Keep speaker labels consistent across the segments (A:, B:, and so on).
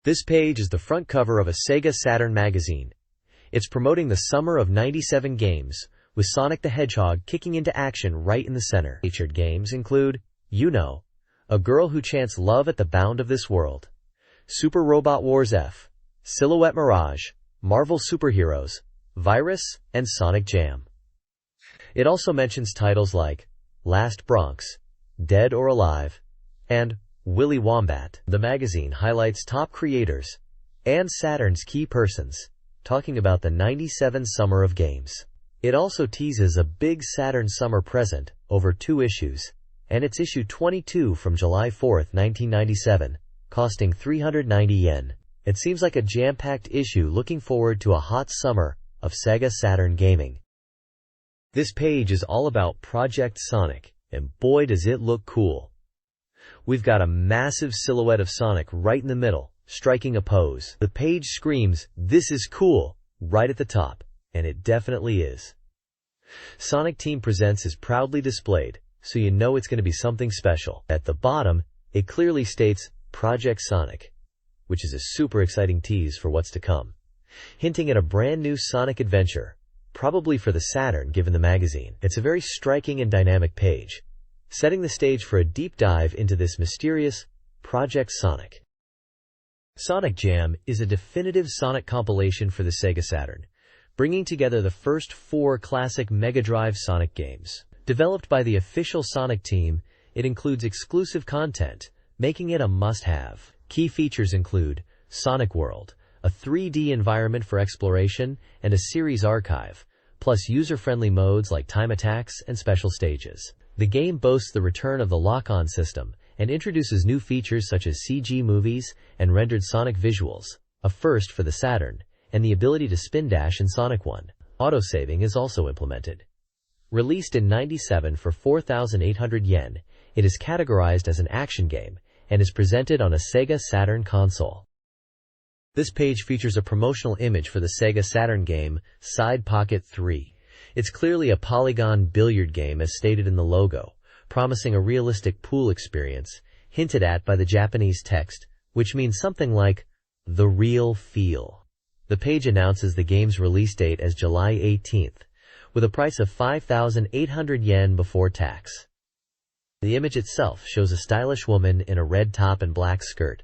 A: This page is the front cover of a SEGA Saturn magazine. It's promoting the summer of '97 games, with Sonic the Hedgehog kicking into action right in the center. Featured games include, A Girl Who Chants Love at the Bound of This World, Super Robot Wars F, Silhouette Mirage, Marvel Superheroes, Virus, and Sonic Jam. It also mentions titles like Last Bronx, Dead or Alive, and Willy Wombat. The magazine highlights top creators and Saturn's key persons, talking about the '97 summer of games. It also teases a big Saturn summer present over 2 issues, and it's issue 22 from July 4, 1997, costing 390 yen. It seems like a jam-packed issue looking forward to a hot summer of SEGA Saturn gaming. This page is all about Project Sonic, and boy does it look cool. We've got a massive silhouette of Sonic right in the middle, striking a pose. The page screams, "This is cool," right at the top, and it definitely is. Sonic Team Presents is proudly displayed, so you know it's going to be something special. At the bottom, it clearly states Project Sonic, which is a super exciting tease for what's to come, hinting at a brand new Sonic adventure, probably for the Saturn given the magazine. It's a very striking and dynamic page, setting the stage for a deep dive into this mysterious Project Sonic. Sonic Jam is a definitive Sonic compilation for the SEGA Saturn, bringing together the first 4 classic Mega Drive Sonic games. Developed by the official Sonic team, it includes exclusive content, making it a must-have. Key features include Sonic World, a 3D environment for exploration, and a series archive, plus user-friendly modes like time attacks and special stages. The game boasts the return of the lock-on system and introduces new features such as CG movies and rendered Sonic visuals, a first for the Saturn, and the ability to spin dash in Sonic 1. Autosaving is also implemented. Released in '97 for 4,800 yen, it is categorized as an action game and is presented on a SEGA Saturn console. This page features a promotional image for the SEGA Saturn game, Side Pocket 3. It's clearly a polygon billiard game as stated in the logo, promising a realistic pool experience, hinted at by the Japanese text, which means something like, "the real feel." The page announces the game's release date as July 18th, with a price of 5,800 yen before tax. The image itself shows a stylish woman in a red top and black skirt,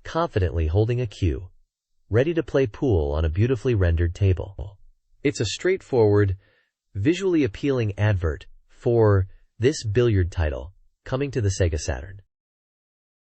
A: confidently holding a cue, ready to play pool on a beautifully rendered table. It's a straightforward, visually appealing advert for this billiard title coming to the SEGA Saturn.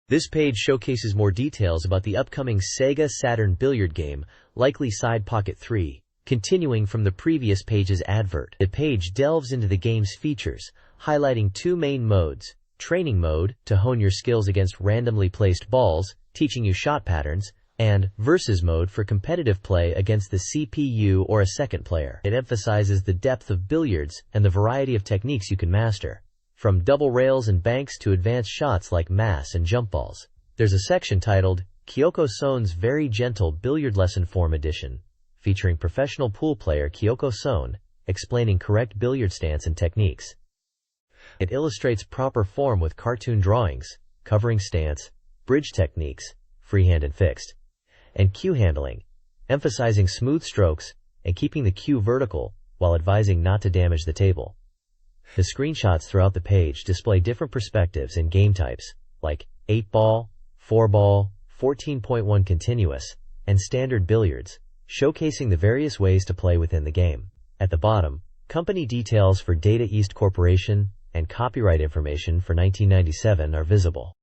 A: This page showcases more details about the upcoming SEGA Saturn billiard game, likely Side Pocket 3, continuing from the previous page's advert. The page delves into the game's features, highlighting 2 main modes: training mode, to hone your skills against randomly placed balls, teaching you shot patterns, and versus mode for competitive play against the CPU or a second player. It emphasizes the depth of billiards and the variety of techniques you can master, from double rails and banks to advanced shots like mass and jump balls. There's a section titled Kyoko Son's Very Gentle Billiard Lesson Form Edition, featuring professional pool player Kyoko Son, explaining correct billiard stance and techniques. It illustrates proper form with cartoon drawings, covering stance, bridge techniques, freehand and fixed, and cue handling, emphasizing smooth strokes and keeping the cue vertical while advising not to damage the table. The screenshots throughout the page display different perspectives and game types, like 8-ball, 4-ball, 14.1 continuous, and standard billiards, showcasing the various ways to play within the game. At the bottom, company details for Data East Corporation and copyright information for 1997 are visible.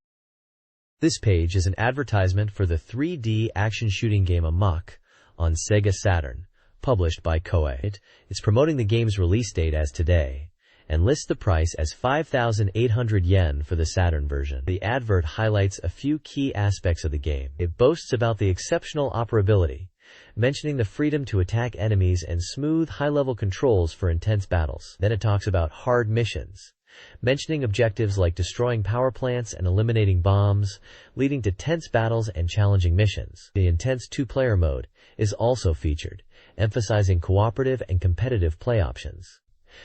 A: This page is an advertisement for the 3D action shooting game Amok on SEGA Saturn, published by Koei. It's promoting the game's release date as today, and lists the price as 5,800 yen for the Saturn version. The advert highlights a few key aspects of the game. It boasts about the exceptional operability, mentioning the freedom to attack enemies and smooth high-level controls for intense battles. Then it talks about hard missions, mentioning objectives like destroying power plants and eliminating bombs, leading to tense battles and challenging missions. The intense 2-player mode is also featured, emphasizing cooperative and competitive play options.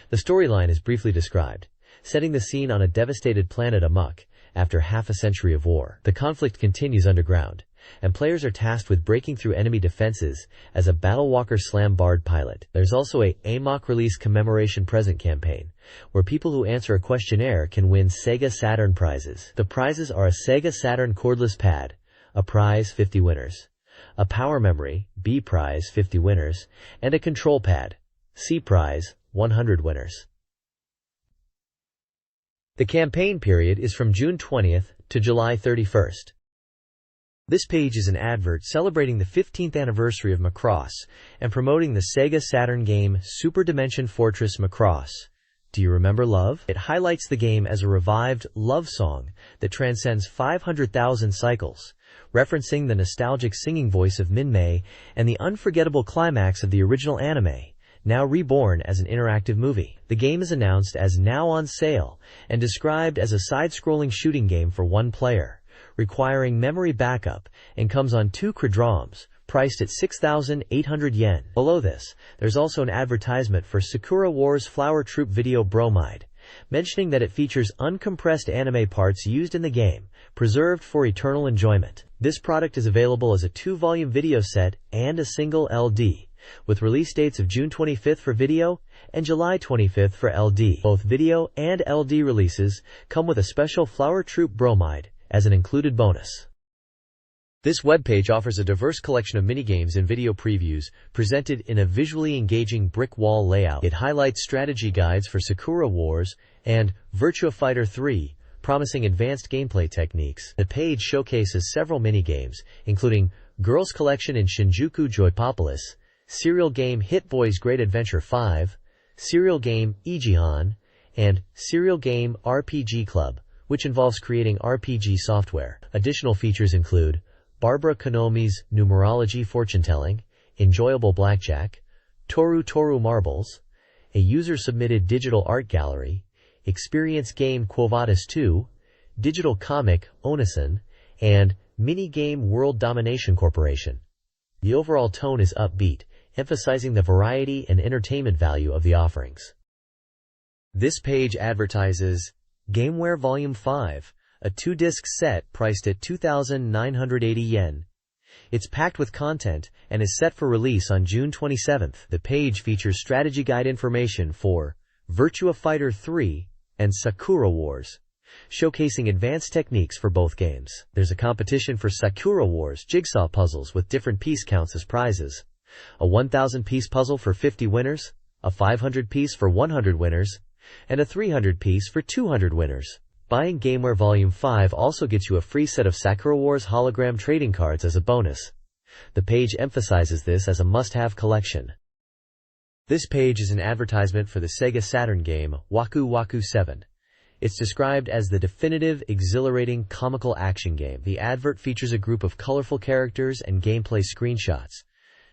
A: The storyline is briefly described, setting the scene on a devastated planet Amok after half a century of war. The conflict continues underground, and players are tasked with breaking through enemy defenses as a Battlewalker Slam Bard pilot. There's also a AMOC release commemoration present campaign, where people who answer a questionnaire can win SEGA Saturn prizes. The prizes are a SEGA Saturn cordless pad, a prize 50 winners, a power memory, B prize 50 winners, and a control pad, C prize 100 winners. The campaign period is from June 20th to July 31st. This page is an advert celebrating the 15th anniversary of Macross and promoting the SEGA Saturn game Super Dimension Fortress Macross. Do you remember love? It highlights the game as a revived love song that transcends 500,000 cycles, referencing the nostalgic singing voice of Min-Mei and the unforgettable climax of the original anime, now reborn as an interactive movie. The game is announced as now on sale and described as a side-scrolling shooting game for one player, requiring memory backup, and comes on 2 credrons, priced at 6,800 yen. Below this, there's also an advertisement for Sakura Wars Flower Troop Video Bromide, mentioning that it features uncompressed anime parts used in the game, preserved for eternal enjoyment. This product is available as a 2-volume video set and a single LD, with release dates of June 25th for video and July 25th for LD. Both video and LD releases come with a special Flower Troop Bromide as an included bonus. This webpage offers a diverse collection of minigames and video previews presented in a visually engaging brick wall layout. It highlights strategy guides for Sakura Wars and Virtua Fighter 3, promising advanced gameplay techniques. The page showcases several minigames, including Girls Collection in Shinjuku Joypopolis, serial game Hit Boy's Great Adventure 5, serial game Ijihan, and serial game RPG Club, which involves creating RPG software. Additional features include Barbara Konomi's numerology fortune-telling, enjoyable blackjack, Toru Toru marbles, a user-submitted digital art gallery, experience game Quo Vadis 2, digital comic Onisen, and mini-game World Domination Corporation. The overall tone is upbeat, emphasizing the variety and entertainment value of the offerings. This page advertises Gameware Volume 5, a 2-disc set priced at 2,980 yen. It's packed with content and is set for release on June 27th. The page features strategy guide information for Virtua Fighter 3 and Sakura Wars, showcasing advanced techniques for both games. There's a competition for Sakura Wars jigsaw puzzles with different piece counts as prizes, a 1,000-piece puzzle for 50 winners, a 500-piece for 100 winners, and a 300-piece for 200 winners. Buying Gameware Volume 5 also gets you a free set of Sakura Wars hologram trading cards as a bonus. The page emphasizes this as a must-have collection. This page is an advertisement for the SEGA Saturn game Waku Waku 7. It's described as the definitive, exhilarating, comical action game. The advert features a group of colorful characters and gameplay screenshots,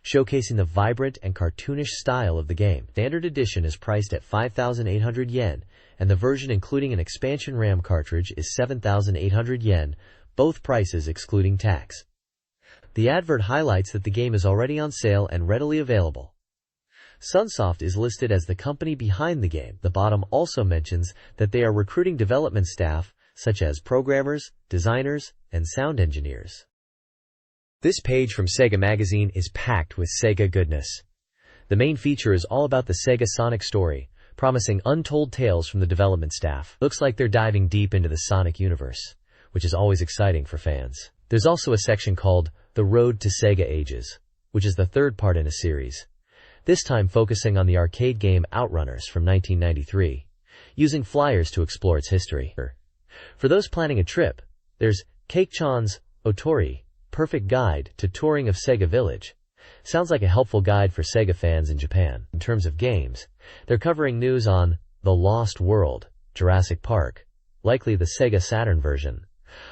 A: showcasing the vibrant and cartoonish style of the game. Standard edition is priced at 5,800 yen, and the version including an expansion RAM cartridge is 7,800 yen, both prices excluding tax. The advert highlights that the game is already on sale and readily available. Sunsoft is listed as the company behind the game. The bottom also mentions that they are recruiting development staff, such as programmers, designers, and sound engineers. This page from SEGA Magazine is packed with SEGA goodness. The main feature is all about the SEGA Sonic story, promising untold tales from the development staff. Looks like they're diving deep into the Sonic universe, which is always exciting for fans. There's also a section called The Road to SEGA Ages, which is the 3rd part in a series, this time focusing on the arcade game Outrunners from 1993, using flyers to explore its history. For those planning a trip, there's Cake-chan's Otori, Perfect Guide to Touring of SEGA Village. Sounds like a helpful guide for SEGA fans in Japan. In terms of games, they're covering news on The Lost World, Jurassic Park, likely the SEGA Saturn version,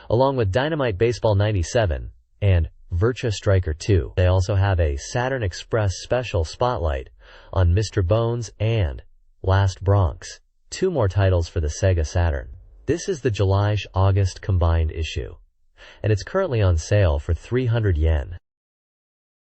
A: along with Dynamite Baseball 97 and Virtua Striker 2. They also have a Saturn Express special spotlight on Mr. Bones and Last Bronx, 2 more titles for the SEGA Saturn. This is the July-August combined issue, and it's currently on sale for 300 yen.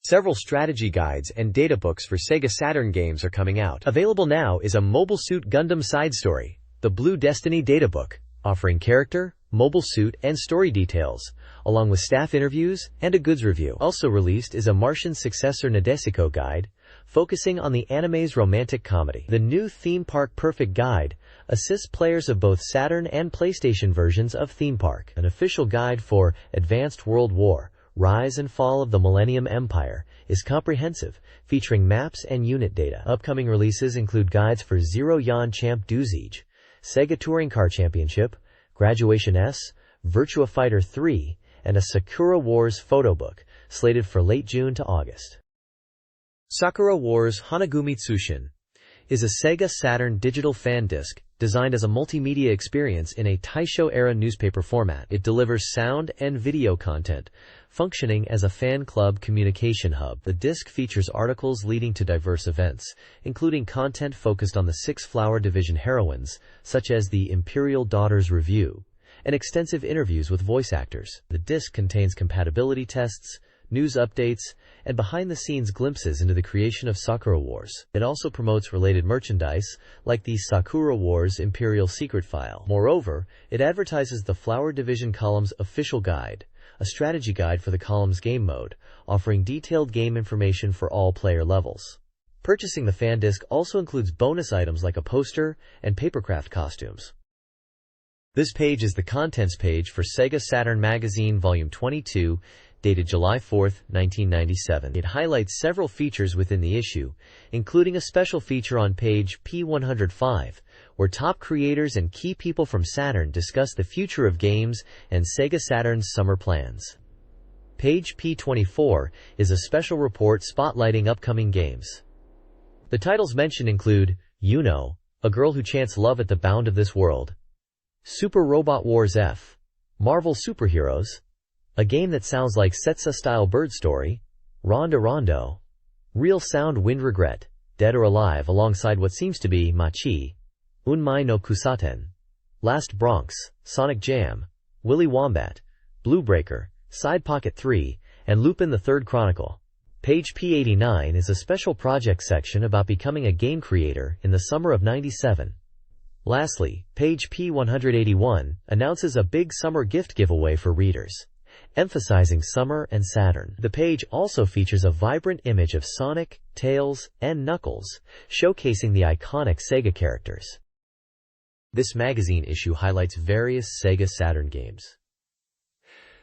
A: Several strategy guides and databooks for SEGA Saturn games are coming out. Available now is a Mobile Suit Gundam side story, the Blue Destiny Databook, offering character, mobile suit, and story details along with staff interviews and a goods review. Also released is a Martian successor Nadesico guide, focusing on the anime's romantic comedy. The new Theme Park Perfect Guide assists players of both Saturn and PlayStation versions of Theme Park. An official guide for Advanced World War, Rise and Fall of the Millennium Empire is comprehensive, featuring maps and unit data. Upcoming releases include guides for Zero Yan Champ du Siege, SEGA Touring Car Championship, Graduation S, Virtua Fighter 3, and a Sakura Wars photo book, slated for late June to August. Sakura Wars Hanagumi Tsushin is a SEGA Saturn digital fan disc designed as a multimedia experience in a Taisho-era newspaper format. It delivers sound and video content, functioning as a fan club communication hub. The disc features articles leading to diverse events, including content focused on the 6 Flower Division heroines, such as the Imperial Daughters Review, and extensive interviews with voice actors. The disc contains compatibility tests, news updates, and behind-the-scenes glimpses into the creation of Sakura Wars. It also promotes related merchandise, like the Sakura Wars Imperial Secret File. Moreover, it advertises the Flower Division column's official guide, a strategy guide for the column's game mode, offering detailed game information for all player levels. Purchasing the fan disc also includes bonus items like a poster and papercraft costumes. This page is the contents page for SEGA Saturn Magazine Volume 22, dated July 4, 1997. It highlights several features within the issue, including a special feature on page P105, where top creators and key people from Saturn discuss the future of games and SEGA Saturn's summer plans. Page P24 is a special report spotlighting upcoming games. The titles mentioned include Yuno, A Girl Who Chants Love at the Bound of This World, Super Robot Wars F, Marvel Superheroes, a game that sounds like Setsa-style bird story, Ronda Rondo, Real Sound Wind Regret, Dead or Alive alongside what seems to be Machi, Unmai no Kusaten, Last Bronx, Sonic Jam, Willy Wombat, Blue Breaker, Side Pocket 3, and Lupin the Third Chronicle. Page P89 is a special project section about becoming a game creator in the summer of '97. Lastly, page P181 announces a big summer gift giveaway for readers, emphasizing Summer and Saturn. The page also features a vibrant image of Sonic, Tails, and Knuckles, showcasing the iconic SEGA characters. This magazine issue highlights various SEGA Saturn games.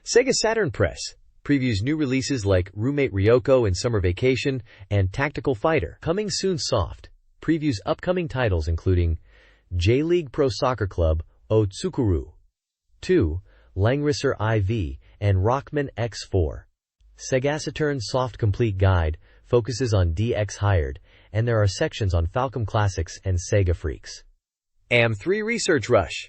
A: SEGA Saturn Press previews new releases like Roommate Ryoko in Summer Vacation and Tactical Fighter. Coming Soon Soft previews upcoming titles including J-League Pro Soccer Club O Tsukuru 2, Langrisser IV, and Rockman X4. SEGA Saturn Soft Complete Guide focuses on DX Hired, and there are sections on Falcom Classics and Sega Freaks. AM3 Research Rush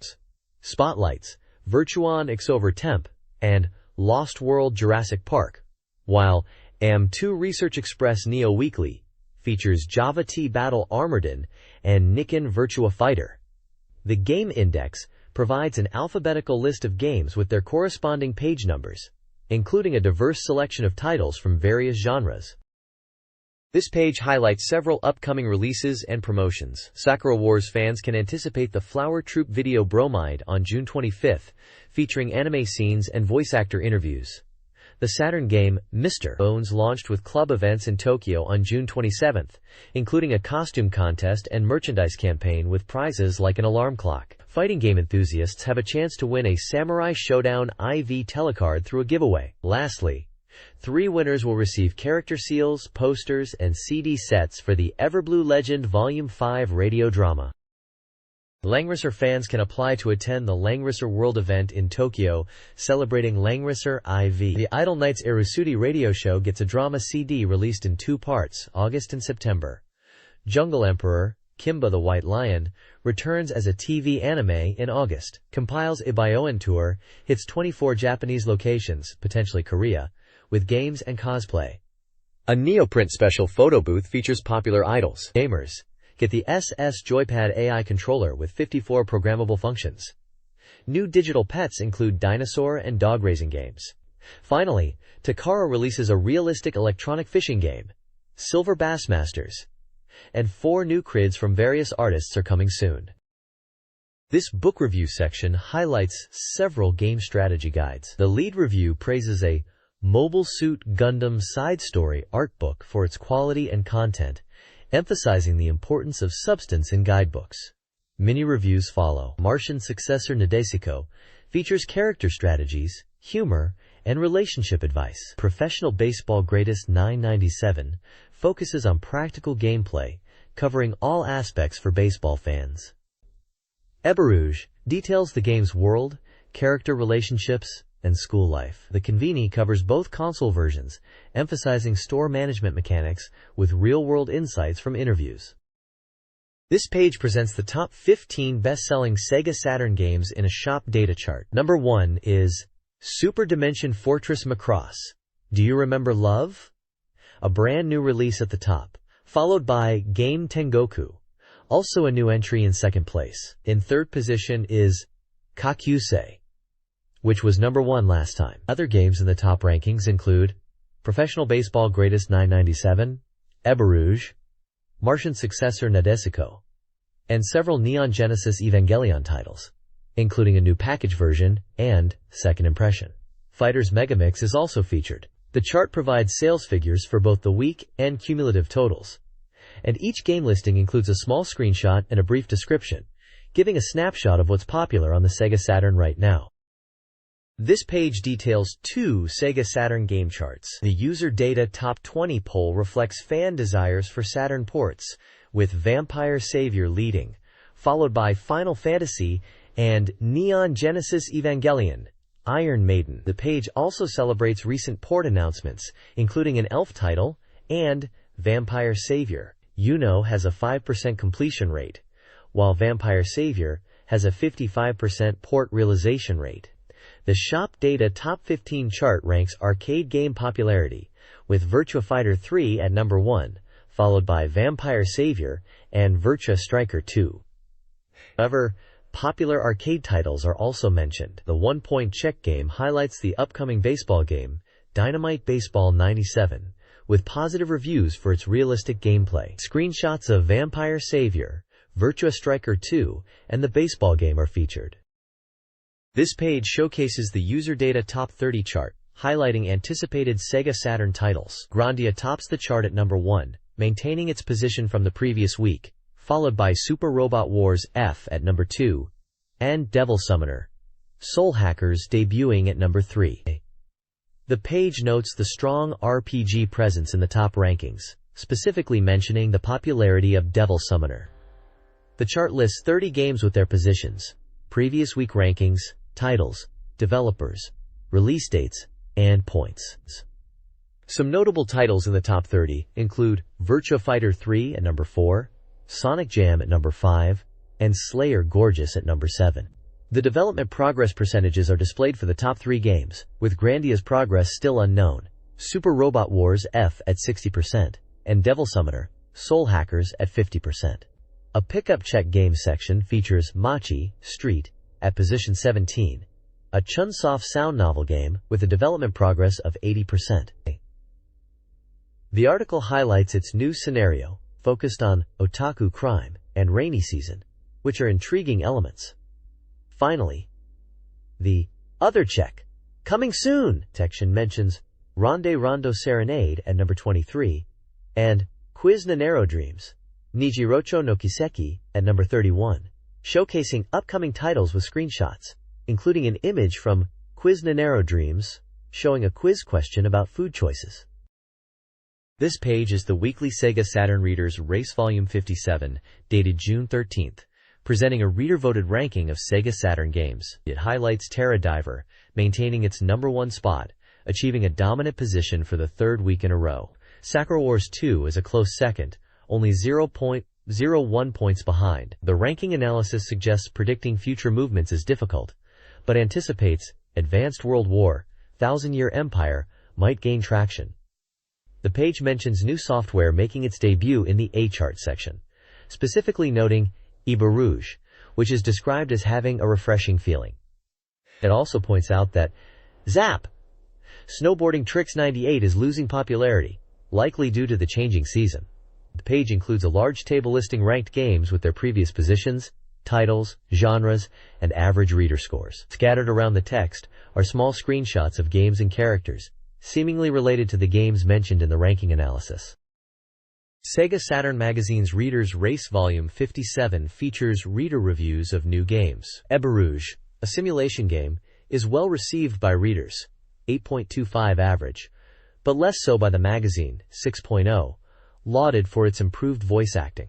A: spotlights Virtuon X over Temp and Lost World Jurassic Park, while AM2 Research Express Neo Weekly features Java T Battle Armoredon and Nikken Virtua Fighter. The Game Index provides an alphabetical list of games with their corresponding page numbers, including a diverse selection of titles from various genres. This page highlights several upcoming releases and promotions. Sakura Wars fans can anticipate the Flower Troop video Bromide on June 25th, featuring anime scenes and voice actor interviews. The Saturn game, Mr. Bones launched with club events in Tokyo on June 27th, including a costume contest and merchandise campaign with prizes like an alarm clock. Fighting game enthusiasts have a chance to win a Samurai Showdown IV telecard through a giveaway. Lastly, 3 winners will receive character seals, posters, and CD sets for the Everblue Legend Volume 5 radio drama. Langrisser fans can apply to attend the Langrisser World event in Tokyo, celebrating Langrisser IV. The Idle Knights Erusudi radio show gets a drama CD released in 2 parts, August and September. Jungle Emperor, Kimba the White Lion, returns as a TV anime in August. Compiles Ibaioan Tour hits 24 Japanese locations, potentially Korea, with games and cosplay. A Neoprint special photo booth features popular idols. Gamers get the SS Joypad AI controller with 54 programmable functions. New digital pets include dinosaur and dog raising games. Finally, Takara releases a realistic electronic fishing game, Silver Bassmasters, and 4 new crids from various artists are coming soon. This book review section highlights several game strategy guides. The lead review praises a Mobile Suit Gundam side story art book for its quality and content, emphasizing the importance of substance in guidebooks. Mini reviews follow. Martian Successor Nadesico features character strategies, humor, and relationship advice. Professional Baseball Greatest 997 focuses on practical gameplay, covering all aspects for baseball fans. Ebarouge details the game's world, character relationships, and school life. The Conveni covers both console versions, emphasizing store management mechanics with real-world insights from interviews. This page presents the top 15 best-selling Sega Saturn games in a shop data chart. Number 1 is Super Dimension Fortress Macross. Do you remember Love? A brand new release at the top, followed by Game Tengoku, also a new entry in second place. In third position is Kakyusei, which was number 1 last time. Other games in the top rankings include Professional Baseball Greatest 997, Ebarouge, Martian Successor Nadesico, and several Neon Genesis Evangelion titles, including a new package version and Second Impression. Fighters Megamix is also featured. The chart provides sales figures for both the week and cumulative totals, and each game listing includes a small screenshot and a brief description, giving a snapshot of what's popular on the Sega Saturn right now. This page details 2 Sega Saturn game charts. The User Data Top 20 poll reflects fan desires for Saturn ports, with Vampire Savior leading, followed by Final Fantasy and Neon Genesis Evangelion, Iron Maiden. The page also celebrates recent port announcements, including an Elf title and Vampire Savior. Uno has a 5% completion rate, while Vampire Savior has a 55% port realization rate. The Shop Data Top 15 chart ranks arcade game popularity, with Virtua Fighter 3 at number 1, followed by Vampire Savior and Virtua Striker 2. However, popular arcade titles are also mentioned. The One Point Check game highlights the upcoming baseball game, Dynamite Baseball 97, with positive reviews for its realistic gameplay. Screenshots of Vampire Savior, Virtua Striker 2, and the baseball game are featured. This page showcases the User Data Top 30 chart, highlighting anticipated Sega Saturn titles. Grandia tops the chart at number 1, maintaining its position from the previous week, followed by Super Robot Wars F at number 2, and Devil Summoner Soul Hackers debuting at number 3. The page notes the strong RPG presence in the top rankings, specifically mentioning the popularity of Devil Summoner. The chart lists 30 games with their positions, previous week rankings, titles, developers, release dates, and points. Some notable titles in the top 30 include Virtua Fighter 3 at number 4, Sonic Jam at number 5, and Slayer Gorgeous at number 7. The development progress percentages are displayed for the top 3 games, with Grandia's progress still unknown. Super Robot Wars F at 60%, and Devil Summoner Soul Hackers at 50%. A pickup check game section features Machi Street at position 17, a Chunsoft sound novel game with a development progress of 80%. The article highlights its new scenario, focused on otaku crime and rainy season, which are intriguing elements. Finally, the Other Check, Coming Soon section mentions Ronde Rondo Serenade at number 23, and Quiz Nanero Dreams, Nijirocho no Kiseki at number 31, showcasing upcoming titles with screenshots, including an image from Quiz Nanero Dreams, showing a quiz question about food choices. This page is the weekly Sega Saturn Readers Race Volume 57, dated June 13th, presenting a reader-voted ranking of Sega Saturn games. It highlights Terra Diver, maintaining its number 1 spot, achieving a dominant position for the 3rd week in a row. Sakura Wars 2 is a close second, only 0.01 points behind. The ranking analysis suggests predicting future movements is difficult, but anticipates Advanced World War, Thousand Year Empire might gain traction. The page mentions new software making its debut in the A-chart section, specifically noting Ebarouge, which is described as having a refreshing feeling. It also points out that Zap! Snowboarding Tricks 98 is losing popularity, likely due to the changing season. The page includes a large table listing ranked games with their previous positions, titles, genres, and average reader scores. Scattered around the text are small screenshots of games and characters, seemingly related to the games mentioned in the ranking analysis. SEGA Saturn Magazine's Reader's Race Volume 57 features reader reviews of new games. Ebarouge, a simulation game, is well received by readers, 8.25 average, but less so by the magazine, 6.0, lauded for its improved voice acting.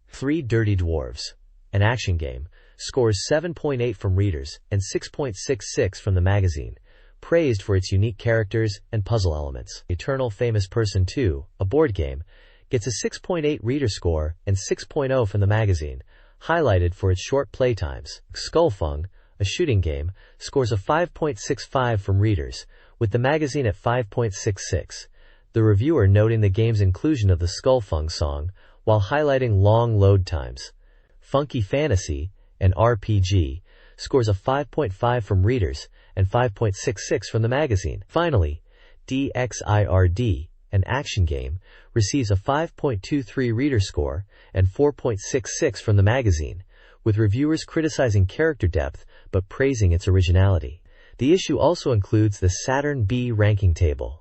A: 3 Dirty Dwarves, an action game, scores 7.8 from readers and 6.66 from the magazine, praised for its unique characters and puzzle elements. Eternal Famous Person 2, a board game, gets a 6.8 reader score and 6.0 from the magazine, highlighted for its short playtimes. Skullfung, a shooting game, scores a 5.65 from readers, with the magazine at 5.66, the reviewer noting the game's inclusion of the Skullfung song while highlighting long load times. Funky Fantasy, an RPG, scores a 5.5 from readers and 5.66 from the magazine. Finally, DXIRD, an action game, receives a 5.23 reader score and 4.66 from the magazine, with reviewers criticizing character depth but praising its originality. The issue also includes the Saturn B ranking table.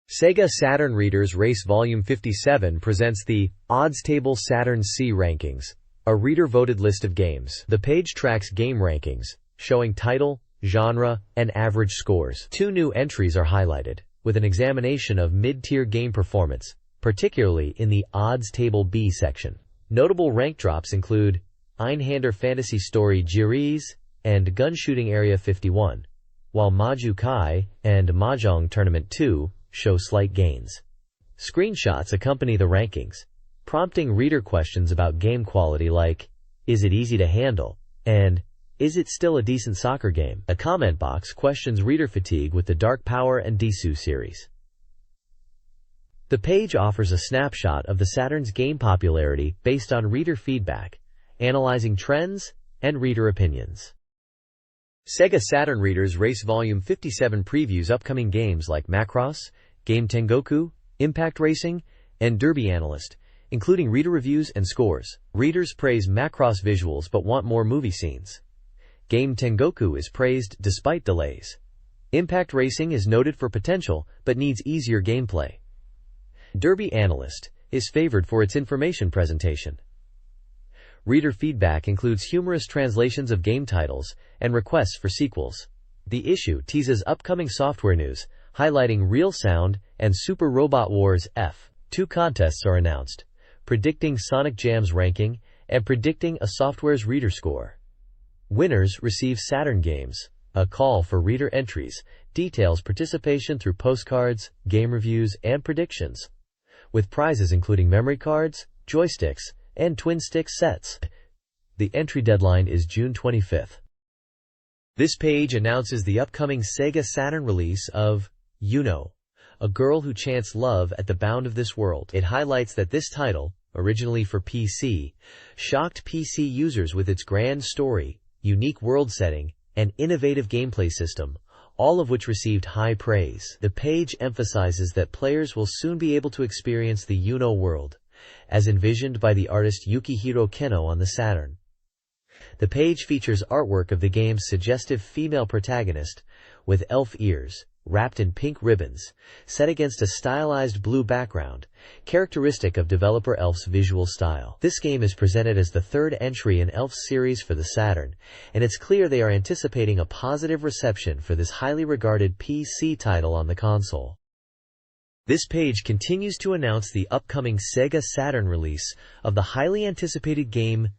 A: SEGA Saturn Reader's Race Volume 57 presents the Odds Table Saturn C Rankings, a reader-voted list of games. The page tracks game rankings, showing title, genre, and average scores. 2 new entries are highlighted, with an examination of mid-tier game performance, particularly in the Odds Table B section. Notable rank drops include Einhander Fantasy Story Jiris and Gun Shooting Area 51, while Maju Kai and Mahjong Tournament 2 show slight gains. Screenshots accompany the rankings, prompting reader questions about game quality like, is it easy to handle? And, is it still a decent soccer game? A comment box questions reader fatigue with the Dark Power and Disu series. The page offers a snapshot of the Saturn's game popularity based on reader feedback, analyzing trends and reader opinions. SEGA Saturn Reader's Race Volume 57 previews upcoming games like Macross, Game Tengoku, Impact Racing, and Derby Analyst, including reader reviews and scores. Readers praise Macross visuals but want more movie scenes. Game Tengoku is praised despite delays. Impact Racing is noted for potential but needs easier gameplay. Derby Analyst is favored for its information presentation. Reader feedback includes humorous translations of game titles and requests for sequels. The issue teases upcoming software news, highlighting Real Sound and Super Robot Wars F. 2 contests are announced, predicting Sonic Jam's ranking and predicting a software's reader score. Winners receive Saturn games. A call for reader entries details participation through postcards, game reviews, and predictions, with prizes including memory cards, joysticks, and twin-stick sets. The entry deadline is June 25th. This page announces the upcoming SEGA Saturn release of A Girl Who Chants Love at the Bound of This World. It highlights that this title, originally for PC, shocked PC users with its grand story, unique world setting, and innovative gameplay system, all of which received high praise. The page emphasizes that players will soon be able to experience the world, as envisioned by the artist Yukihiro Keno on the Saturn. The page features artwork of the game's suggestive female protagonist, with elf ears, wrapped in pink ribbons, set against a stylized blue background, characteristic of developer Elf's visual style. This game is presented as the 3rd entry in Elf's series for the Saturn, and it's clear they are anticipating a positive reception for this highly regarded PC title on the console. This page continues to announce the upcoming SEGA Saturn release of the highly anticipated game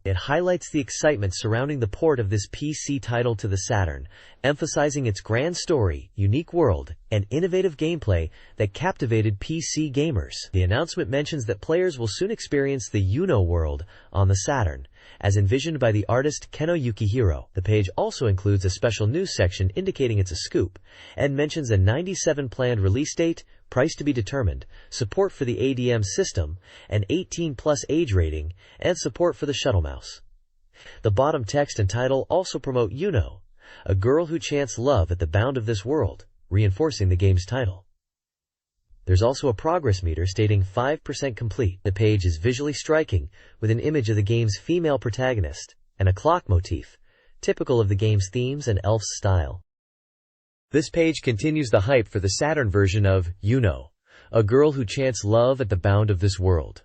A: It highlights the excitement surrounding the port of this PC title to the Saturn, emphasizing its grand story, unique world, and innovative gameplay that captivated PC gamers. The announcement mentions that players will soon experience the world on the Saturn, as envisioned by the artist Keno Yukihiro. The page also includes a special news section indicating it's a scoop, and mentions a 97 planned release date, price to be determined, support for the ADM system, an 18+ age rating, and support for the shuttle mouse. The bottom text and title also promote A Girl Who Chants Love at the Bound of This World, reinforcing the game's title. There's also a progress meter stating 5% complete. The page is visually striking, with an image of the game's female protagonist and a clock motif, typical of the game's themes and elf's style. This page continues the hype for the Saturn version of A Girl Who Chants Love at the Bound of This World,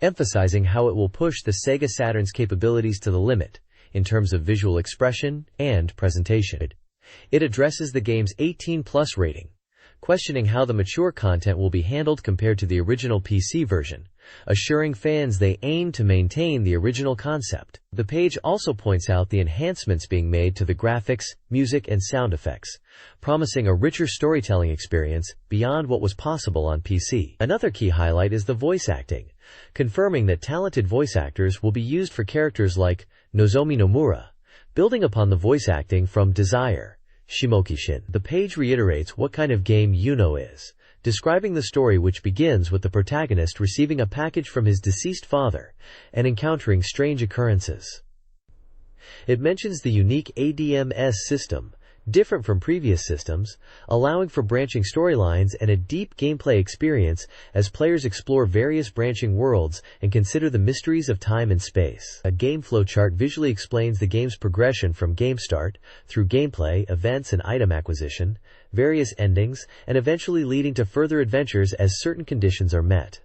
A: emphasizing how it will push the Sega Saturn's capabilities to the limit in terms of visual expression and presentation. It addresses the game's 18+ rating, questioning how the mature content will be handled compared to the original PC version, assuring fans they aim to maintain the original concept. The page also points out the enhancements being made to the graphics, music, and sound effects, promising a richer storytelling experience beyond what was possible on PC. Another key highlight is the voice acting, confirming that talented voice actors will be used for characters like Nozomi Nomura, building upon the voice acting from Desire, Shimokishin. The page reiterates what kind of game is, describing the story which begins with the protagonist receiving a package from his deceased father and encountering strange occurrences. It mentions the unique ADMS system, different from previous systems, allowing for branching storylines and a deep gameplay experience as players explore various branching worlds and consider the mysteries of time and space. A game flowchart visually explains the game's progression from game start, through gameplay, events and item acquisition, various endings, and eventually leading to further adventures as certain conditions are met.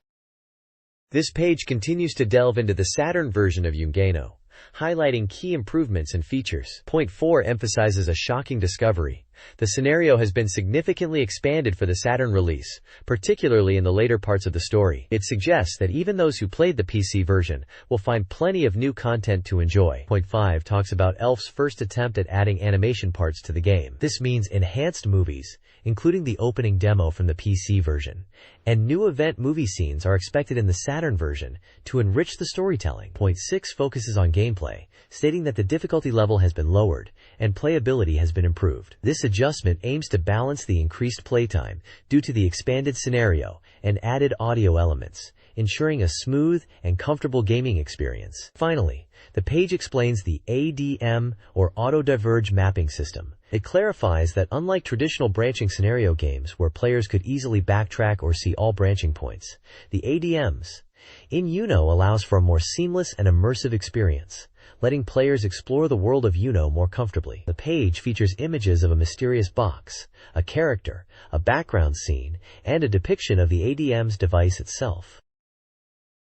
A: This page continues to delve into the Saturn version of Yungano, highlighting key improvements and features. Point 4 emphasizes a shocking discovery. The scenario has been significantly expanded for the Saturn release, particularly in the later parts of the story. It suggests that even those who played the PC version will find plenty of new content to enjoy. Point 5 talks about Elf's first attempt at adding animation parts to the game. This means enhanced movies, including the opening demo from the PC version, and new event movie scenes are expected in the Saturn version to enrich the storytelling. Point 6 focuses on gameplay, stating that the difficulty level has been lowered and playability has been improved. This adjustment aims to balance the increased playtime due to the expanded scenario and added audio elements, ensuring a smooth and comfortable gaming experience. Finally, the page explains the ADM or auto-diverge mapping system. It clarifies that unlike traditional branching scenario games where players could easily backtrack or see all branching points, the ADMs in allows for a more seamless and immersive experience, letting players explore the world of more comfortably. The page features images of a mysterious box, a character, a background scene, and a depiction of the ADM's device itself.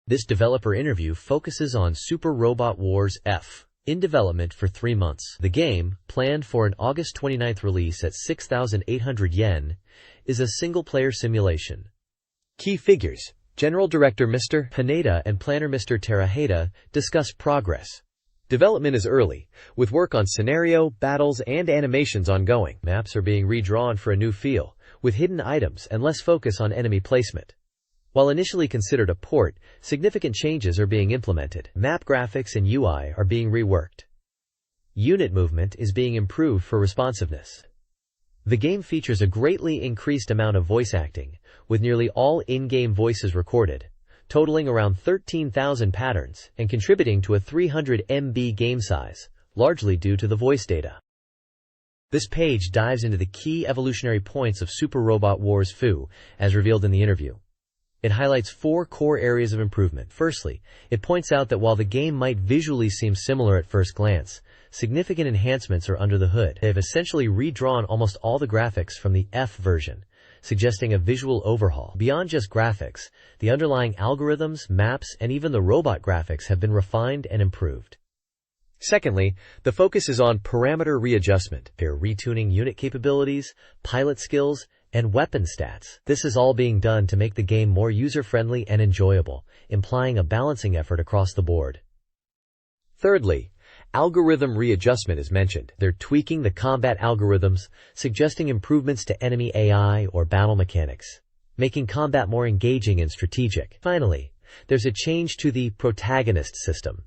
A: This developer interview focuses on Super Robot Wars F, in development for 3 months. The game, planned for an August 29th release at 6,800 yen, is a single-player simulation. Key figures: General Director Mr. Haneda and Planner Mr. Teraheda discuss progress. Development is early, with work on scenario, battles, and animations ongoing. Maps are being redrawn for a new feel, with hidden items and less focus on enemy placement. While initially considered a port, significant changes are being implemented. Map graphics and UI are being reworked. Unit movement is being improved for responsiveness. The game features a greatly increased amount of voice acting, with nearly all in-game voices recorded, totaling around 13,000 patterns and contributing to a 300 MB game size, largely due to the voice data. This page dives into the key evolutionary points of Super Robot Wars Fu, as revealed in the interview. It highlights 4 core areas of improvement. Firstly, it points out that while the game might visually seem similar at first glance, significant enhancements are under the hood. They have essentially redrawn almost all the graphics from the F version, suggesting a visual overhaul. Beyond just graphics, the underlying algorithms, maps, and even the robot graphics have been refined and improved. Secondly, the focus is on parameter readjustment. They're retuning unit capabilities, pilot skills, and weapon stats. This is all being done to make the game more user-friendly and enjoyable, implying a balancing effort across the board. Thirdly, algorithm readjustment is mentioned. They're tweaking the combat algorithms, suggesting improvements to enemy AI or battle mechanics, making combat more engaging and strategic. Finally, there's a change to the protagonist system.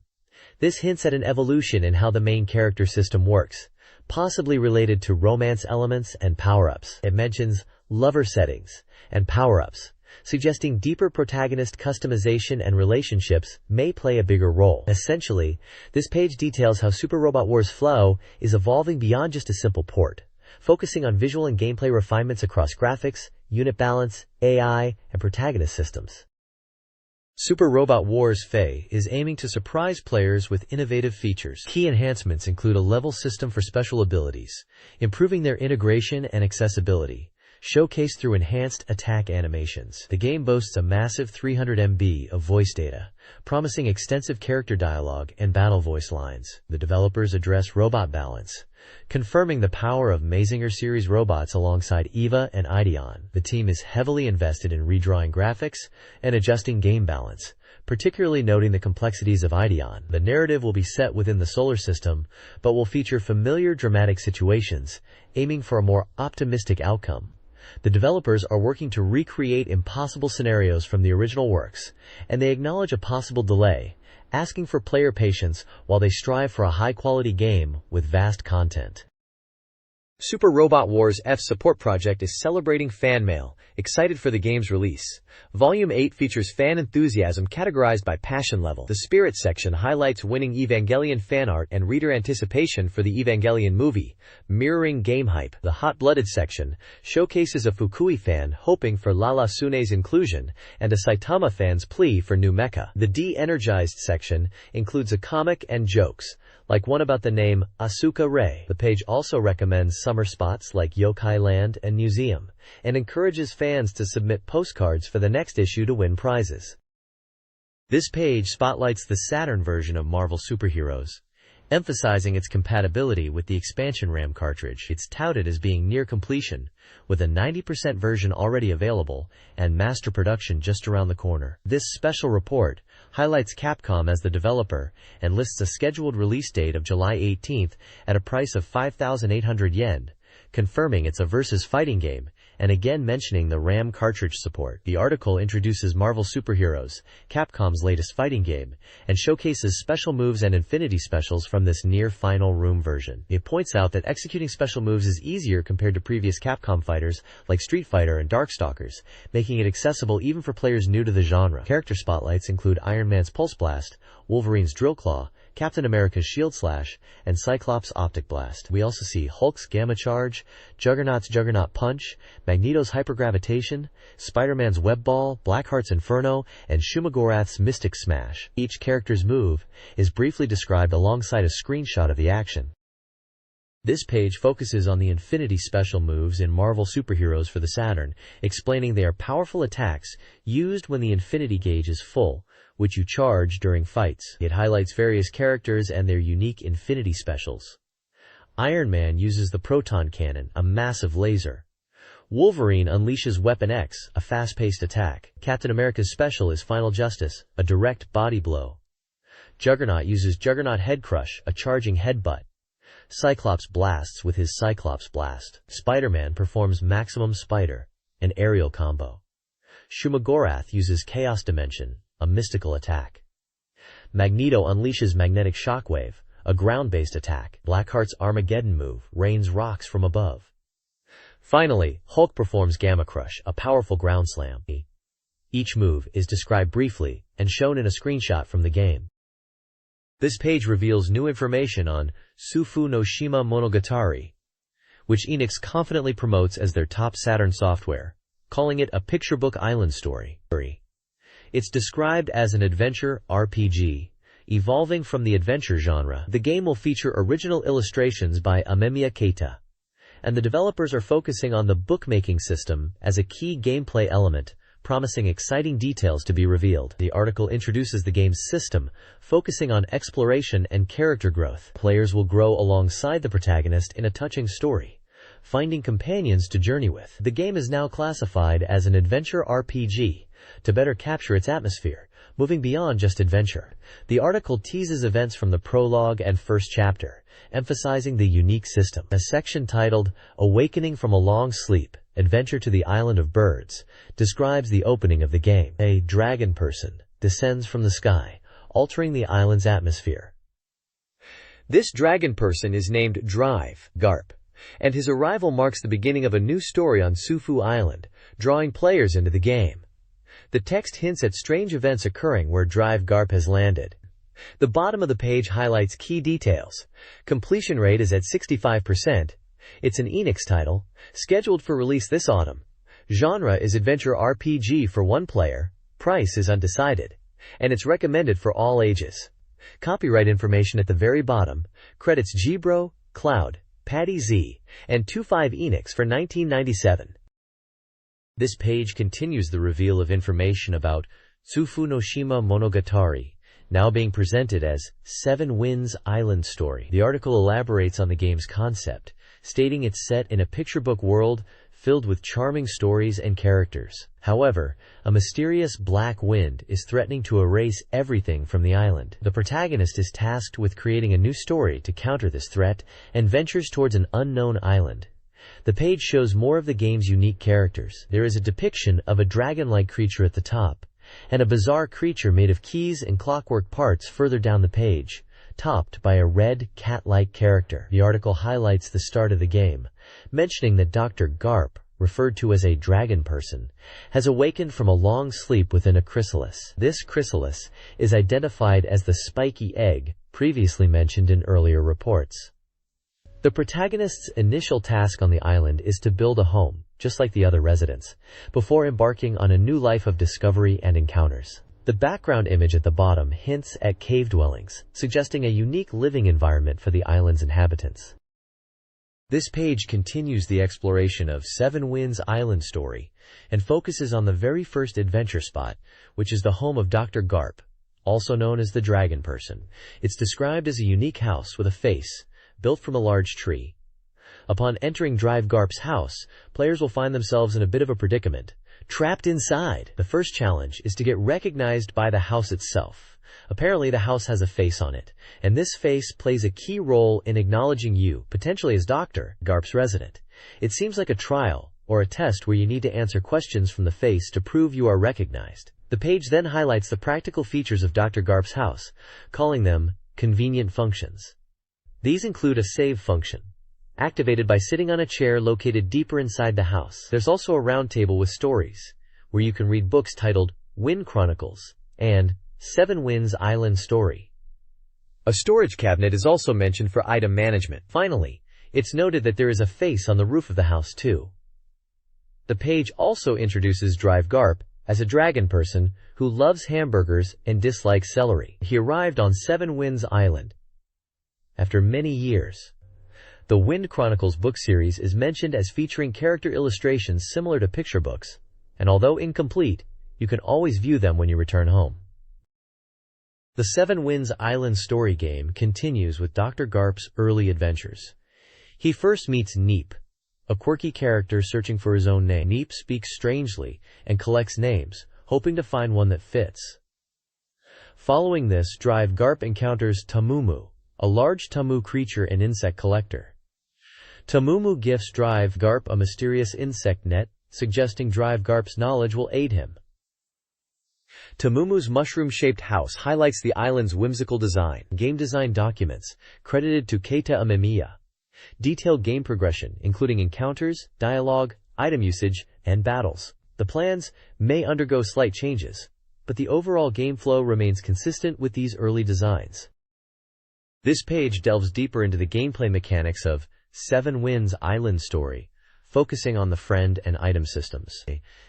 A: This hints at an evolution in how the main character system works, possibly related to romance elements and power-ups. It mentions lover settings and power-ups, suggesting deeper protagonist customization and relationships may play a bigger role. Essentially, this page details how Super Robot Wars Flow is evolving beyond just a simple port, focusing on visual and gameplay refinements across graphics, unit balance, AI, and protagonist systems. Super Robot Wars Fae is aiming to surprise players with innovative features. Key enhancements include a level system for special abilities, improving their integration and accessibility, showcased through enhanced attack animations. The game boasts a massive 300 MB of voice data, promising extensive character dialogue and battle voice lines. The developers address robot balance, confirming the power of Mazinger series robots alongside Eva and Ideon. The team is heavily invested in redrawing graphics and adjusting game balance, particularly noting the complexities of Ideon. The narrative will be set within the solar system, but will feature familiar dramatic situations, aiming for a more optimistic outcome. The developers are working to recreate impossible scenarios from the original works, and they acknowledge a possible delay, asking for player patience while they strive for a high-quality game with vast content. Super Robot Wars F support project is celebrating fan mail, excited for the game's release. Volume 8 features fan enthusiasm categorized by passion level. The Spirit section highlights winning Evangelion fan art and reader anticipation for the Evangelion movie, mirroring game hype. The Hot-Blooded section showcases a Fukui fan hoping for Lala Sune's inclusion and a Saitama fan's plea for new mecha. The De-Energized section includes a comic and jokes, like one about the name Asuka Rei. The page also recommends summer spots like Yokai Land and Museum, and encourages fans to submit postcards for the next issue to win prizes. This page spotlights the Saturn version of Marvel Superheroes, emphasizing its compatibility with the expansion RAM cartridge. It's touted as being near completion, with a 90% version already available and master production just around the corner. This special report highlights Capcom as the developer and lists a scheduled release date of July 18th at a price of 5,800 yen, confirming it's a versus fighting game, and again mentioning the RAM cartridge support. The article introduces Marvel Superheroes, Capcom's latest fighting game, and showcases special moves and infinity specials from this near-final room version. It points out that executing special moves is easier compared to previous Capcom fighters like Street Fighter and Darkstalkers, making it accessible even for players new to the genre. Character spotlights include Iron Man's Pulse Blast, Wolverine's Drill Claw, Captain America's Shield Slash, and Cyclops' Optic Blast. We also see Hulk's Gamma Charge, Juggernaut's Juggernaut Punch, Magneto's Hypergravitation, Spider-Man's Web Ball, Blackheart's Inferno, and Shumagorath's Mystic Smash. Each character's move is briefly described alongside a screenshot of the action. This page focuses on the Infinity Special moves in Marvel Superheroes for the Saturn, explaining they are powerful attacks used when the Infinity Gauge is full, which you charge during fights. It highlights various characters and their unique Infinity Specials. Iron Man uses the Proton Cannon, a massive laser. Wolverine unleashes Weapon X, a fast-paced attack. Captain America's special is Final Justice, a direct body blow. Juggernaut uses Juggernaut Head Crush, a charging headbutt. Cyclops blasts with his Cyclops Blast. Spider-Man performs Maximum Spider, an aerial combo. Shumagorath uses Chaos Dimension, a mystical attack. Magneto unleashes Magnetic Shockwave, a ground-based attack. Blackheart's Armageddon move rains rocks from above. Finally, Hulk performs Gamma Crush, a powerful ground slam. Each move is described briefly and shown in a screenshot from the game. This page reveals new information on Sufu no Shima Monogatari, which Enix confidently promotes as their top Saturn software, calling it a picture book island story. It's described as an adventure RPG, evolving from the adventure genre. The game will feature original illustrations by Amemiya Keita, and the developers are focusing on the bookmaking system as a key gameplay element, promising exciting details to be revealed. The article introduces the game's system, focusing on exploration and character growth. Players will grow alongside the protagonist in a touching story, finding companions to journey with. The game is now classified as an adventure RPG, to better capture its atmosphere, moving beyond just adventure. The article teases events from the prologue and first chapter, emphasizing the unique system. A section titled, Awakening from a Long Sleep, Adventure to the Island of Birds, describes the opening of the game. A dragon person descends from the sky, altering the island's atmosphere. This dragon person is named Drive, Garp, and his arrival marks the beginning of a new story on Sufu Island, drawing players into the game. The text hints at strange events occurring where Drive Garp has landed. The bottom of the page highlights key details. Completion rate is at 65%, It's an Enix title, scheduled for release this autumn. Genre is adventure RPG for one player, price is undecided, and it's recommended for all ages. Copyright information at the very bottom, credits Gbro, Cloud, Patty Z, and 25 Enix for 1997. This page continues the reveal of information about Tsufu no Shima Monogatari, now being presented as Seven Winds Island Story. The article elaborates on the game's concept, stating it's set in a picture book world filled with charming stories and characters. However, a mysterious black wind is threatening to erase everything from the island. The protagonist is tasked with creating a new story to counter this threat and ventures towards an unknown island. The page shows more of the game's unique characters. There is a depiction of a dragon-like creature at the top, and a bizarre creature made of keys and clockwork parts further down the page, topped by a red, cat-like character. The article highlights the start of the game, mentioning that Dr. Garp, referred to as a dragon person, has awakened from a long sleep within a chrysalis. This chrysalis is identified as the spiky egg, previously mentioned in earlier reports. The protagonist's initial task on the island is to build a home, just like the other residents, before embarking on a new life of discovery and encounters. The background image at the bottom hints at cave dwellings, suggesting a unique living environment for the island's inhabitants. This page continues the exploration of Seven Winds Island Story and focuses on the very first adventure spot, which is the home of Dr. Garp, also known as the Dragon Person. It's described as a unique house with a face, built from a large tree. Upon entering Drive Garp's house, players will find themselves in a bit of a predicament, trapped inside. The first challenge is to get recognized by the house itself. Apparently the house has a face on it, and this face plays a key role in acknowledging you, potentially as Dr. Garp's resident. It seems like a trial, or a test where you need to answer questions from the face to prove you are recognized. The page then highlights the practical features of Dr. Garp's house, calling them convenient functions. These include a save function, activated by sitting on a chair located deeper inside the house. There's also a round table with stories, where you can read books titled Wind Chronicles and Seven Winds Island Story. A storage cabinet is also mentioned for item management. Finally, it's noted that there is a face on the roof of the house too. The page also introduces Drive Garp as a dragon person who loves hamburgers and dislikes celery. He arrived on Seven Winds Island after many years. The Wind Chronicles book series is mentioned as featuring character illustrations similar to picture books, and although incomplete, you can always view them when you return home. The Seven Winds Island Story game continues with Dr. Garp's early adventures. He first meets Neep, a quirky character searching for his own name. Neep speaks strangely and collects names, hoping to find one that fits. Following this, Drive Garp encounters Tamumu, a large Tamu creature and insect collector. Tamumu gifts Drive Garp a mysterious insect net, suggesting Drive Garp's knowledge will aid him. Tamumu's mushroom-shaped house highlights the island's whimsical design. Game design documents, credited to Keita Amemiya, detailed game progression, including encounters, dialogue, item usage, and battles. The plans may undergo slight changes, but the overall game flow remains consistent with these early designs. This page delves deeper into the gameplay mechanics of Seven Winds Island Story, focusing on the friend and item systems.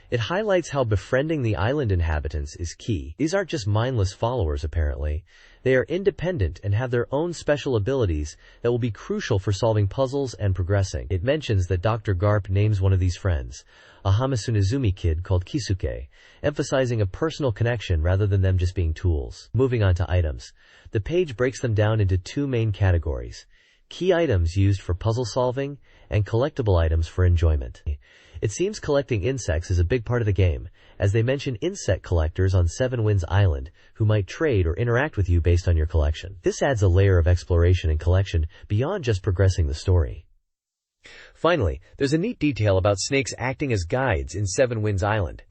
A: It highlights how befriending the island inhabitants is key. These aren't just mindless followers, apparently. They are independent and have their own special abilities that will be crucial for solving puzzles and progressing. It mentions that Dr. Garp names one of these friends, a Hamasunezumi kid called Kisuke, emphasizing a personal connection rather than them just being tools. Moving on to items, the page breaks them down into two main categories: key items used for puzzle solving and collectible items for enjoyment. It seems collecting insects is a big part of the game, as they mention insect collectors on Seven Winds Island who might trade or interact with you based on your collection. This adds a layer of exploration and collection beyond just progressing the story. Finally, there's a neat detail about snakes acting as guides in Seven Winds Island.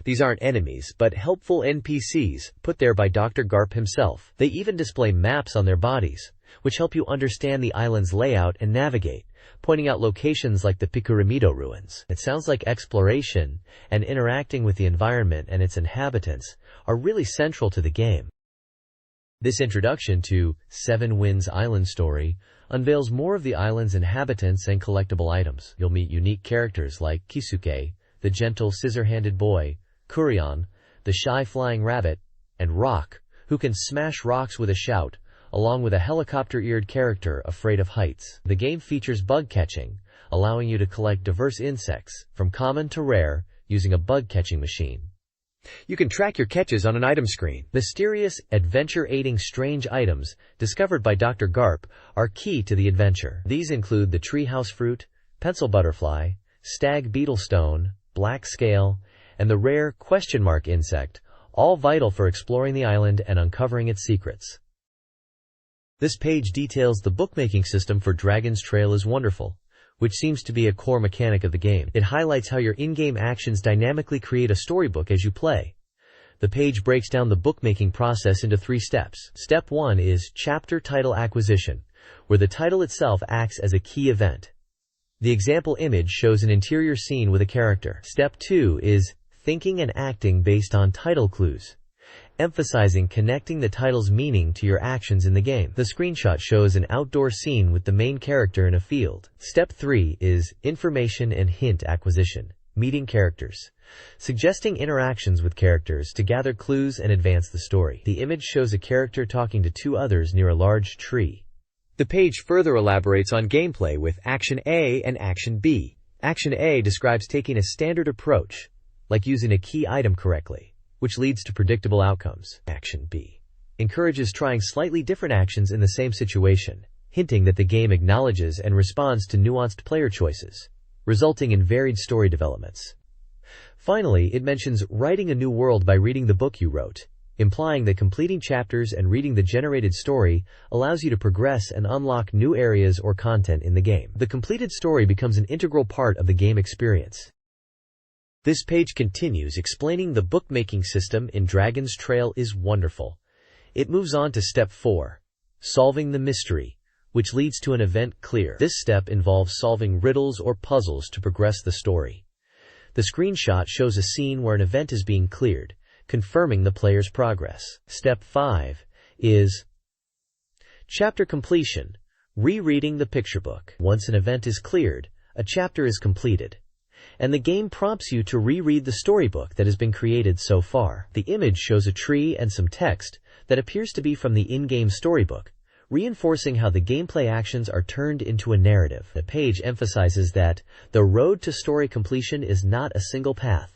A: These aren't enemies, but helpful NPCs, put there by Dr. Garp himself. They even display maps on their bodies, which help you understand the island's layout and navigate, pointing out locations like the Pikuramido ruins. It sounds like exploration and interacting with the environment and its inhabitants are really central to the game. This introduction to Seven Winds Island story unveils more of the island's inhabitants and collectible items. You'll meet unique characters like Kisuke, the gentle scissor-handed boy, Kurion, the shy flying rabbit, and Rock, who can smash rocks with a shout, along with a helicopter-eared character afraid of heights. The game features bug catching, allowing you to collect diverse insects, from common to rare, using a bug-catching machine. You can track your catches on an item screen. Mysterious, adventure-aiding strange items discovered by Dr. Garp are key to the adventure. These include the treehouse fruit, pencil butterfly, stag beetle stone, black scale, and the rare question mark insect, all vital for exploring the island and uncovering its secrets. This page details the bookmaking system for Dragon's Trail is wonderful, which seems to be a core mechanic of the game. It highlights how your in-game actions dynamically create a storybook as you play. The page breaks down the bookmaking process into 3 steps. Step 1 is chapter title acquisition, where the title itself acts as a key event. The example image shows an interior scene with a character. Step 2 is thinking and acting based on title clues, emphasizing connecting the title's meaning to your actions in the game. The screenshot shows an outdoor scene with the main character in a field. Step 3 is information and hint acquisition, meeting characters, suggesting interactions with characters to gather clues and advance the story. The image shows a character talking to 2 others near a large tree. The page further elaborates on gameplay with Action A and Action B. Action A describes taking a standard approach, like using a key item correctly, which leads to predictable outcomes. Action B encourages trying slightly different actions in the same situation, hinting that the game acknowledges and responds to nuanced player choices, resulting in varied story developments. Finally, it mentions writing a new world by reading the book you wrote, implying that completing chapters and reading the generated story allows you to progress and unlock new areas or content in the game. The completed story becomes an integral part of the game experience. This page continues explaining the bookmaking system in Dragon's Trail is wonderful. It moves on to step 4, solving the mystery, which leads to an event clear. This step involves solving riddles or puzzles to progress the story. The screenshot shows a scene where an event is being cleared, confirming the player's progress. Step 5 is chapter completion, rereading the picture book. Once an event is cleared, a chapter is completed, and the game prompts you to reread the storybook that has been created so far. The image shows a tree and some text that appears to be from the in-game storybook, reinforcing how the gameplay actions are turned into a narrative. The page emphasizes that the road to story completion is not a single path.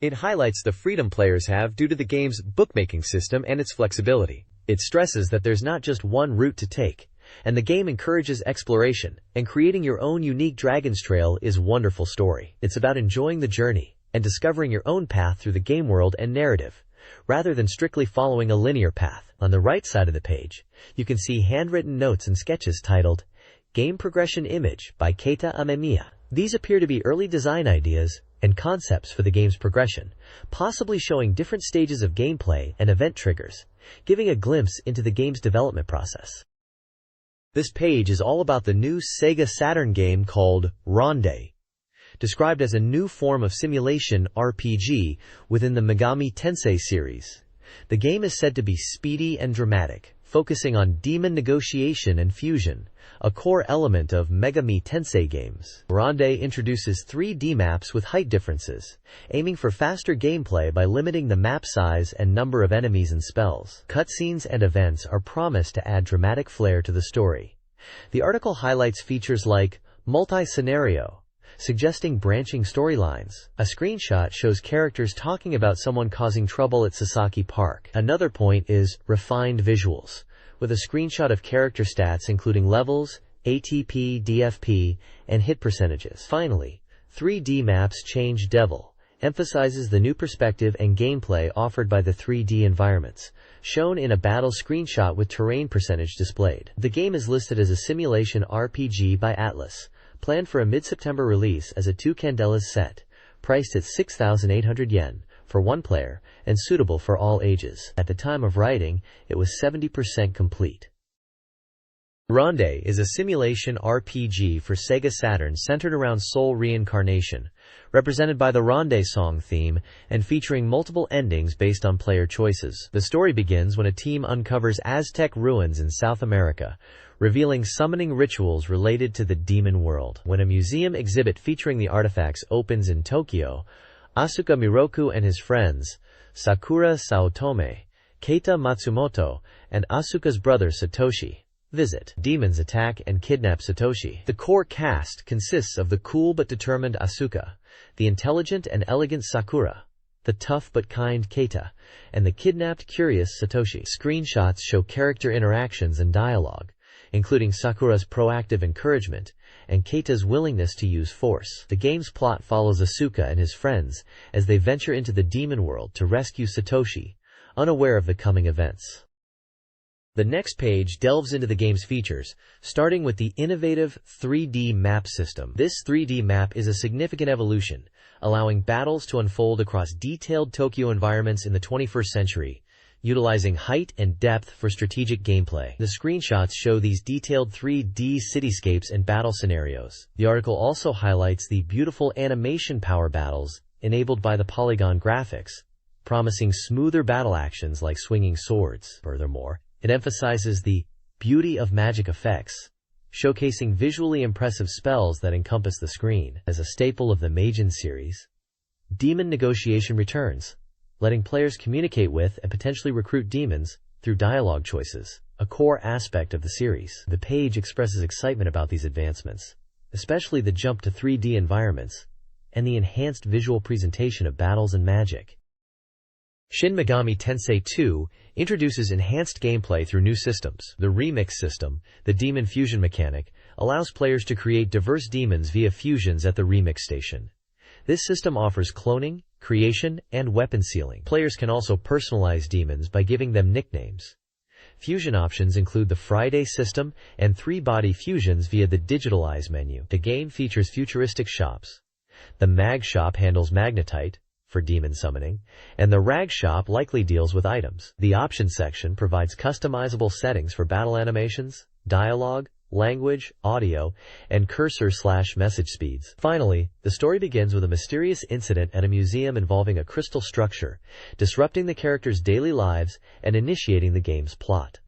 A: It highlights the freedom players have due to the game's bookmaking system and its flexibility. It stresses that there's not just one route to take, and the game encourages exploration, and creating your own unique Dragon's Trail is a wonderful story. It's about enjoying the journey and discovering your own path through the game world and narrative, rather than strictly following a linear path. On the right side of the page, you can see handwritten notes and sketches titled Game Progression Image by Keita Amemiya. These appear to be early design ideas and concepts for the game's progression, possibly showing different stages of gameplay and event triggers, giving a glimpse into the game's development process. This page is all about the new SEGA Saturn game called Ronde, described as a new form of simulation RPG within the Megami Tensei series. The game is said to be speedy and dramatic, focusing on demon negotiation and fusion, a core element of Megami Tensei games. Ronde introduces 3D maps with height differences, aiming for faster gameplay by limiting the map size and number of enemies and spells. Cutscenes and events are promised to add dramatic flair to the story. The article highlights features like multi-scenario, suggesting branching storylines. A screenshot shows characters talking about someone causing trouble at Sasaki Park. Another point is refined visuals, with a screenshot of character stats including levels, ATP, DFP, and hit percentages. Finally, 3D maps change Devil emphasizes the new perspective and gameplay offered by the 3D environments, shown in a battle screenshot with terrain percentage displayed. The game is listed as a simulation RPG by Atlas, planned for a mid-September release as a 2 candelas set, priced at 6,800 yen for one player and suitable for all ages. At the time of writing, it was 70% complete. Ronde is a simulation RPG for Sega Saturn centered around soul reincarnation, represented by the Ronde song theme and featuring multiple endings based on player choices. The story begins when a team uncovers Aztec ruins in South America, revealing summoning rituals related to the demon world. When a museum exhibit featuring the artifacts opens in Tokyo, Asuka Miroku and his friends, Sakura Saotome, Keita Matsumoto, and Asuka's brother Satoshi, visit. Demons attack and kidnap Satoshi. The core cast consists of the cool but determined Asuka, the intelligent and elegant Sakura, the tough but kind Keita, and the kidnapped curious Satoshi. Screenshots show character interactions and dialogue, including Sakura's proactive encouragement and Keita's willingness to use force. The game's plot follows Asuka and his friends as they venture into the demon world to rescue Satoshi, unaware of the coming events. The next page delves into the game's features, starting with the innovative 3D map system. This 3D map is a significant evolution, allowing battles to unfold across detailed Tokyo environments in the 21st century, utilizing height and depth for strategic gameplay. The screenshots show these detailed 3D cityscapes and battle scenarios. The article also highlights the beautiful animation power battles enabled by the polygon graphics, promising smoother battle actions like swinging swords. Furthermore, it emphasizes the beauty of magic effects, showcasing visually impressive spells that encompass the screen. As a staple of the Majin series, demon negotiation returns, letting players communicate with and potentially recruit demons through dialogue choices, a core aspect of the series. The page expresses excitement about these advancements, especially the jump to 3D environments and the enhanced visual presentation of battles and magic. Shin Megami Tensei 2 introduces enhanced gameplay through new systems. The Remix system, the demon fusion mechanic, allows players to create diverse demons via fusions at the Remix station. This system offers cloning, creation, and weapon sealing. Players can also personalize demons by giving them nicknames. Fusion options include the Friday system and 3-body fusions via the Digitalize menu. The game features futuristic shops. The Mag Shop handles magnetite for demon summoning, and the Rag Shop likely deals with items. The Options section provides customizable settings for battle animations, dialogue, language, audio, and cursor/message speeds. Finally, the story begins with a mysterious incident at a museum involving a crystal structure, disrupting the characters' daily lives and initiating the game's plot.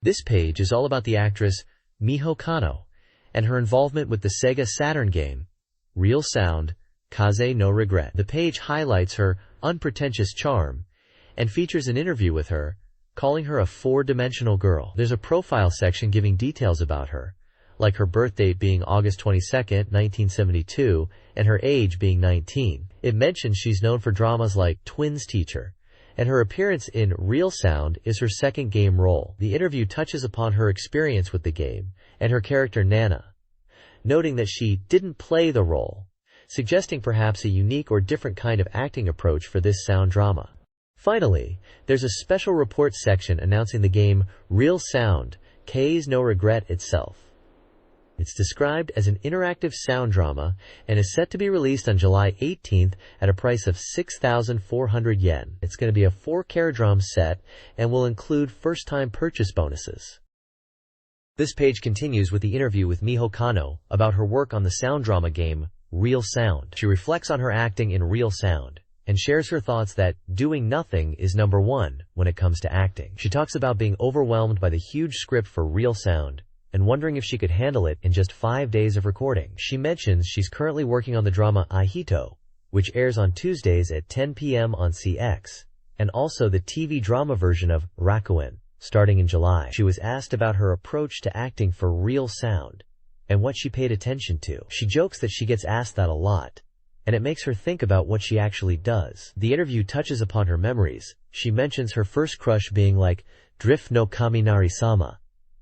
A: This page is all about the actress Miho Kano and her involvement with the SEGA Saturn game, Real Sound, Kaze no Regret. The page highlights her unpretentious charm and features an interview with her, calling her a 4-dimensional girl. There's a profile section giving details about her, like her birth date being August 22, 1972, and her age being 19. It mentions she's known for dramas like Twins Teacher, and her appearance in Real Sound is her second game role. The interview touches upon her experience with the game and her character Nana, noting that she didn't play the role, suggesting perhaps a unique or different kind of acting approach for this sound drama. Finally, there's a special report section announcing the game Real Sound, Kaze no Regret itself. It's described as an interactive sound drama and is set to be released on July 18th at a price of 6,400 yen. It's going to be a 4-care drum set and will include first-time purchase bonuses. This page continues with the interview with Miho Kano about her work on the sound drama game Real Sound. She reflects on her acting in Real Sound and shares her thoughts that doing nothing is number one when it comes to acting. She talks about being overwhelmed by the huge script for Real Sound and wondering if she could handle it in just 5 days of recording. She mentions she's currently working on the drama Ahito, which airs on Tuesdays at 10 p.m. on CX, and also the TV drama version of Rakuen, starting in July. She was asked about her approach to acting for Real Sound and what she paid attention to. She jokes that she gets asked that a lot, and it makes her think about what she actually does. The interview touches upon her memories. She mentions her first crush being like Drift no Kaminari-sama,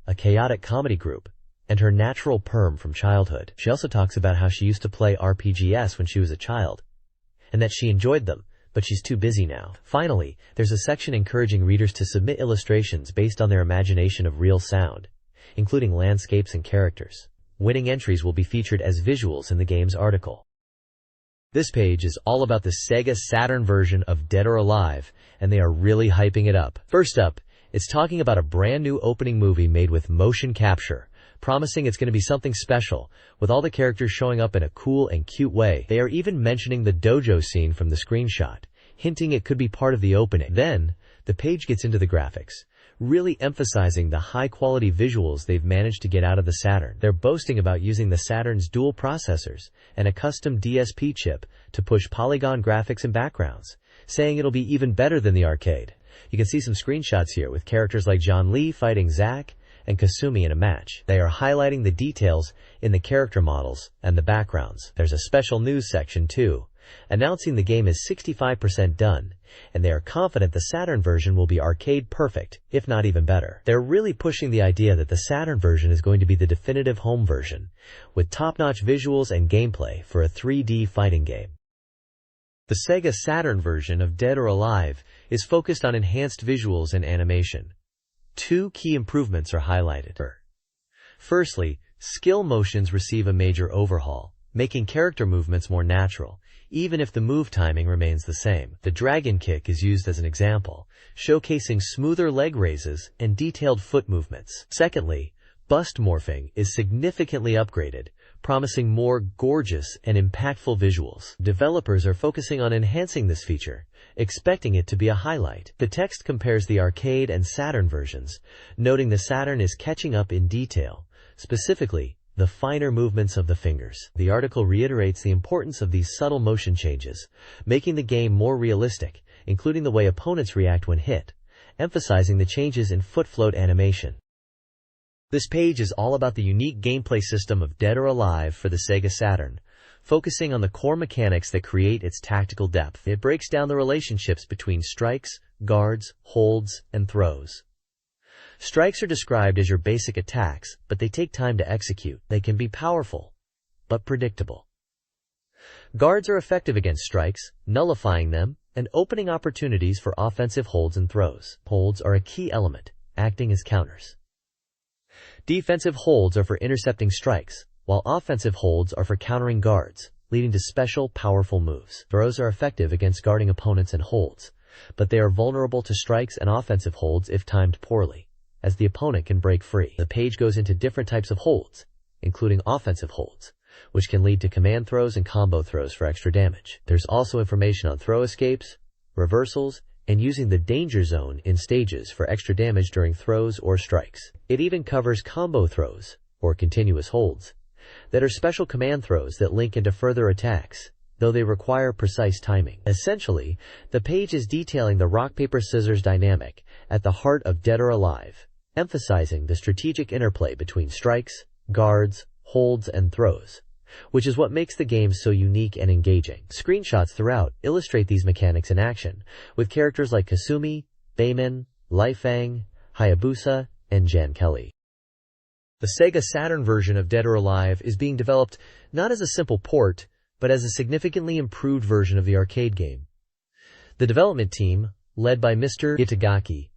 A: a chaotic comedy group, and her natural perm from childhood. She also talks about how she used to play RPGs when she was a child, and that she enjoyed them, but she's too busy now. Finally, there's a section encouraging readers to submit illustrations based on their imagination of Real Sound, including landscapes and characters. Winning entries will be featured as visuals in the game's article. This page is all about the SEGA Saturn version of Dead or Alive, and they are really hyping it up. First up, it's talking about a brand new opening movie made with motion capture, promising it's going to be something special, with all the characters showing up in a cool and cute way. They are even mentioning the dojo scene from the screenshot, hinting it could be part of the opening. Then, the page gets into the graphics, really emphasizing the high-quality visuals they've managed to get out of the Saturn. They're boasting about using the Saturn's dual processors and a custom DSP chip to push polygon graphics and backgrounds, saying it'll be even better than the arcade. You can see some screenshots here with characters like John Lee fighting Zack and Kasumi in a match. They are highlighting the details in the character models and the backgrounds. There's a special news section too, announcing the game is 65% done, and they are confident the Saturn version will be arcade perfect, if not even better. They're really pushing the idea that the Saturn version is going to be the definitive home version, with top-notch visuals and gameplay for a 3D fighting game. The SEGA Saturn version of Dead or Alive is focused on enhanced visuals and animation. Two key improvements are highlighted. Firstly, skill motions receive a major overhaul, making character movements more natural, even if the move timing remains the same. The dragon kick is used as an example, showcasing smoother leg raises and detailed foot movements. Secondly, bust morphing is significantly upgraded, promising more gorgeous and impactful visuals. Developers are focusing on enhancing this feature, expecting it to be a highlight. The text compares the arcade and Saturn versions, noting the Saturn is catching up in detail, specifically the finer movements of the fingers. The article reiterates the importance of these subtle motion changes, making the game more realistic, including the way opponents react when hit, emphasizing the changes in foot float animation. This page is all about the unique gameplay system of Dead or Alive for the SEGA Saturn, focusing on the core mechanics that create its tactical depth. It breaks down the relationships between strikes, guards, holds, and throws. Strikes are described as your basic attacks, but they take time to execute. They can be powerful, but predictable. Guards are effective against strikes, nullifying them, and opening opportunities for offensive holds and throws. Holds are a key element, acting as counters. Defensive holds are for intercepting strikes, while offensive holds are for countering guards, leading to special, powerful moves. Throws are effective against guarding opponents and holds, but they are vulnerable to strikes and offensive holds if timed poorly, as the opponent can break free. The page goes into different types of holds, including offensive holds, which can lead to command throws and combo throws for extra damage. There's also information on throw escapes, reversals, and using the danger zone in stages for extra damage during throws or strikes. It even covers combo throws, or continuous holds, that are special command throws that link into further attacks, though they require precise timing. Essentially, the page is detailing the rock-paper-scissors dynamic at the heart of Dead or Alive, emphasizing the strategic interplay between strikes, guards, holds, and throws, which is what makes the game so unique and engaging. Screenshots throughout illustrate these mechanics in action, with characters like Kasumi, Bayman, Lai Fang, Hayabusa, and Jan Kelly. The SEGA Saturn version of Dead or Alive is being developed not as a simple port, but as a significantly improved version of the arcade game. The development team, led by Mr. Itagaki,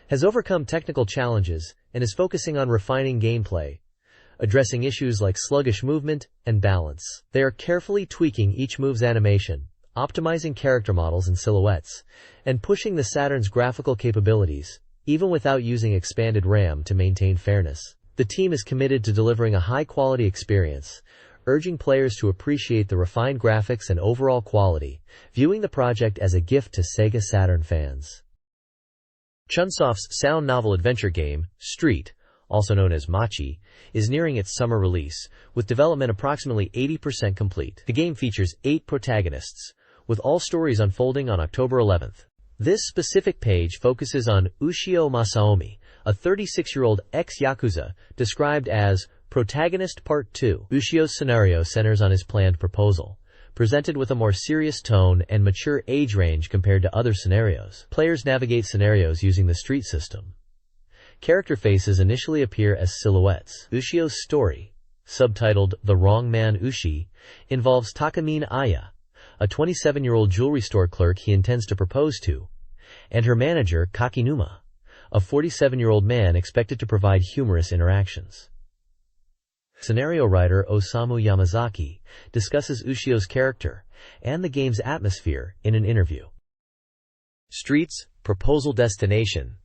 A: has overcome technical challenges and is focusing on refining gameplay, addressing issues like sluggish movement and balance. They are carefully tweaking each move's animation, optimizing character models and silhouettes, and pushing the Saturn's graphical capabilities, even without using expanded RAM to maintain fairness. The team is committed to delivering a high-quality experience, urging players to appreciate the refined graphics and overall quality, viewing the project as a gift to SEGA Saturn fans. Chunsoft's sound novel adventure game, Street, also known as Machi, is nearing its summer release, with development approximately 80% complete. The game features 8 protagonists, with all stories unfolding on October 11th. This specific page focuses on Ushio Masaomi, a 36-year-old ex-Yakuza, described as Protagonist Part 2. Ushio's scenario centers on his planned proposal, presented with a more serious tone and mature age range compared to other scenarios. Players navigate scenarios using the street system. Character faces initially appear as silhouettes. Ushio's story, subtitled The Wrong Man Ushi, involves Takamine Aya, a 27-year-old jewelry store clerk he intends to propose to, and her manager, Kakinuma, a 47-year-old man expected to provide humorous interactions. Scenario writer Osamu Yamazaki discusses Ushio's character and the game's atmosphere in an interview. Street's Proposal Destination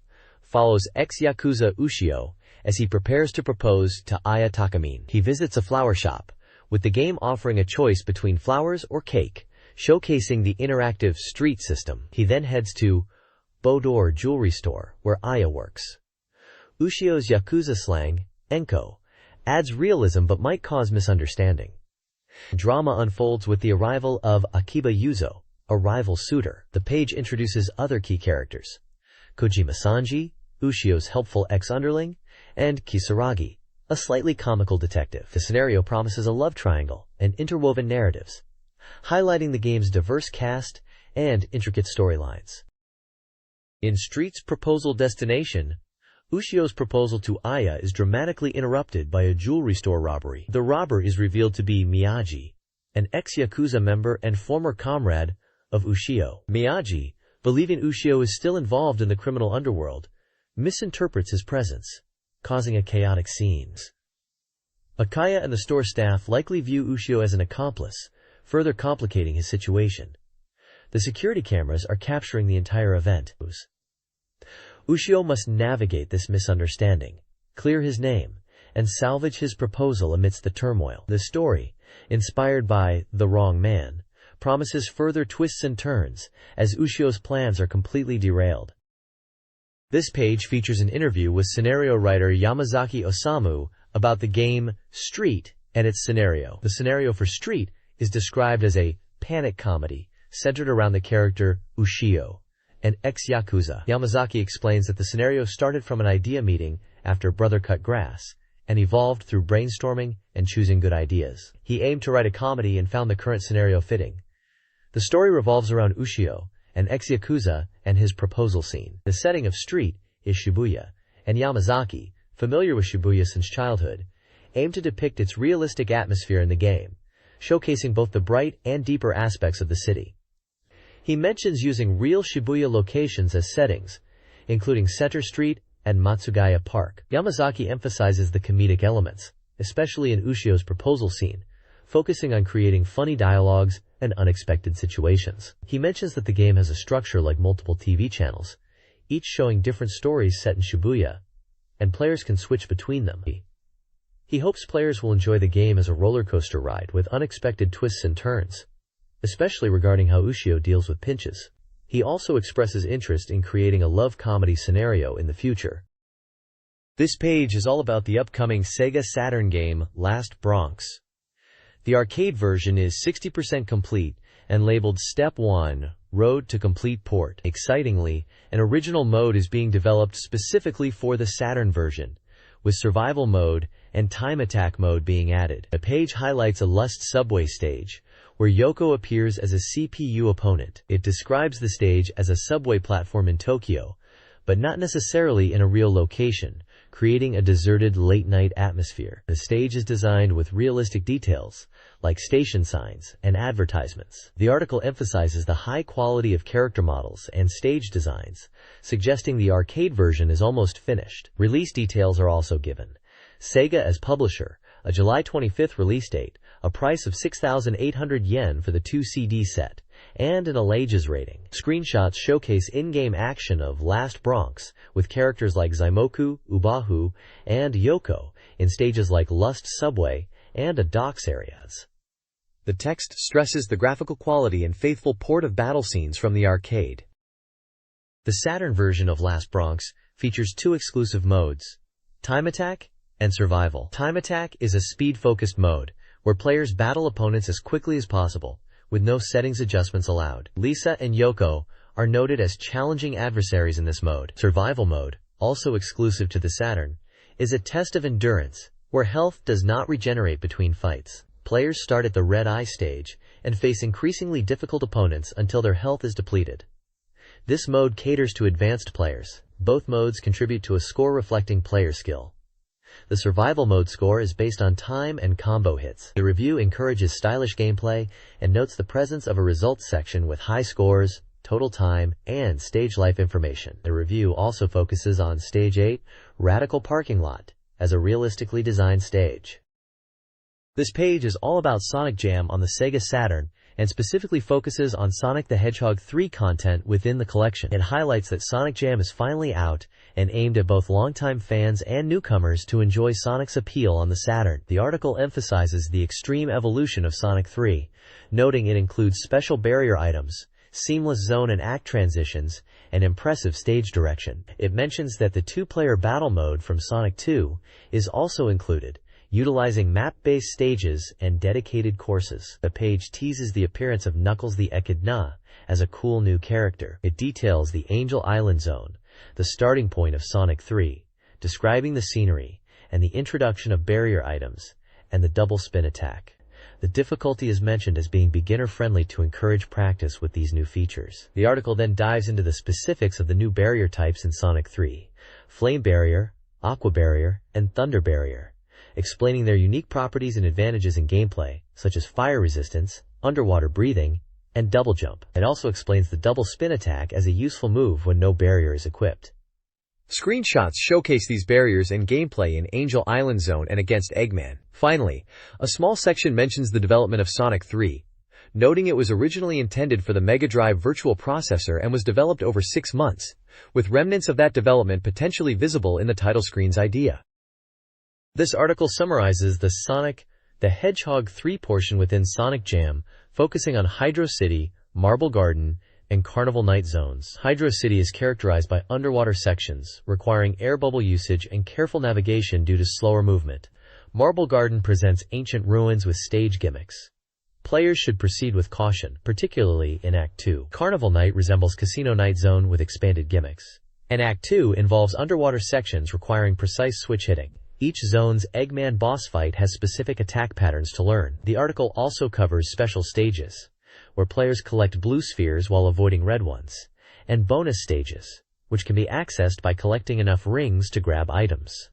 A: follows ex-Yakuza Ushio as he prepares to propose to Aya Takamine. He visits a flower shop, with the game offering a choice between flowers or cake, showcasing the interactive street system. He then heads to Bodor jewelry store, where Aya works. Ushio's Yakuza slang, Enko, adds realism but might cause misunderstanding. Drama unfolds with the arrival of Akiba Yuzo, a rival suitor. The page introduces other key characters: Kojima Sanji, Ushio's helpful ex-underling, and Kisaragi, a slightly comical detective. The scenario promises a love triangle and interwoven narratives, highlighting the game's diverse cast and intricate storylines. In Street's proposal destination, Ushio's proposal to Aya is dramatically interrupted by a jewelry store robbery. The robber is revealed to be Miyagi, an ex-Yakuza member and former comrade of Ushio. Miyagi, believing Ushio is still involved in the criminal underworld, misinterprets his presence, causing a chaotic scene. Akaya and the store staff likely view Ushio as an accomplice, further complicating his situation. The security cameras are capturing the entire event. Ushio must navigate this misunderstanding, clear his name, and salvage his proposal amidst the turmoil. The story, inspired by The Wrong Man, promises further twists and turns, as Ushio's plans are completely derailed. This page features an interview with scenario writer Yamazaki Osamu about the game Street and its scenario. The scenario for Street is described as a panic comedy centered around the character Ushio, an ex-Yakuza. Yamazaki explains that the scenario started from an idea meeting after Brother Cut Grass and evolved through brainstorming and choosing good ideas. He aimed to write a comedy and found the current scenario fitting. The story revolves around Ushio, an ex-Yakuza, and his proposal scene. The setting of Street is Shibuya, and Yamazaki, familiar with Shibuya since childhood, aimed to depict its realistic atmosphere in the game, showcasing both the bright and deeper aspects of the city. He mentions using real Shibuya locations as settings, including Center Street and Matsugaya Park. Yamazaki emphasizes the comedic elements, especially in Ushio's proposal scene, focusing on creating funny dialogues and unexpected situations. He mentions that the game has a structure like multiple TV channels, each showing different stories set in Shibuya, and players can switch between them. He hopes players will enjoy the game as a roller coaster ride with unexpected twists and turns, especially regarding how Ushio deals with pinches. He also expresses interest in creating a love comedy scenario in the future. This page is all about the upcoming SEGA Saturn game, Last Bronx. The arcade version is 60% complete and labeled Step 1, Road to Complete Port. Excitingly, an original mode is being developed specifically for the Saturn version, with survival mode and time attack mode being added. The page highlights a Lust subway stage, where Yoko appears as a CPU opponent. It describes the stage as a subway platform in Tokyo, but not necessarily in a real location, creating a deserted late-night atmosphere. The stage is designed with realistic details, like station signs and advertisements. The article emphasizes the high quality of character models and stage designs, suggesting the arcade version is almost finished. Release details are also given. SEGA as publisher, a July 25th release date, a price of 6,800 yen for the 2 CD set, and an All Ages rating. Screenshots showcase in-game action of Last Bronx, with characters like Zaimoku, Ubahu, and Yoko, in stages like Lust Subway and a docks areas. The text stresses the graphical quality and faithful port of battle scenes from the arcade. The Saturn version of Last Bronx features two exclusive modes: Time Attack and Survival. Time Attack is a speed-focused mode, where players battle opponents as quickly as possible, with no settings adjustments allowed. Lisa and Yoko are noted as challenging adversaries in this mode. Survival mode, also exclusive to the Saturn, is a test of endurance, where health does not regenerate between fights. Players start at the Red Eye stage and face increasingly difficult opponents until their health is depleted. This mode caters to advanced players. Both modes contribute to a score reflecting player skill. The survival mode score is based on time and combo hits. The review encourages stylish gameplay and notes the presence of a results section with high scores, total time, and stage life information. The review also focuses on Stage 8, Radical Parking Lot, as a realistically designed stage. This page is all about Sonic Jam on the SEGA Saturn and specifically focuses on Sonic the Hedgehog 3 content within the collection. It highlights that Sonic Jam is finally out and aimed at both longtime fans and newcomers to enjoy Sonic's appeal on the Saturn. The article emphasizes the extreme evolution of Sonic 3, noting it includes special barrier items, seamless zone and act transitions, and impressive stage direction. It mentions that the two-player battle mode from Sonic 2 is also included, utilizing map-based stages and dedicated courses. The page teases the appearance of Knuckles the Echidna as a cool new character. It details the Angel Island Zone, the starting point of Sonic 3, describing the scenery and the introduction of barrier items and the double spin attack. The difficulty is mentioned as being beginner-friendly to encourage practice with these new features. The article then dives into the specifics of the new barrier types in Sonic 3, Flame Barrier, Aqua Barrier, and Thunder Barrier, explaining their unique properties and advantages in gameplay, such as fire resistance, underwater breathing, and double jump. It also explains the double spin attack as a useful move when no barrier is equipped. Screenshots showcase these barriers and gameplay in Angel Island Zone and against Eggman. Finally, a small section mentions the development of Sonic 3, noting it was originally intended for the Mega Drive virtual processor and was developed over 6 months, with remnants of that development potentially visible in the title screen's idea. This article summarizes the Sonic the Hedgehog 3 portion within Sonic Jam, focusing on Hydro City, Marble Garden, and Carnival Night zones. Hydro City is characterized by underwater sections, requiring air bubble usage and careful navigation due to slower movement. Marble Garden presents ancient ruins with stage gimmicks. Players should proceed with caution, particularly in Act 2. Carnival Night resembles Casino Night Zone with expanded gimmicks. And Act 2 involves underwater sections requiring precise switch hitting. Each zone's Eggman boss fight has specific attack patterns to learn. The article also covers special stages, where players collect blue spheres while avoiding red ones, and bonus stages, which can be accessed by collecting enough rings to grab items.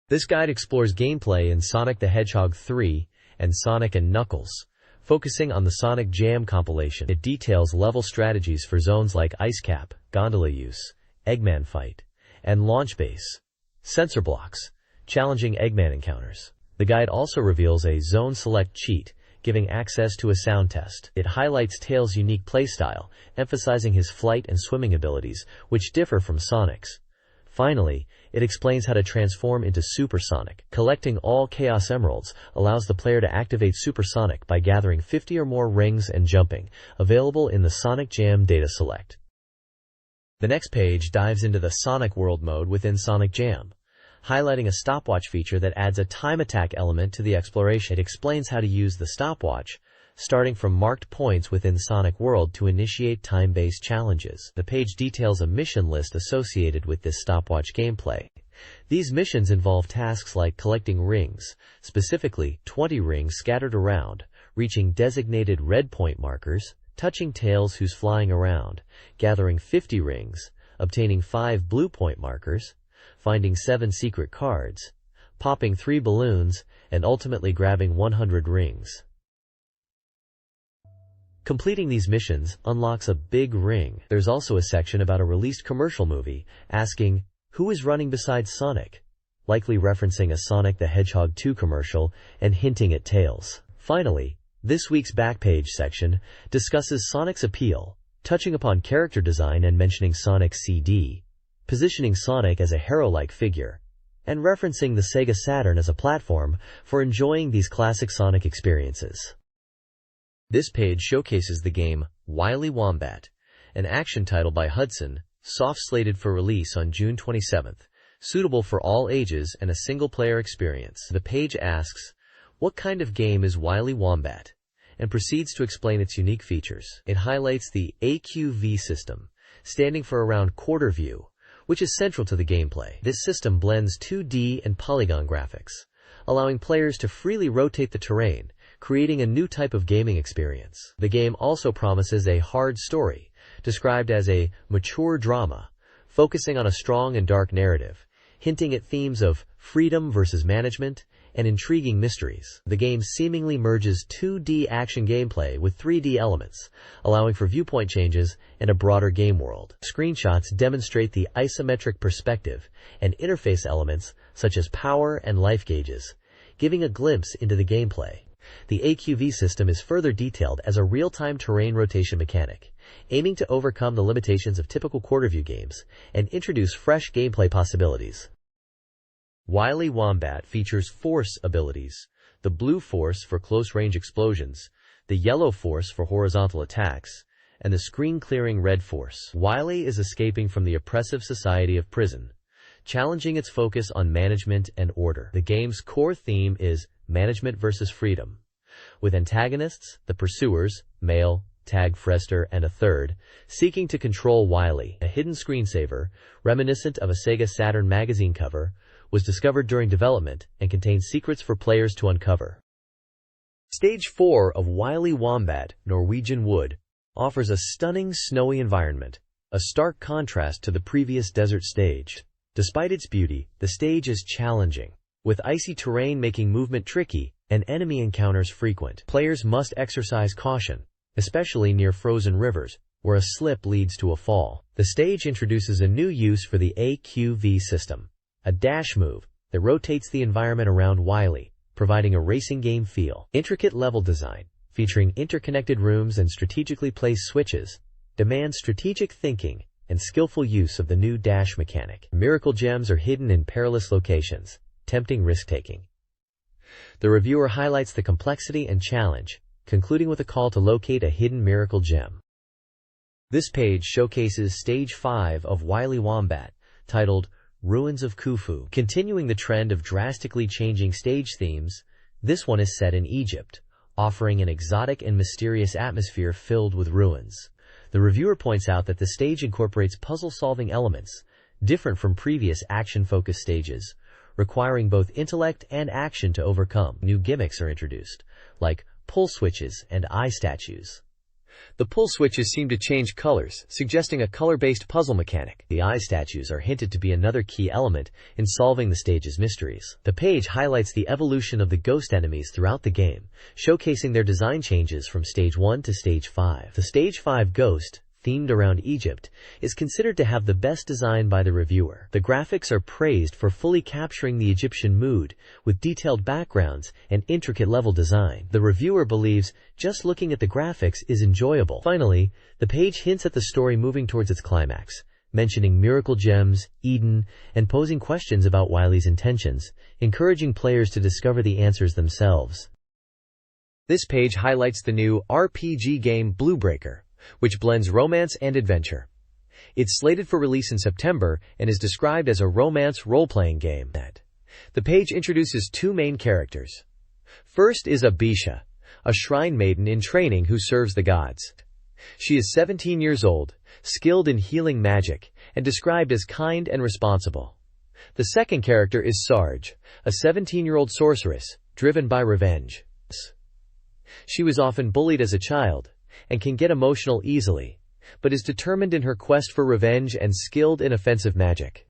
A: This guide explores gameplay in Sonic the Hedgehog 3 and Sonic and Knuckles, focusing on the Sonic Jam compilation. It details level strategies for zones like Ice Cap, Gondola use, Eggman Fight, and Launch Base, Sensor Blocks, challenging Eggman encounters. The guide also reveals a zone select cheat, giving access to a sound test. It highlights Tails' unique playstyle, emphasizing his flight and swimming abilities, which differ from Sonic's. Finally, it explains how to transform into Super Sonic. Collecting all Chaos Emeralds allows the player to activate Super Sonic by gathering 50 or more rings and jumping, available in the Sonic Jam Data Select. The next page dives into the Sonic World mode within Sonic Jam, highlighting a stopwatch feature that adds a time attack element to the exploration. It explains how to use the stopwatch, starting from marked points within Sonic World to initiate time-based challenges. The page details a mission list associated with this stopwatch gameplay. These missions involve tasks like collecting rings, specifically 20 rings scattered around, reaching designated red point markers, touching Tails who's flying around, gathering 50 rings, obtaining 5 blue point markers, finding 7 secret cards, popping 3 balloons, and ultimately grabbing 100 rings. Completing these missions unlocks a big ring. There's also a section about a released commercial movie, asking, who is running beside Sonic? Likely referencing a Sonic the Hedgehog 2 commercial and hinting at Tails. Finally, this week's Backpage section discusses Sonic's appeal, touching upon character design and mentioning Sonic's CD, positioning Sonic as a hero-like figure, and referencing the SEGA Saturn as a platform for enjoying these classic Sonic experiences. This page showcases the game Wily Wombat, an action title by Hudson, soft-slated for release on June 27th, suitable for all ages and a single-player experience. The page asks, what kind of game is Wily Wombat? And proceeds to explain its unique features. It highlights the AQV system, standing for around quarter view, which is central to the gameplay. This system blends 2D and polygon graphics, allowing players to freely rotate the terrain, creating a new type of gaming experience. The game also promises a hard story, described as a mature drama, focusing on a strong and dark narrative, hinting at themes of freedom versus management and intriguing mysteries. The game seemingly merges 2D action gameplay with 3D elements, allowing for viewpoint changes and a broader game world. Screenshots demonstrate the isometric perspective and interface elements such as power and life gauges, giving a glimpse into the gameplay. The AQV system is further detailed as a real-time terrain rotation mechanic, aiming to overcome the limitations of typical quarter-view games and introduce fresh gameplay possibilities. Wily Wombat features force abilities: the blue force for close-range explosions, the yellow force for horizontal attacks, and the screen-clearing red force. Wily is escaping from the oppressive society of prison, challenging its focus on management and order. The game's core theme is management versus freedom, with antagonists, the pursuers, male, Tag Frester, and a third, seeking to control Wily. A hidden screensaver, reminiscent of a SEGA Saturn magazine cover, was discovered during development and contains secrets for players to uncover. Stage 4 of Wily Wombat, Norwegian Wood, offers a stunning snowy environment, a stark contrast to the previous desert stage. Despite its beauty, the stage is challenging, with icy terrain making movement tricky and enemy encounters frequent. Players must exercise caution, especially near frozen rivers, where a slip leads to a fall. The stage introduces a new use for the AQV system, a dash move that rotates the environment around Wily, providing a racing game feel. Intricate level design, featuring interconnected rooms and strategically placed switches, demands strategic thinking and skillful use of the new dash mechanic. Miracle gems are hidden in perilous locations, tempting risk-taking. The reviewer highlights the complexity and challenge, concluding with a call to locate a hidden miracle gem. This page showcases Stage 5 of Wily Wombat, titled Ruins of Khufu. Continuing the trend of drastically changing stage themes, this one is set in Egypt, offering an exotic and mysterious atmosphere filled with ruins. The reviewer points out that the stage incorporates puzzle-solving elements, different from previous action-focused stages, requiring both intellect and action to overcome. New gimmicks are introduced, like pull switches and eye statues. The pull switches seem to change colors, suggesting a color-based puzzle mechanic. The eye statues are hinted to be another key element in solving the stage's mysteries. The page highlights the evolution of the ghost enemies throughout the game, showcasing their design changes from Stage 1 to Stage 5. The Stage 5 ghost, themed around Egypt, is considered to have the best design by the reviewer. The graphics are praised for fully capturing the Egyptian mood, with detailed backgrounds and intricate level design. The reviewer believes just looking at the graphics is enjoyable. Finally, the page hints at the story moving towards its climax, mentioning miracle gems, Eden, and posing questions about Wily's intentions, encouraging players to discover the answers themselves. This page highlights the new RPG game Bluebreaker, which blends romance and adventure. It's slated for release in September and is described as a romance role-playing game. The page introduces two main characters. First is Abisha, a shrine maiden in training who serves the gods. She is 17 years old, skilled in healing magic, and described as kind and responsible. The second character is Sarge, a 17-year-old sorceress, driven by revenge. She was often bullied as a child, and can get emotional easily, but is determined in her quest for revenge and skilled in offensive magic.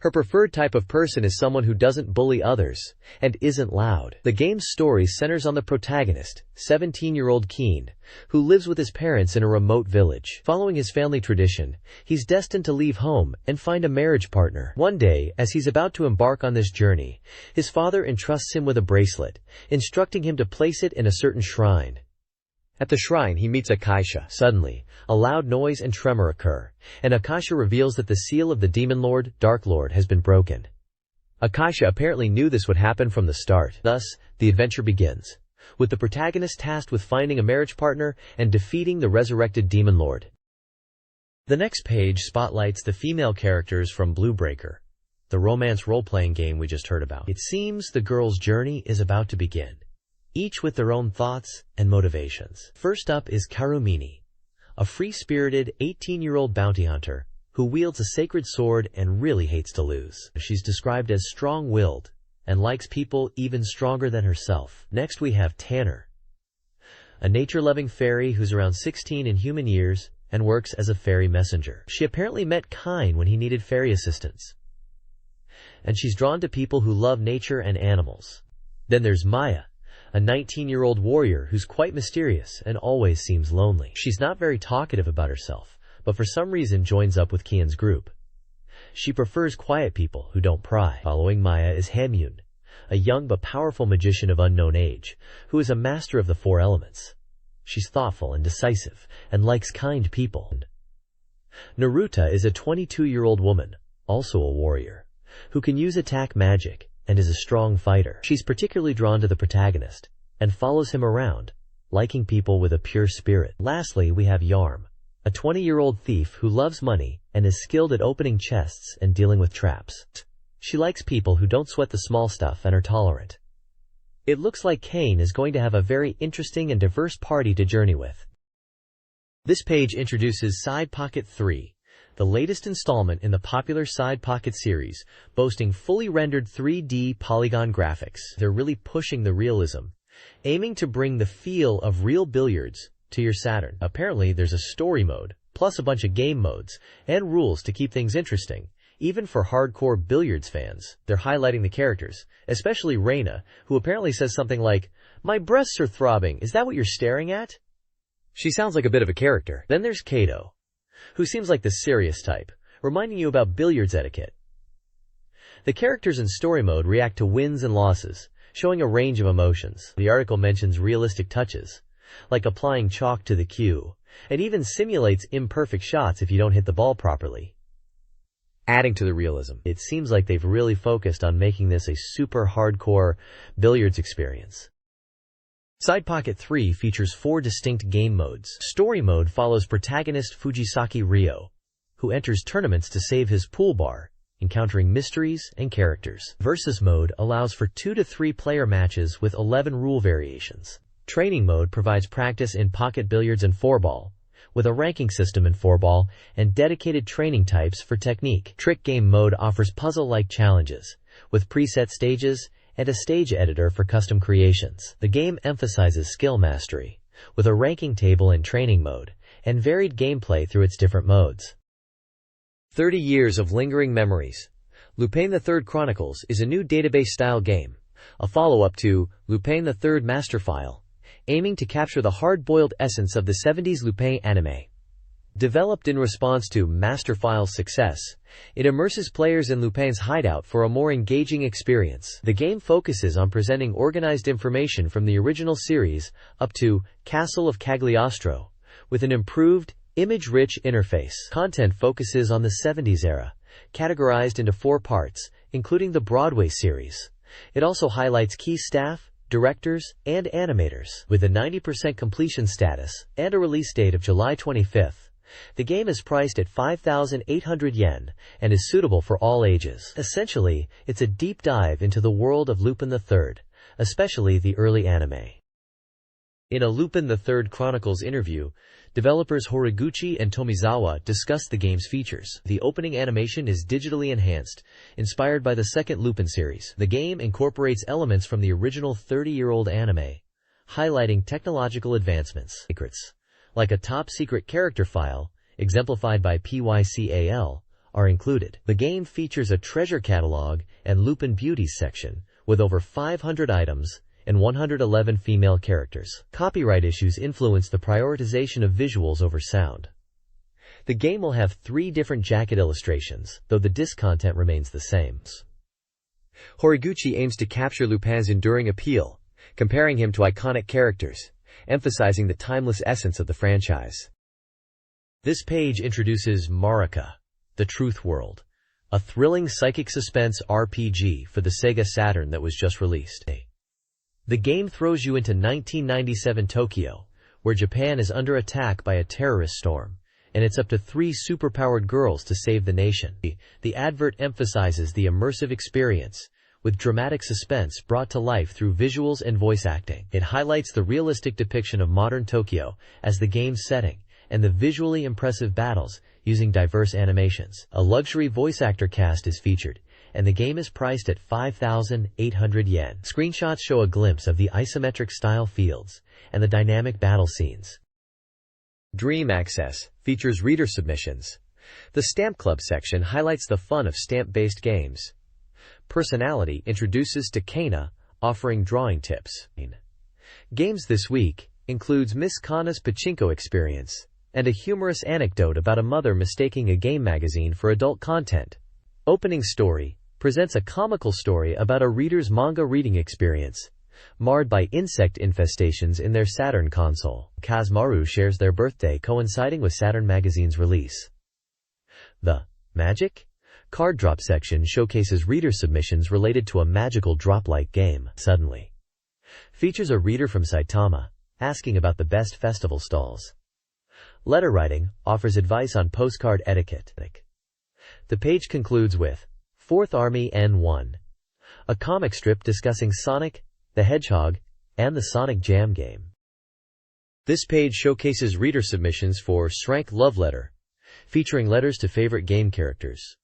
A: Her preferred type of person is someone who doesn't bully others, and isn't loud. The game's story centers on the protagonist, 17-year-old Keen, who lives with his parents in a remote village. Following his family tradition, he's destined to leave home and find a marriage partner. One day, as he's about to embark on this journey, his father entrusts him with a bracelet, instructing him to place it in a certain shrine. At the shrine, he meets Akasha. Suddenly, a loud noise and tremor occur, and Akasha reveals that the seal of the Demon Lord, Dark Lord, has been broken. Akasha apparently knew this would happen from the start. Thus, the adventure begins, with the protagonist tasked with finding a marriage partner and defeating the resurrected Demon Lord. The next page spotlights the female characters from Bluebreaker, the romance role-playing game we just heard about. It seems the girl's journey is about to begin, each with their own thoughts and motivations. First up is Karumini, a free-spirited 18-year-old bounty hunter who wields a sacred sword and really hates to lose. She's described as strong-willed and likes people even stronger than herself. Next we have Tanner, a nature-loving fairy who's around 16 in human years and works as a fairy messenger. She apparently met Kine when he needed fairy assistance, and she's drawn to people who love nature and animals. Then there's Maya, a 19-year-old warrior who's quite mysterious and always seems lonely. She's not very talkative about herself, but for some reason joins up with Kian's group. She prefers quiet people who don't pry. Following Maya is Hamyun, a young but powerful magician of unknown age, who is a master of the four elements. She's thoughtful and decisive, and likes kind people. Naruto is a 22-year-old woman, also a warrior, who can use attack magic and is a strong fighter. She's particularly drawn to the protagonist, and follows him around, liking people with a pure spirit. Lastly, we have Yarm, a 20-year-old thief who loves money and is skilled at opening chests and dealing with traps. She likes people who don't sweat the small stuff and are tolerant. It looks like Kane is going to have a very interesting and diverse party to journey with. This page introduces Side Pocket 3, the latest installment in the popular Side Pocket series, boasting fully rendered 3D polygon graphics. They're really pushing the realism, aiming to bring the feel of real billiards to your Saturn. Apparently, there's a story mode, plus a bunch of game modes, and rules to keep things interesting. Even for hardcore billiards fans, they're highlighting the characters, especially Reina, who apparently says something like, "My breasts are throbbing, is that what you're staring at?" She sounds like a bit of a character. Then there's Kato, who seems like the serious type, reminding you about billiards etiquette. The characters in story mode react to wins and losses, showing a range of emotions. The article mentions realistic touches, like applying chalk to the cue, and even simulates imperfect shots if you don't hit the ball properly. Adding to the realism, it seems like they've really focused on making this a super hardcore billiards experience. Side Pocket 3 features 4 distinct game modes. Story mode follows protagonist Fujisaki Ryo, who enters tournaments to save his pool bar, encountering mysteries and characters. Versus mode allows for 2 to 3 player matches with 11 rule variations. Training mode provides practice in pocket billiards and 4-ball, with a ranking system in 4-ball and dedicated training types for technique. Trick game mode offers puzzle-like challenges, with preset stages and a stage editor for custom creations. The game emphasizes skill mastery, with a ranking table in training mode, and varied gameplay through its different modes. 30 Years of Lingering Memories. Lupin III Chronicles is a new database-style game, a follow-up to Lupin III Master File, aiming to capture the hard-boiled essence of the 70s Lupin anime. Developed in response to Master File's success, it immerses players in Lupin's hideout for a more engaging experience. The game focuses on presenting organized information from the original series up to Castle of Cagliostro, with an improved, image-rich interface. Content focuses on the 70s era, categorized into 4 parts, including the Broadway series. It also highlights key staff, directors, and animators. With a 90% completion status and a release date of July 25th, the game is priced at 5,800 yen and is suitable for all ages. Essentially, it's a deep dive into the world of Lupin III, especially the early anime. In a Lupin III Chronicles interview, developers Horiguchi and Tomizawa discussed the game's features. The opening animation is digitally enhanced, inspired by the second Lupin series. The game incorporates elements from the original 30-year-old anime, highlighting technological advancements. Secrets, like a top-secret character file, exemplified by PYCAL, are included. The game features a treasure catalog and Lupin Beauties section, with over 500 items and 111 female characters. Copyright issues influence the prioritization of visuals over sound. The game will have 3 different jacket illustrations, though the disc content remains the same. Horiguchi aims to capture Lupin's enduring appeal, comparing him to iconic characters, emphasizing the timeless essence of the franchise. This page introduces Marika, the Truth World, a thrilling psychic suspense RPG for the SEGA Saturn that was just released. The game throws you into 1997 Tokyo, where Japan is under attack by a terrorist storm, and it's up to 3 superpowered girls to save the nation. The advert emphasizes the immersive experience, with dramatic suspense brought to life through visuals and voice acting. It highlights the realistic depiction of modern Tokyo as the game's setting, and the visually impressive battles using diverse animations. A luxury voice actor cast is featured, and the game is priced at 5,800 yen. Screenshots show a glimpse of the isometric style fields and the dynamic battle scenes. Dream Access features reader submissions. The Stamp Club section highlights the fun of stamp-based games. Personality introduces to Kana, offering drawing tips. Games this week includes Miss Kana's Pachinko Experience, and a humorous anecdote about a mother mistaking a game magazine for adult content. Opening story, presents a comical story about a reader's manga reading experience, marred by insect infestations in their Saturn console. Kazmaru shares their birthday coinciding with Saturn Magazine's release. The Magic Card Drop section showcases reader submissions related to a magical drop-like game. Suddenly features a reader from Saitama asking about the best festival stalls. Letter Writing offers advice on postcard etiquette. The page concludes with 4th Army N1, a comic strip discussing Sonic the Hedgehog and the Sonic Jam game. This page showcases reader submissions for Shrank Love Letter, featuring letters to favorite game characters.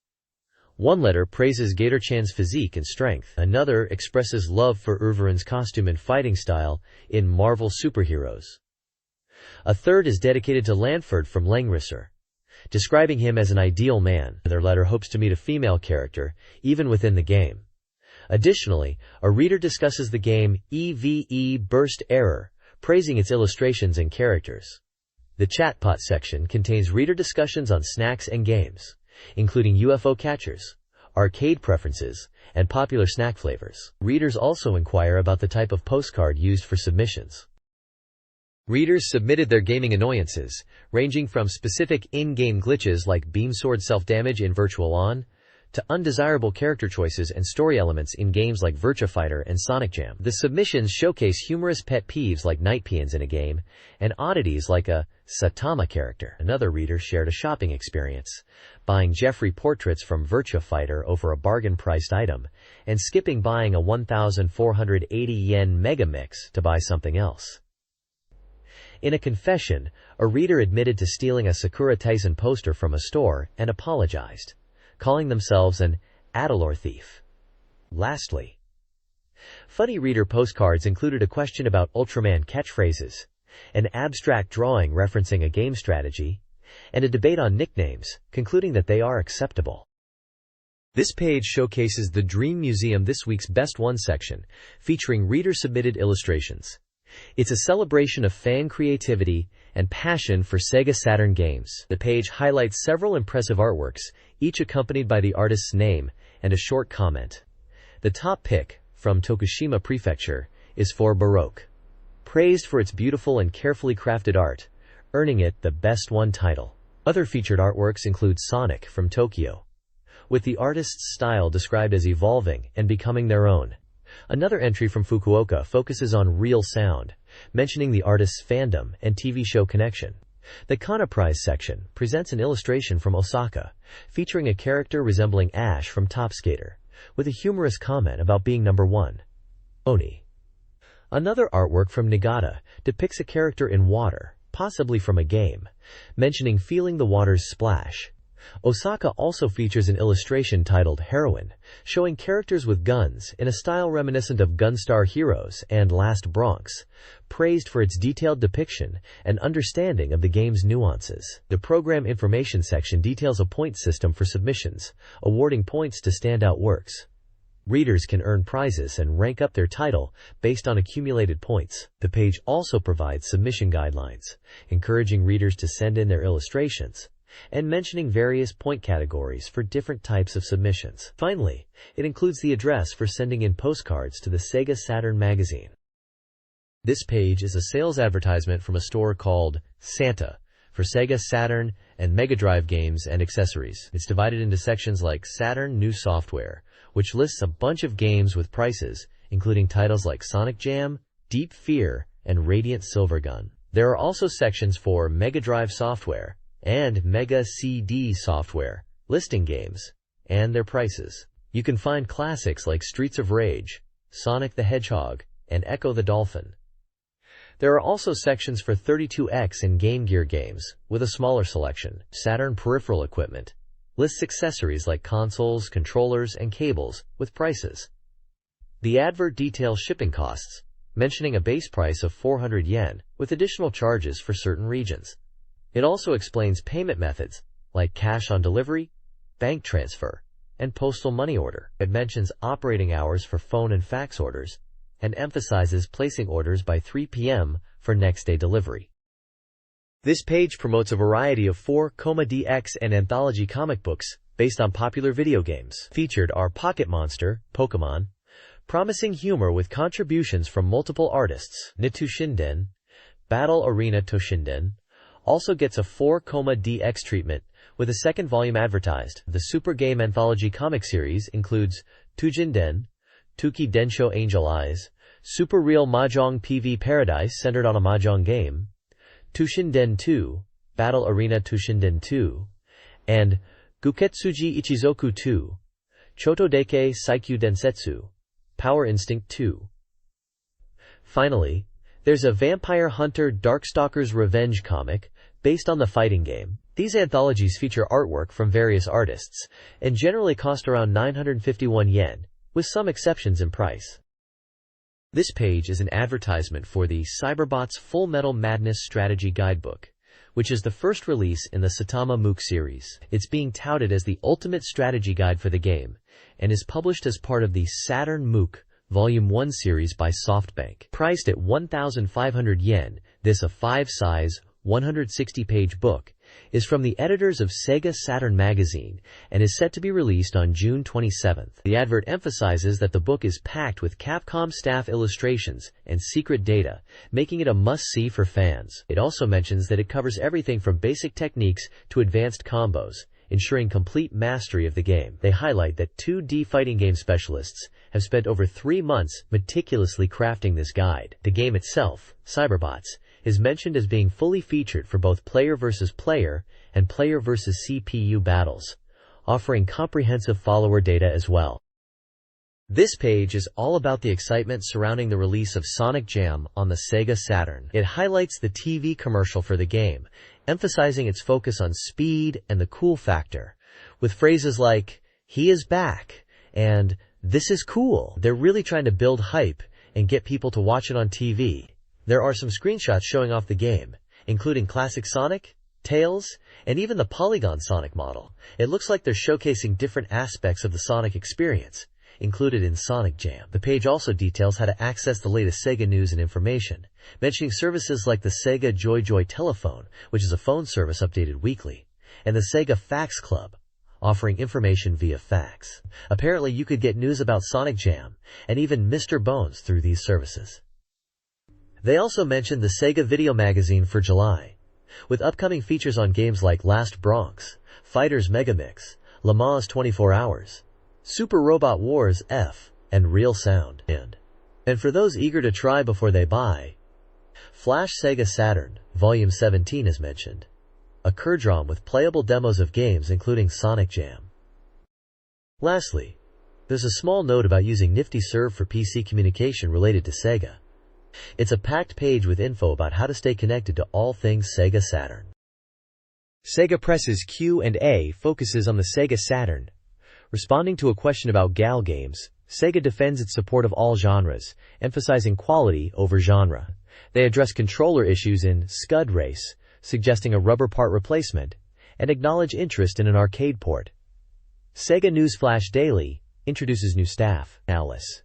A: One letter praises Gator-chan's physique and strength. Another expresses love for Urvarin's costume and fighting style in Marvel Superheroes. A third is dedicated to Lanford from Langrisser, describing him as an ideal man. Their letter hopes to meet a female character, even within the game. Additionally, a reader discusses the game EVE Burst Error, praising its illustrations and characters. The Chatbot section contains reader discussions on snacks and games, including UFO catchers, arcade preferences, and popular snack flavors. Readers also inquire about the type of postcard used for submissions. Readers submitted their gaming annoyances, ranging from specific in-game glitches like beam sword self-damage in Virtual On, to undesirable character choices and story elements in games like Virtua Fighter and Sonic Jam. The submissions showcase humorous pet peeves like night peons in a game, and oddities like a Saitama character. Another reader shared a shopping experience, buying Jeffrey portraits from Virtua Fighter over a bargain-priced item, and skipping buying a 1,480 yen Mega Mix to buy something else. In a confession, a reader admitted to stealing a Sakura Tyson poster from a store and apologized, calling themselves an Adalor thief. Lastly, funny reader postcards included a question about Ultraman catchphrases, an abstract drawing referencing a game strategy, and a debate on nicknames, concluding that they are acceptable. This page showcases the Dream Museum This Week's Best One section, featuring reader-submitted illustrations. It's a celebration of fan creativity and passion for SEGA Saturn games. The page highlights several impressive artworks, each accompanied by the artist's name and a short comment. The top pick, from Tokushima Prefecture, is for Baroque, praised for its beautiful and carefully crafted art, earning it the Best One title. Other featured artworks include Sonic from Tokyo, with the artist's style described as evolving and becoming their own. Another entry from Fukuoka focuses on real sound, mentioning the artist's fandom and TV show connection. The Kana Prize section presents an illustration from Osaka, featuring a character resembling Ash from Top Skater, with a humorous comment about being number one, Oni. Another artwork from Nagata depicts a character in water, possibly from a game, mentioning feeling the water's splash. Osaka also features an illustration titled Heroine, showing characters with guns in a style reminiscent of Gunstar Heroes and Last Bronx, praised for its detailed depiction and understanding of the game's nuances. The program information section details a point system for submissions, awarding points to standout works. Readers can earn prizes and rank up their title based on accumulated points. The page also provides submission guidelines, encouraging readers to send in their illustrations, and mentioning various point categories for different types of submissions. Finally, it includes the address for sending in postcards to the SEGA Saturn magazine. This page is a sales advertisement from a store called Santa for SEGA Saturn and Mega Drive games and accessories. It's divided into sections like Saturn New Software, which lists a bunch of games with prices, including titles like Sonic Jam, Deep Fear, and Radiant Silvergun. There are also sections for Mega Drive software and Mega CD software, listing games and their prices. You can find classics like Streets of Rage, Sonic the Hedgehog, and Echo the Dolphin. There are also sections for 32X and Game Gear games, with a smaller selection. Saturn peripheral equipment lists accessories like consoles, controllers, and cables, with prices. The advert details shipping costs, mentioning a base price of 400 yen, with additional charges for certain regions. It also explains payment methods, like cash on delivery, bank transfer, and postal money order. It mentions operating hours for phone and fax orders, and emphasizes placing orders by 3 p.m. for next-day delivery. This page promotes a variety of 4,DX and anthology comic books based on popular video games. Featured are Pocket Monster, Pokemon, promising humor with contributions from multiple artists. Nitushinden, Battle Arena Toshinden, also gets a 4,DX treatment, with a second volume advertised. The Super Game Anthology comic series includes Tujinden, Tuki Densho Angel Eyes, Super Real Mahjong PV Paradise centered on a Mahjong game, Tushinden 2, Battle Arena Tushinden 2, and Guketsuji Ichizoku 2, Chotodeke Saikyu Densetsu, Power Instinct 2. Finally, there's a Vampire Hunter Darkstalker's Revenge comic, based on the fighting game. These anthologies feature artwork from various artists, and generally cost around 951 yen, with some exceptions in price. This page is an advertisement for the Cyberbots Full Metal Madness Strategy Guidebook, which is the first release in the Saitama MOOC series. It's being touted as the ultimate strategy guide for the game, and is published as part of the Saturn MOOC Volume 1 series by SoftBank. Priced at 1,500 yen, this a 5-size, 160-page book is from the editors of SEGA Saturn Magazine and is set to be released on June 27th. The advert emphasizes that the book is packed with Capcom staff illustrations and secret data, making it a must-see for fans. It also mentions that it covers everything from basic techniques to advanced combos, ensuring complete mastery of the game. They highlight that 2D fighting game specialists have spent over 3 months meticulously crafting this guide. The game itself, Cyberbots, is mentioned as being fully featured for both player versus player and player versus CPU battles, offering comprehensive follower data as well. This page is all about the excitement surrounding the release of Sonic Jam on the SEGA Saturn. It highlights the TV commercial for the game, emphasizing its focus on speed and the cool factor, with phrases like, "He is back," and "This is cool." They're really trying to build hype and get people to watch it on TV. There are some screenshots showing off the game, including classic Sonic, Tails, and even the Polygon Sonic model. It looks like they're showcasing different aspects of the Sonic experience, included in Sonic Jam. The page also details how to access the latest SEGA news and information, mentioning services like the SEGA Joy telephone, which is a phone service updated weekly, and the SEGA Fax Club, offering information via fax. Apparently you could get news about Sonic Jam, and even Mr. Bones through these services. They also mentioned the SEGA Video Magazine for July, with upcoming features on games like Last Bronx, Fighters Megamix, Le Mans 24 Hours, Super Robot Wars F, and Real Sound. And for those eager to try before they buy, Flash SEGA Saturn, Volume 17 is mentioned, a Curdrom with playable demos of games including Sonic Jam. Lastly, there's a small note about using Nifty Serve for PC communication related to SEGA. It's a packed page with info about how to stay connected to all things SEGA Saturn. SEGA Press's Q&A focuses on the SEGA Saturn. Responding to a question about GAL games, SEGA defends its support of all genres, emphasizing quality over genre. They address controller issues in Scud Race, suggesting a rubber part replacement, and acknowledge interest in an arcade port. SEGA Newsflash Daily introduces new staff. Alice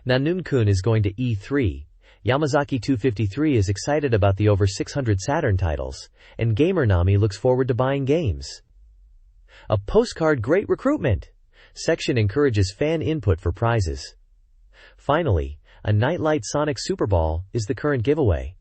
A: Nanun-kun is going to E3. Yamazaki 253 is excited about the over 600 Saturn titles, and Gamer Nami looks forward to buying games. A postcard great recruitment section encourages fan input for prizes. Finally, a Nightlight Sonic Super Ball is the current giveaway.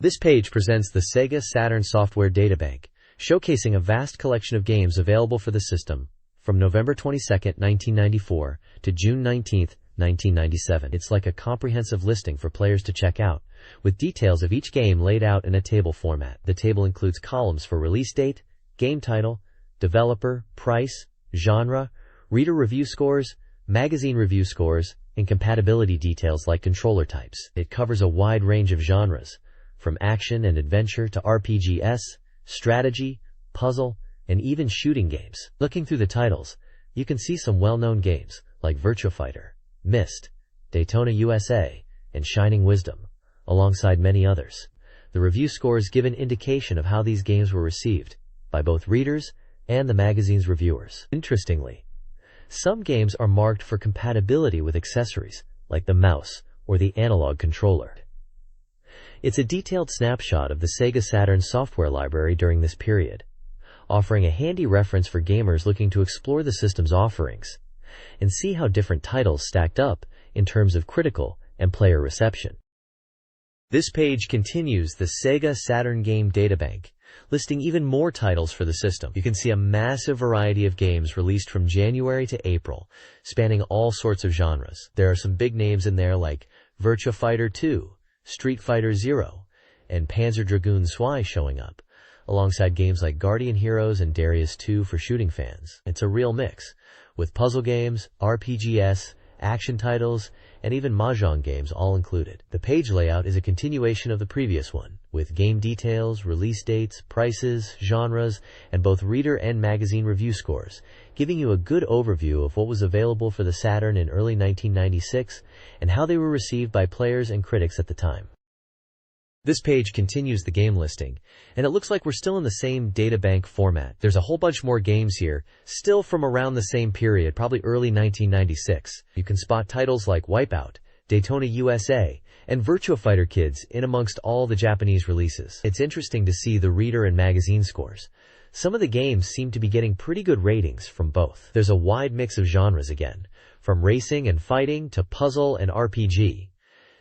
A: This page presents the SEGA Saturn Software Databank, showcasing a vast collection of games available for the system from November 22, 1994 to June 19, 1997. It's like a comprehensive listing for players to check out, with details of each game laid out in a table format. The table includes columns for release date, game title, developer, price, genre, reader review scores, magazine review scores, and compatibility details like controller types. It covers a wide range of genres, from action and adventure to RPGs, strategy, puzzle, and even shooting games. Looking through the titles, you can see some well-known games like Virtua Fighter, Myst, Daytona USA, and Shining Wisdom, alongside many others. The review scores give an indication of how these games were received by both readers and the magazine's reviewers. Interestingly, some games are marked for compatibility with accessories, like the mouse or the analog controller. It's a detailed snapshot of the SEGA Saturn software library during this period, offering a handy reference for gamers looking to explore the system's offerings and see how different titles stacked up in terms of critical and player reception. This page continues the SEGA Saturn game databank, listing even more titles for the system. You can see a massive variety of games released from January to April, spanning all sorts of genres. There are some big names in there like Virtua Fighter 2, Street Fighter Zero, and Panzer Dragoon Zwei showing up, alongside games like Guardian Heroes and Darius 2 for shooting fans. It's a real mix, with puzzle games, RPGs, action titles, and even mahjong games all included. The page layout is a continuation of the previous one, with game details, release dates, prices, genres, and both reader and magazine review scores, giving you a good overview of what was available for the Saturn in early 1996 and how they were received by players and critics at the time. This page continues the game listing, and it looks like we're still in the same databank format. There's a whole bunch more games here, still from around the same period, probably early 1996. You can spot titles like Wipeout, Daytona USA, and Virtua Fighter Kids in amongst all the Japanese releases. It's interesting to see the reader and magazine scores. Some of the games seem to be getting pretty good ratings from both. There's a wide mix of genres again, from racing and fighting to puzzle and RPG.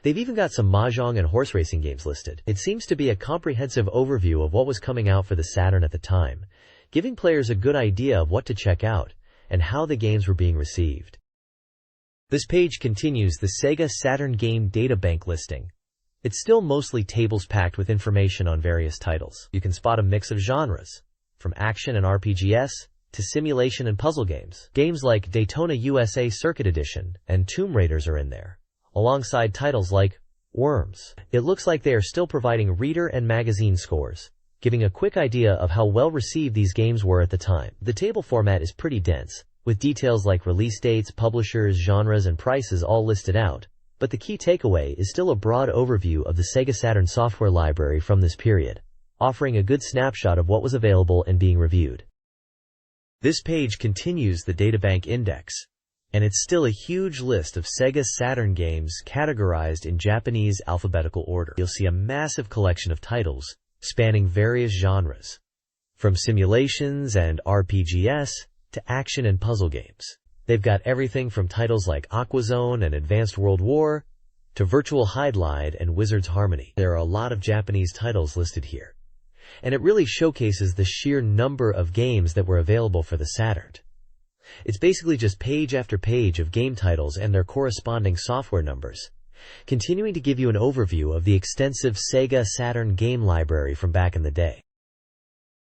A: They've even got some mahjong and horse racing games listed. It seems to be a comprehensive overview of what was coming out for the Saturn at the time, giving players a good idea of what to check out and how the games were being received. This page continues the SEGA Saturn game databank listing. It's still mostly tables packed with information on various titles. You can spot a mix of genres, from action and RPGs to simulation and puzzle games. Games like Daytona USA Circuit Edition and Tomb Raiders are in there, alongside titles like Worms. It looks like they are still providing reader and magazine scores, giving a quick idea of how well received these games were at the time. The table format is pretty dense, with details like release dates, publishers, genres, and prices all listed out, but the key takeaway is still a broad overview of the SEGA Saturn software library from this period, offering a good snapshot of what was available and being reviewed. This page continues the databank index, and it's still a huge list of SEGA Saturn games categorized in Japanese alphabetical order. You'll see a massive collection of titles spanning various genres, from simulations and RPGs to action and puzzle games. They've got everything from titles like Aquazone and Advanced World War to Virtual Hydlide and Wizard's Harmony. There are a lot of Japanese titles listed here, and it really showcases the sheer number of games that were available for the Saturn. It's basically just page after page of game titles and their corresponding software numbers, continuing to give you an overview of the extensive SEGA Saturn game library from back in the day.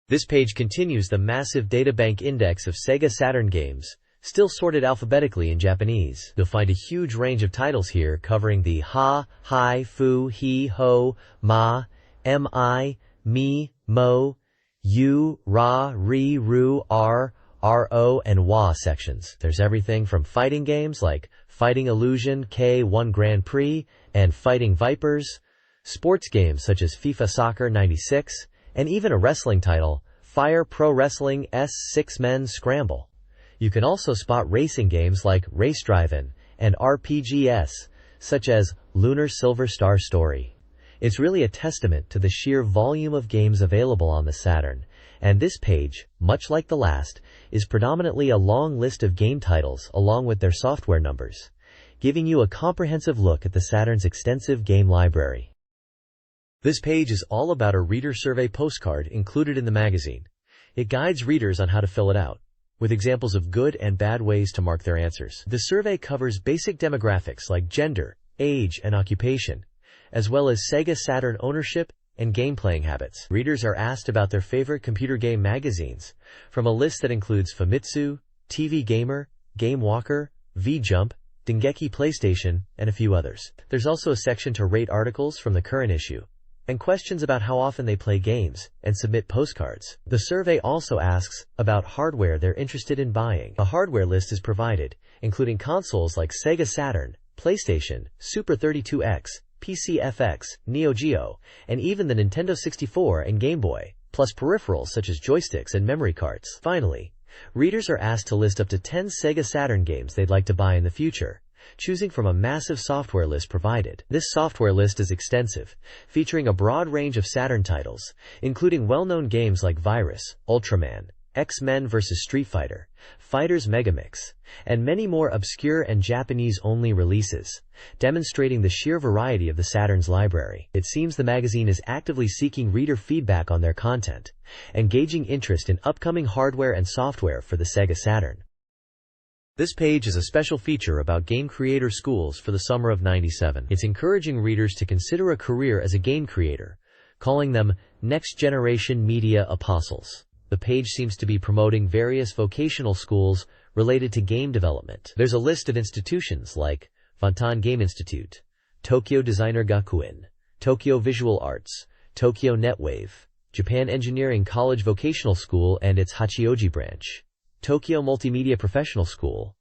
A: This page continues the massive databank index of SEGA Saturn games, still sorted alphabetically in Japanese. You'll find a huge range of titles here covering the ha, hi, fu, he, ho, ma, mi, me, mo, you, ra, ri, ru, r, RO, and WA sections. There's everything from fighting games like Fighting Illusion K1 Grand Prix and Fighting Vipers, sports games such as FIFA Soccer 96, and even a wrestling title, Fire Pro Wrestling S6 Men's Scramble. You can also spot racing games like Race Drive-In and RPGs such as Lunar Silver Star Story. It's really a testament to the sheer volume of games available on the Saturn, and this page, much like the last, is predominantly a long list of game titles along with their software numbers, giving you a comprehensive look at the Saturn's extensive game library. This page is all about a reader survey postcard included in the magazine. It guides readers on how to fill it out, with examples of good and bad ways to mark their answers. The survey covers basic demographics like gender, age, and occupation, as well as SEGA Saturn ownership and game-playing habits. Readers are asked about their favorite computer game magazines, from a list that includes Famitsu, TV Gamer, Game Walker, V-Jump, Dengeki PlayStation, and a few others. There's also a section to rate articles from the current issue, and questions about how often they play games and submit postcards. The survey also asks about hardware they're interested in buying. A hardware list is provided, including consoles like SEGA Saturn, PlayStation, Super 32X, PC FX, Neo Geo, and even the Nintendo 64 and Game Boy, plus peripherals such as joysticks and memory cards. Finally, readers are asked to list up to 10 SEGA Saturn games they'd like to buy in the future, choosing from a massive software list provided. This software list is extensive, featuring a broad range of Saturn titles, including well-known games like Virus, Ultraman, X-Men vs. Street Fighter, Fighters Megamix, and many more obscure and Japanese-only releases, demonstrating the sheer variety of the Saturn's library. It seems the magazine is actively seeking reader feedback on their content, engaging interest in upcoming hardware and software for the Sega Saturn. This page is a special feature about game creator schools for the summer of '97. It's encouraging readers to consider a career as a game creator, calling them next-generation media apostles. The page seems to be promoting various vocational schools related to game development. There's a list of institutions like Fontan Game Institute, Tokyo Designer Gakuen, Tokyo Visual Arts, Tokyo Netwave, Japan Engineering College Vocational School and its Hachioji branch, Tokyo Multimedia Professional School,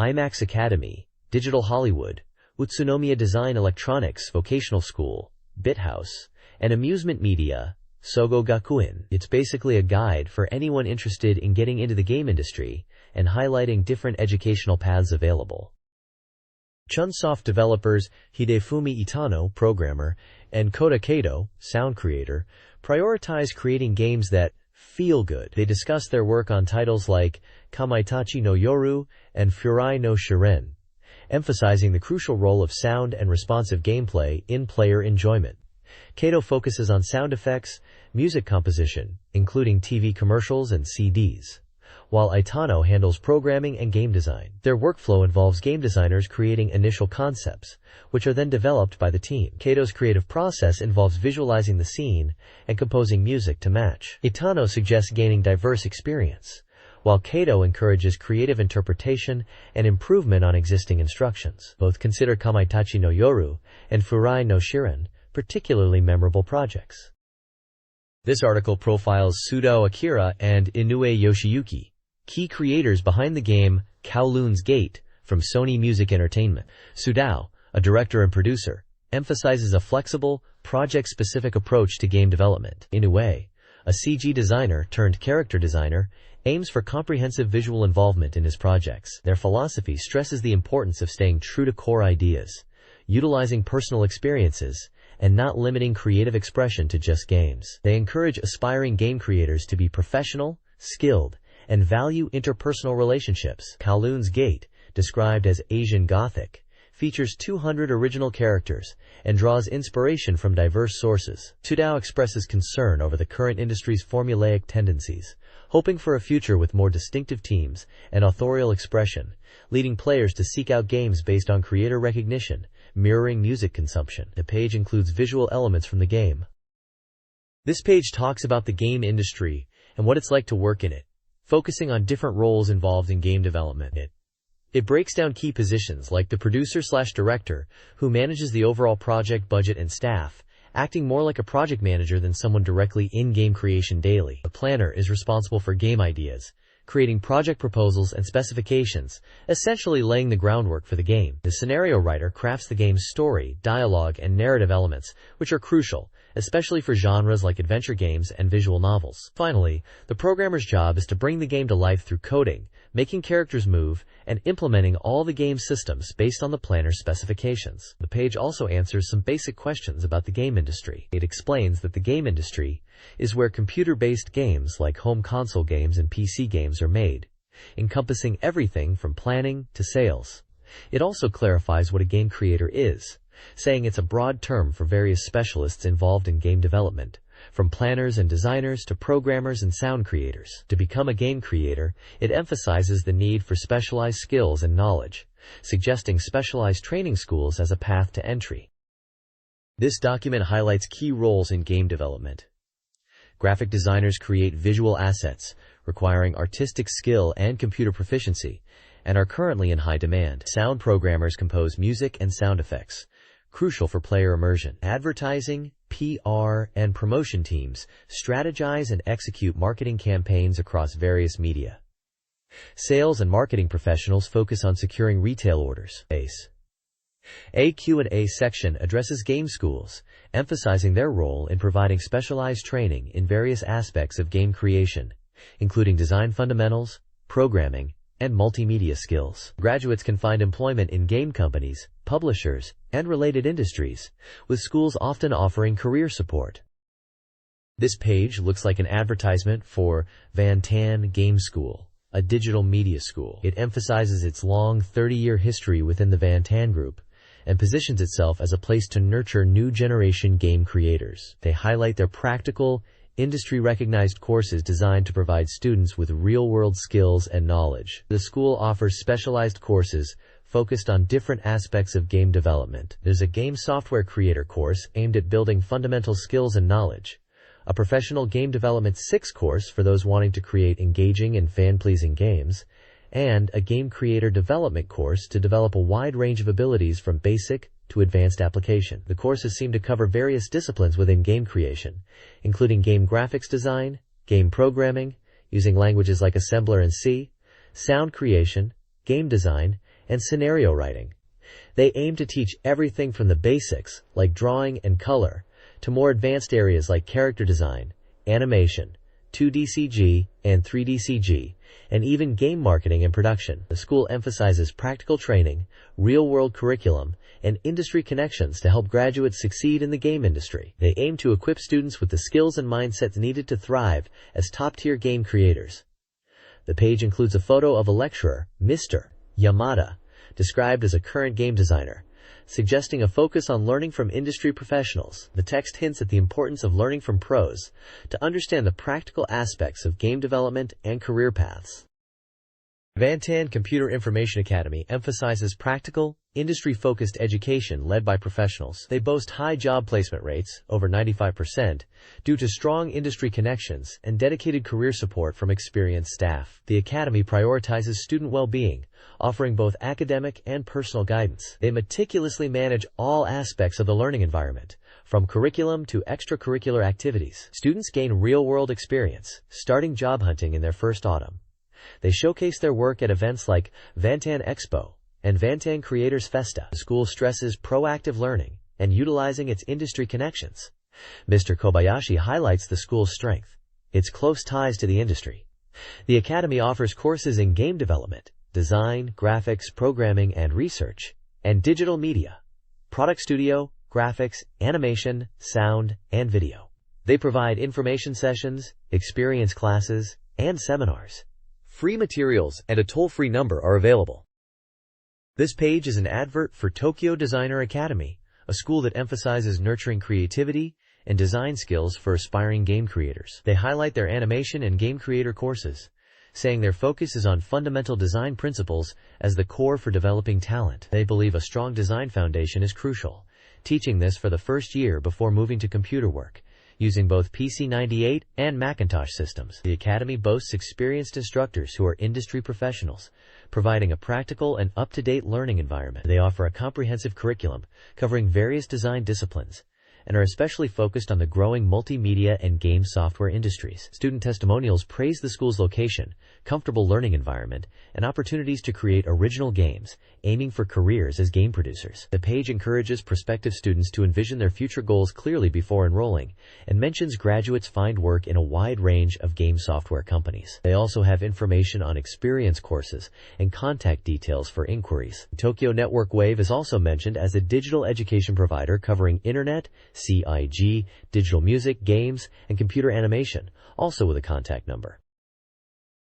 A: IMAX Academy, Digital Hollywood, Utsunomiya Design Electronics Vocational School, BitHouse, and Amusement Media, Sogo Gakuen. It's basically a guide for anyone interested in getting into the game industry and highlighting different educational paths available. Chunsoft developers Hidefumi Itano, programmer, and Kota Kato, sound creator, prioritize creating games that feel good. They discuss their work on titles like Kamaitachi no Yoru and Furai no Shiren, emphasizing the crucial role of sound and responsive gameplay in player enjoyment. Kato focuses on sound effects, music composition, including TV commercials and CDs, while Itano handles programming and game design. Their workflow involves game designers creating initial concepts, which are then developed by the team. Kato's creative process involves visualizing the scene and composing music to match. Itano suggests gaining diverse experience, while Kato encourages creative interpretation and improvement on existing instructions. Both consider Kamaitachi no Yoru and Furai no Shiren particularly memorable projects. This article profiles Sudao Akira and Inoue Yoshiyuki, key creators behind the game Kowloon's Gate from Sony Music Entertainment. Sudao, a director and producer, emphasizes a flexible, project-specific approach to game development. Inoue, a CG designer turned character designer, aims for comprehensive visual involvement in his projects. Their philosophy stresses the importance of staying true to core ideas, utilizing personal experiences, and not limiting creative expression to just games. They encourage aspiring game creators to be professional, skilled, and value interpersonal relationships. Kowloon's Gate, described as Asian Gothic, features 200 original characters and draws inspiration from diverse sources. Sudao expresses concern over the current industry's formulaic tendencies, hoping for a future with more distinctive teams and authorial expression, leading players to seek out games based on creator recognition, mirroring music consumption. The page includes visual elements from the game. This page talks about the game industry and what it's like to work in it, focusing on different roles involved in game development. It breaks down key positions like the producer/director, who manages the overall project budget and staff, acting more like a project manager than someone directly in game creation daily. The planner is responsible for game ideas, creating project proposals and specifications, essentially laying the groundwork for the game. The scenario writer crafts the game's story, dialogue, and narrative elements, which are crucial, especially for genres like adventure games and visual novels. Finally, the programmer's job is to bring the game to life through coding, making characters move, and implementing all the game systems based on the planner's specifications. The page also answers some basic questions about the game industry. It explains that the game industry is where computer-based games like home console games and PC games are made, encompassing everything from planning to sales. It also clarifies what a game creator is, saying it's a broad term for various specialists involved in game development, from planners and designers to programmers and sound creators. To become a game creator, it emphasizes the need for specialized skills and knowledge, suggesting specialized training schools as a path to entry. This document highlights key roles in game development. Graphic designers create visual assets, requiring artistic skill and computer proficiency, and are currently in high demand. Sound programmers compose music and sound effects, crucial for player immersion. Advertising, PR, and promotion teams strategize and execute marketing campaigns across various media. Sales and marketing professionals focus on securing retail orders. A Q&A section addresses game schools, emphasizing their role in providing specialized training in various aspects of game creation, including design fundamentals, programming, and multimedia skills. Graduates can find employment in game companies, publishers, and related industries, with schools often offering career support. This page looks like an advertisement for Van Tan Game School, a digital media school. It emphasizes its long 30-year history within the Van Tan Group and positions itself as a place to nurture new generation game creators. They highlight their practical, industry-recognized courses designed to provide students with real-world skills and knowledge. The school offers specialized courses focused on different aspects of game development. There's a game software creator course aimed at building fundamental skills and knowledge, a professional game development 6 course for those wanting to create engaging and fan-pleasing games, and a game creator development course to develop a wide range of abilities from basic to advanced application. The courses seem to cover various disciplines within game creation, including game graphics design, game programming, using languages like assembler and C, sound creation, game design, and scenario writing. They aim to teach everything from the basics, like drawing and color, to more advanced areas like character design, animation, 2D CG and 3D CG, and even game marketing and production. The school emphasizes practical training, real-world curriculum, and industry connections to help graduates succeed in the game industry. They aim to equip students with the skills and mindsets needed to thrive as top-tier game creators. The page includes a photo of a lecturer, Mr. Yamada, described as a current game designer, suggesting a focus on learning from industry professionals. The text hints at the importance of learning from pros to understand the practical aspects of game development and career paths. Van Tan Computer Information Academy emphasizes practical, industry-focused education led by professionals. They boast high job placement rates, over 95%, due to strong industry connections and dedicated career support from experienced staff. The academy prioritizes student well-being, offering both academic and personal guidance. They meticulously manage all aspects of the learning environment, from curriculum to extracurricular activities. Students gain real-world experience, starting job hunting in their first autumn. They showcase their work at events like Van Tan Expo and Van Tan Creators Festa. The school stresses proactive learning and utilizing its industry connections. Mr. Kobayashi highlights the school's strength, its close ties to the industry. The academy offers courses in game development, design, graphics, programming and research, and digital media, product studio, graphics, animation, sound, and video. They provide information sessions, experience classes, and seminars. Free materials and a toll-free number are available. This page is an advert for Tokyo Designer Academy, a school that emphasizes nurturing creativity and design skills for aspiring game creators. They highlight their animation and game creator courses, saying their focus is on fundamental design principles as the core for developing talent. They believe a strong design foundation is crucial, teaching this for the first year before moving to computer work, using both PC-98 and Macintosh systems. The academy boasts experienced instructors who are industry professionals, providing a practical and up-to-date learning environment. They offer a comprehensive curriculum covering various design disciplines and are especially focused on the growing multimedia and game software industries. Student testimonials praise the school's location, comfortable learning environment, and opportunities to create original games, aiming for careers as game producers. The page encourages prospective students to envision their future goals clearly before enrolling, and mentions graduates find work in a wide range of game software companies. They also have information on experience courses and contact details for inquiries. Tokyo Network Wave is also mentioned as a digital education provider covering internet, CIG, digital music, games, and computer animation, also with a contact number.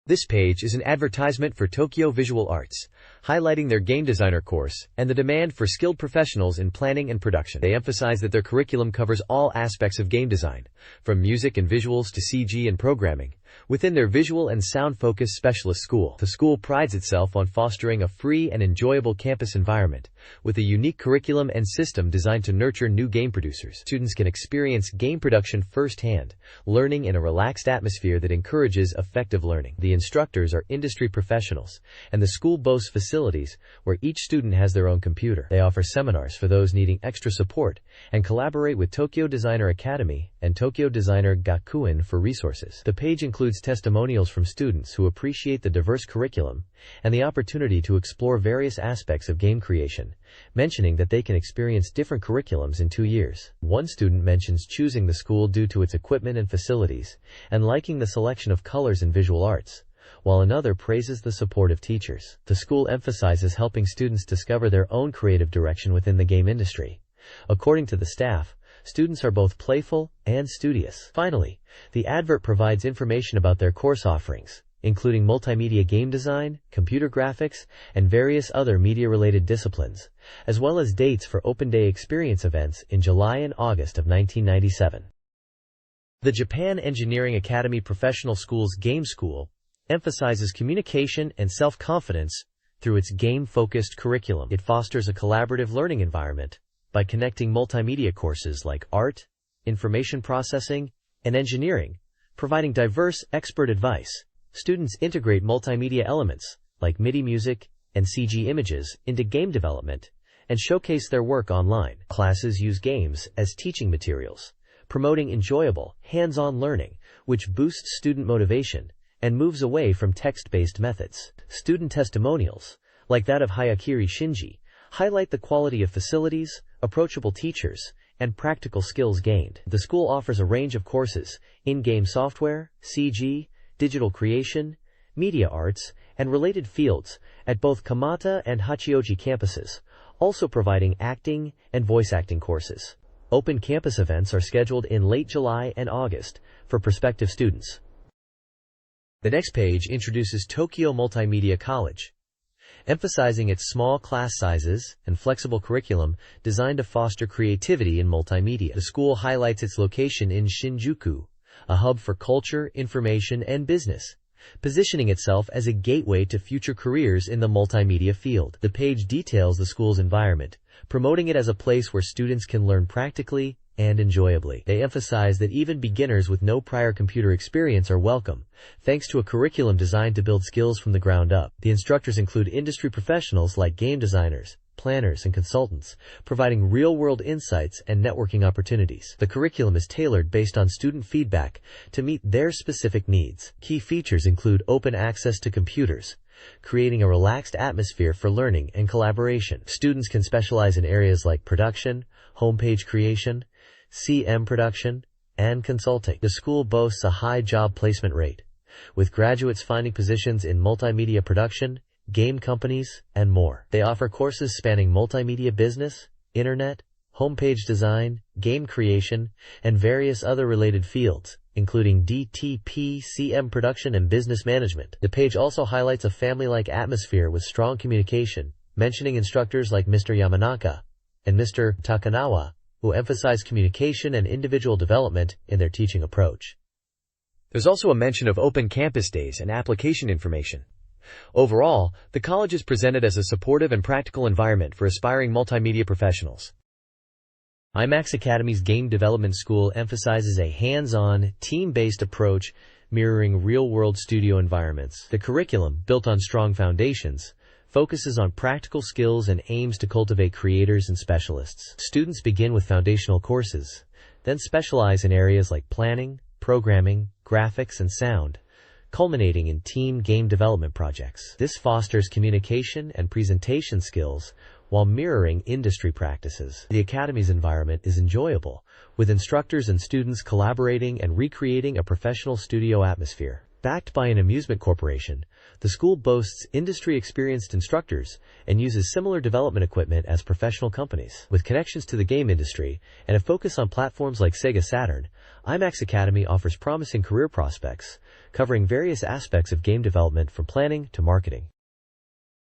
A: This page is an advertisement for Tokyo Visual Arts, highlighting their game designer course and the demand for skilled professionals in planning and production. They emphasize that their curriculum covers all aspects of game design, from music and visuals to CG and programming, within their visual and sound-focused specialist school. The school prides itself on fostering a free and enjoyable campus environment, with a unique curriculum and system designed to nurture new game producers. Students can experience game production firsthand, learning in a relaxed atmosphere that encourages effective learning. The instructors are industry professionals, and the school boasts facilities where each student has their own computer. They offer seminars for those needing extra support, and collaborate with Tokyo Designer Academy and Tokyo Designer Gakuen for resources. The page includes testimonials from students who appreciate the diverse curriculum and the opportunity to explore various aspects of game creation, mentioning that they can experience different curriculums in 2 years. One student mentions choosing the school due to its equipment and facilities, and liking the selection of colors in visual arts, while another praises the support of teachers. The school emphasizes helping students discover their own creative direction within the game industry. According to the staff, Students are both playful and studious. Finally, the advert provides information about their course offerings, including multimedia game design, computer graphics, and various other media-related disciplines, as well as dates for Open Day experience events in July and August of 1997. The Japan Engineering Academy Professional School's Game School emphasizes communication and self-confidence through its game-focused curriculum. It fosters a collaborative learning environment by connecting multimedia courses like art, information processing, and engineering, providing diverse expert advice. Students integrate multimedia elements like MIDI music and CG images into game development and showcase their work online. Classes use games as teaching materials, promoting enjoyable, hands-on learning, which boosts student motivation and moves away from text-based methods. Student testimonials, like that of Hayakiri Shinji, highlight the quality of facilities, approachable teachers, and practical skills gained. The school offers a range of courses: in-game software, CG, digital creation, media arts, and related fields at both Kamata and Hachioji campuses, also providing acting and voice acting courses. Open campus events are scheduled in late July and August for prospective students. The next page introduces Tokyo Multimedia College, emphasizing its small class sizes and flexible curriculum designed to foster creativity in multimedia. The school highlights its location in Shinjuku, a hub for culture, information, and business, positioning itself as a gateway to future careers in the multimedia field. The page details the school's environment, promoting it as a place where students can learn practically and enjoyably. They emphasize that even beginners with no prior computer experience are welcome, thanks to a curriculum designed to build skills from the ground up. The instructors include industry professionals like game designers, planners, and consultants, providing real-world insights and networking opportunities. The curriculum is tailored based on student feedback to meet their specific needs. Key features include open access to computers, creating a relaxed atmosphere for learning and collaboration. Students can specialize in areas like production, homepage creation, CM production, and consulting. The school boasts a high job placement rate, with graduates finding positions in multimedia production, game companies, and more. They offer courses spanning multimedia business, internet, homepage design, game creation, and various other related fields, including DTP, CM production, and business management. The page also highlights a family-like atmosphere with strong communication, mentioning instructors like Mr. Yamanaka and Mr. Takanawa, who emphasize communication and individual development in their teaching approach. There's also a mention of open campus days and application information. Overall, the college is presented as a supportive and practical environment for aspiring multimedia professionals. IMAX Academy's Game Development School emphasizes a hands-on, team-based approach mirroring real-world studio environments. The curriculum, built on strong foundations, focuses on practical skills and aims to cultivate creators and specialists. Students begin with foundational courses, then specialize in areas like planning, programming, graphics, and sound, culminating in team game development projects. This fosters communication and presentation skills while mirroring industry practices. The Academy's environment is enjoyable, with instructors and students collaborating and recreating a professional studio atmosphere. Backed by an amusement corporation, the school boasts industry-experienced instructors and uses similar development equipment as professional companies. With connections to the game industry and a focus on platforms like SEGA Saturn, IMAX Academy offers promising career prospects, covering various aspects of game development from planning to marketing.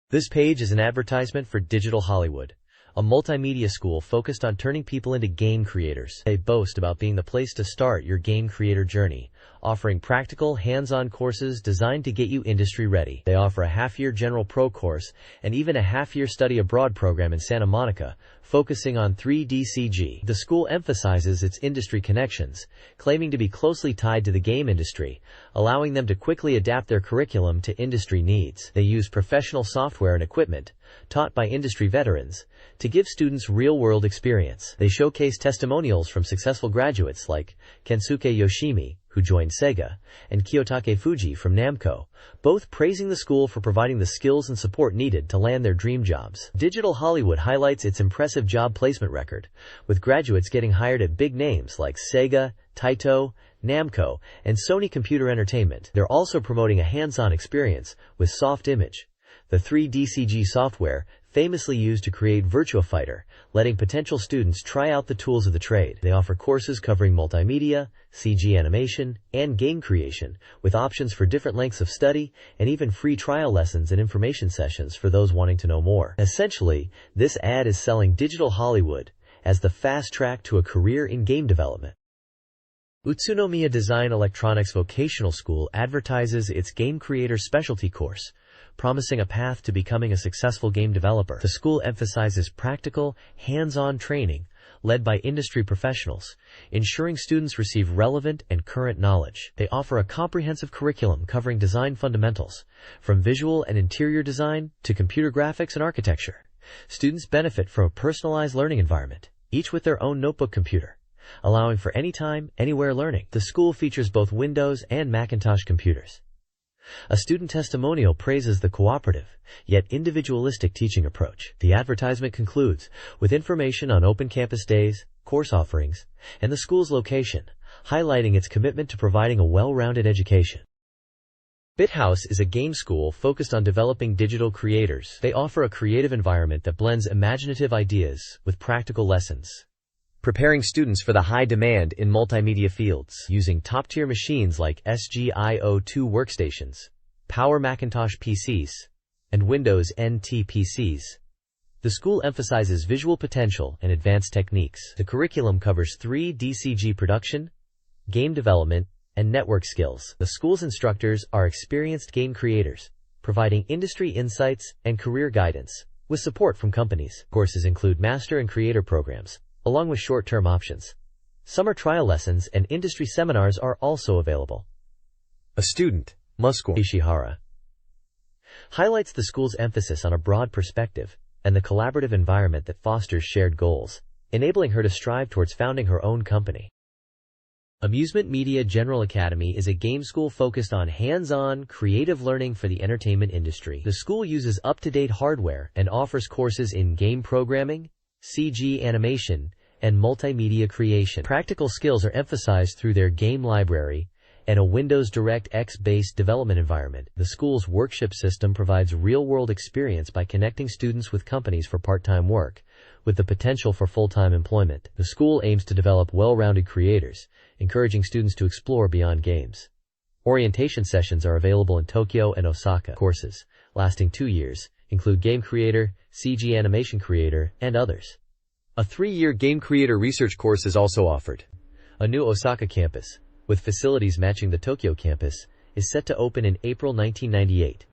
A: This page is an advertisement for Digital Hollywood, a multimedia school focused on turning people into game creators. They boast about being the place to start your game creator journey, offering practical, hands-on courses designed to get you industry-ready. They offer a half-year General Pro course and even a half-year study abroad program in Santa Monica, focusing on 3D CG. The school emphasizes its industry connections, claiming to be closely tied to the game industry, allowing them to quickly adapt their curriculum to industry needs. They use professional software and equipment, taught by industry veterans, to give students real-world experience. They showcase testimonials from successful graduates like Kensuke Yoshimi, who joined SEGA, and Kiyotake Fuji from Namco, both praising the school for providing the skills and support needed to land their dream jobs. Digital Hollywood highlights its impressive job placement record, with graduates getting hired at big names like SEGA, Taito, Namco, and Sony Computer Entertainment. They're also promoting a hands-on experience with Soft Image, the 3D CG software famously used to create Virtua Fighter, letting potential students try out the tools of the trade. They offer courses covering multimedia, CG animation, and game creation, with options for different lengths of study and even free trial lessons and information sessions for those wanting to know more. Essentially, this ad is selling digital Hollywood as the fast track to a career in game development. Utsunomiya Design Electronics Vocational School advertises its Game Creator Specialty course, promising a path to becoming a successful game developer. The school emphasizes practical, hands-on training led by industry professionals, ensuring students receive relevant and current knowledge. They offer a comprehensive curriculum covering design fundamentals, from visual and interior design to computer graphics and architecture. Students benefit from a personalized learning environment, each with their own notebook computer, allowing for anytime, anywhere learning. The school features both Windows and Macintosh computers. A student testimonial praises the cooperative, yet individualistic teaching approach. The advertisement concludes with information on open campus days, course offerings, and the school's location, highlighting its commitment to providing a well-rounded education. BitHouse is a game school focused on developing digital creators. They offer a creative environment that blends imaginative ideas with practical lessons, preparing students for the high demand in multimedia fields. Using top-tier machines like SGIO2 workstations, Power Macintosh PCs, and Windows NT PCs, the school emphasizes visual potential and advanced techniques. The curriculum covers 3D CG production, game development, and network skills. The school's instructors are experienced game creators, providing industry insights and career guidance, with support from companies. Courses include master and creator programs, along with short-term options. Summer trial lessons and industry seminars are also available. A student, Musco Ishihara, highlights the school's emphasis on a broad perspective and the collaborative environment that fosters shared goals, enabling her to strive towards founding her own company. Amusement Media General Academy is a game school focused on hands-on, creative learning for the entertainment industry. The school uses up-to-date hardware and offers courses in game programming, CG animation, and multimedia creation. Practical skills are emphasized through their game library and a Windows DirectX-based development environment. The school's workshop system provides real-world experience by connecting students with companies for part-time work, with the potential for full-time employment. The school aims to develop well-rounded creators, encouraging students to explore beyond games. Orientation sessions are available in Tokyo and Osaka. Courses, lasting 2 years, include Game Creator, CG Animation Creator, and others. A 3-year Game Creator research course is also offered. A new Osaka campus, with facilities matching the Tokyo campus, is set to open in April 1998.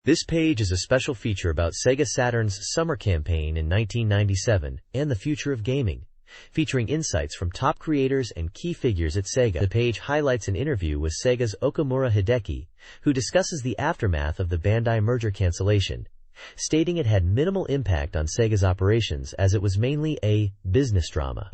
A: This page is a special feature about SEGA Saturn's summer campaign in 1997 and the future of gaming, featuring insights from top creators and key figures at SEGA. The page highlights an interview with SEGA's Okamura Hideki, who discusses the aftermath of the Bandai merger cancellation, stating it had minimal impact on SEGA's operations as it was mainly a business drama.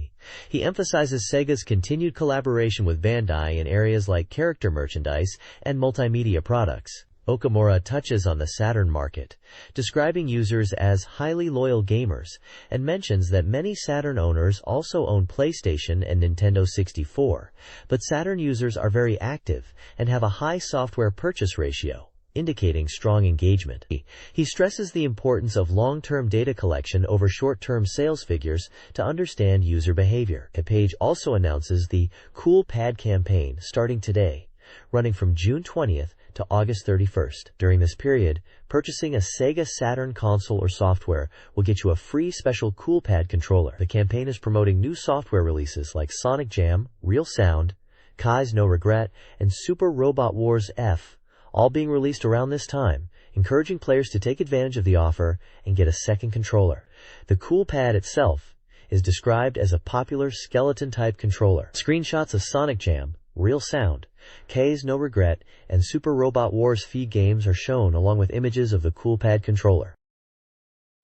A: He emphasizes SEGA's continued collaboration with Bandai in areas like character merchandise and multimedia products. Okamura touches on the Saturn market, describing users as highly loyal gamers, and mentions that many Saturn owners also own PlayStation and Nintendo 64, but Saturn users are very active and have a high software purchase ratio, indicating strong engagement. He stresses the importance of long-term data collection over short-term sales figures to understand user behavior. The page also announces the Cool Pad campaign starting today, running from June 20th to August 31st. During this period, purchasing a SEGA Saturn console or software will get you a free special Cool Pad controller. The campaign is promoting new software releases like Sonic Jam, Real Sound, Kai's No Regret, and Super Robot Wars F, all being released around this time, encouraging players to take advantage of the offer and get a second controller. The Cool Pad itself is described as a popular skeleton-type controller. Screenshots of Sonic Jam, Real Sound, K's No Regret, and Super Robot Wars F games are shown along with images of the Cool Pad controller.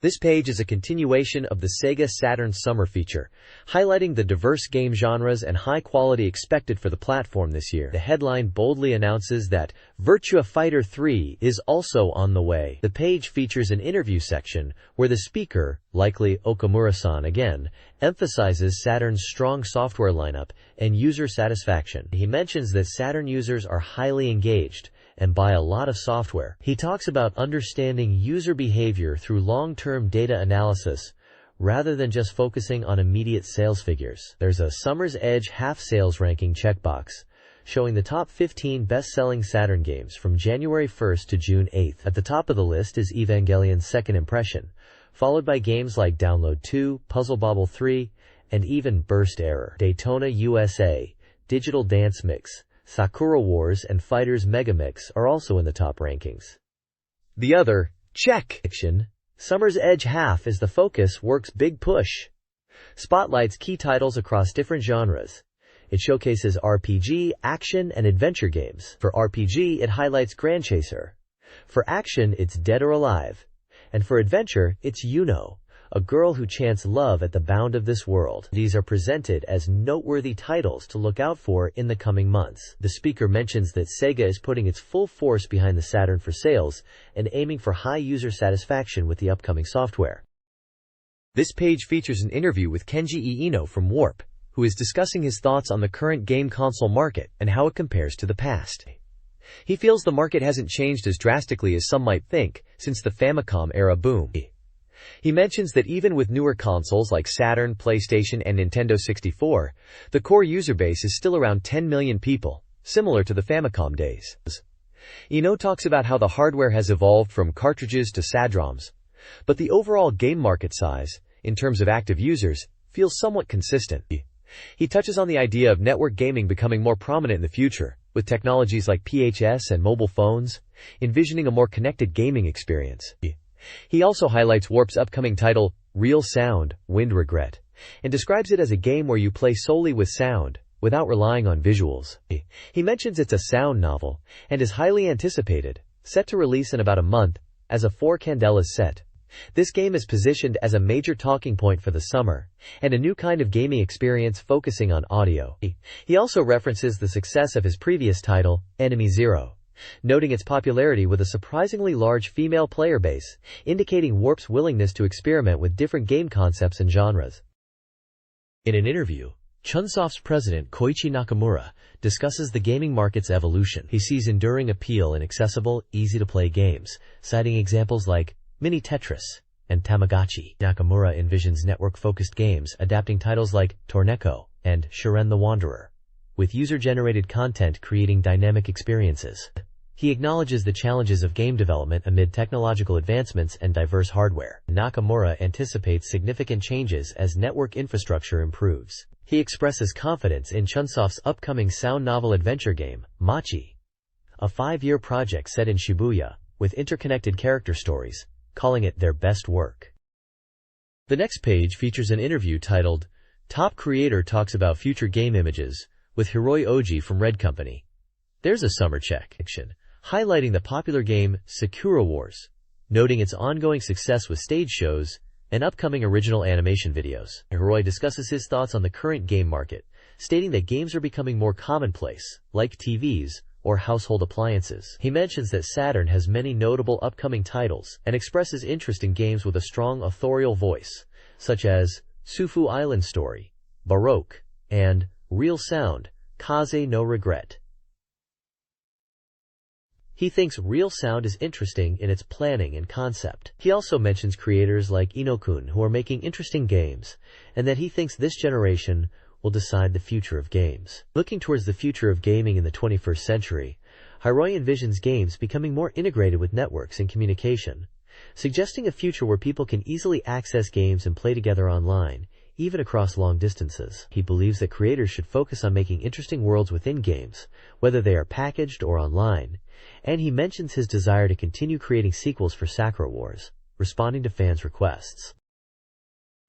A: This page is a continuation of the SEGA Saturn summer feature, highlighting the diverse game genres and high quality expected for the platform this year. The headline boldly announces that Virtua Fighter 3 is also on the way. The page features an interview section where the speaker, likely Okamura-san again, emphasizes Saturn's strong software lineup and user satisfaction. He mentions that Saturn users are highly engaged, and buy a lot of software. He talks about understanding user behavior through long-term data analysis, rather than just focusing on immediate sales figures. There's a Summer's Edge half sales ranking checkbox, showing the top 15 best-selling Saturn games from January 1st to June 8th. At the top of the list is Evangelion's Second Impression, followed by games like Download 2, Puzzle Bobble 3, and even Burst Error. Daytona USA, Digital Dance Mix, Sakura Wars, and Fighters Mega Mix are also in the top rankings. The other, check, fiction, Summer's Edge half is the focus work's big push. Spotlights key titles across different genres. It showcases RPG, action, and adventure games. For RPG, it highlights Grand Chaser. For action, it's Dead or Alive. And for adventure, it's a girl who chants love at the bound of this world. These are presented as noteworthy titles to look out for in the coming months. The speaker mentions that SEGA is putting its full force behind the Saturn for sales and aiming for high user satisfaction with the upcoming software. This page features an interview with Kenji Iino from Warp, who is discussing his thoughts on the current game console market and how it compares to the past. He feels the market hasn't changed as drastically as some might think since the Famicom era boom. He mentions that even with newer consoles like Saturn, PlayStation, and Nintendo 64, the core user base is still around 10 million people, similar to the Famicom days. Iino talks about how the hardware has evolved from cartridges to SAD-ROMs, but the overall game market size, in terms of active users, feels somewhat consistent. He touches on the idea of network gaming becoming more prominent in the future, with technologies like PHS and mobile phones, envisioning a more connected gaming experience. He also highlights Warp's upcoming title, Real Sound, Wind Regret, and describes it as a game where you play solely with sound, without relying on visuals. He mentions it's a sound novel, and is highly anticipated, set to release in about a month, as a 4 Candelas set. This game is positioned as a major talking point for the summer, and a new kind of gaming experience focusing on audio. He also references the success of his previous title, Enemy Zero, noting its popularity with a surprisingly large female player base, indicating Warp's willingness to experiment with different game concepts and genres. In an interview, Chunsoft's president Koichi Nakamura discusses the gaming market's evolution. He sees enduring appeal in accessible, easy-to-play games, citing examples like Mini Tetris and Tamagotchi. Nakamura envisions network-focused games adapting titles like Torneko and Shiren the Wanderer, with user-generated content creating dynamic experiences. He acknowledges the challenges of game development amid technological advancements and diverse hardware. Nakamura anticipates significant changes as network infrastructure improves. He expresses confidence in Chunsoft's upcoming sound novel adventure game, Machi, a 5-year project set in Shibuya, with interconnected character stories, calling it their best work. The next page features an interview titled, Top Creator Talks About Future Game Images, with Hiroi Oji from Red Company. There's a summer check, highlighting the popular game Sakura Wars, noting its ongoing success with stage shows and upcoming original animation videos. Hiroi discusses his thoughts on the current game market, stating that games are becoming more commonplace, like TVs or household appliances. He mentions that Saturn has many notable upcoming titles and expresses interest in games with a strong authorial voice, such as Sufu Island Story, Baroque, and Real Sound, Kaze no Regret. He thinks Real Sound is interesting in its planning and concept. He also mentions creators like Inokun who are making interesting games, and that he thinks this generation will decide the future of games. Looking towards the future of gaming in the 21st century, Hiroi envisions games becoming more integrated with networks and communication, suggesting a future where people can easily access games and play together online, even across long distances. He believes that creators should focus on making interesting worlds within games, whether they are packaged or online, and he mentions his desire to continue creating sequels for Sakura Wars, responding to fans' requests.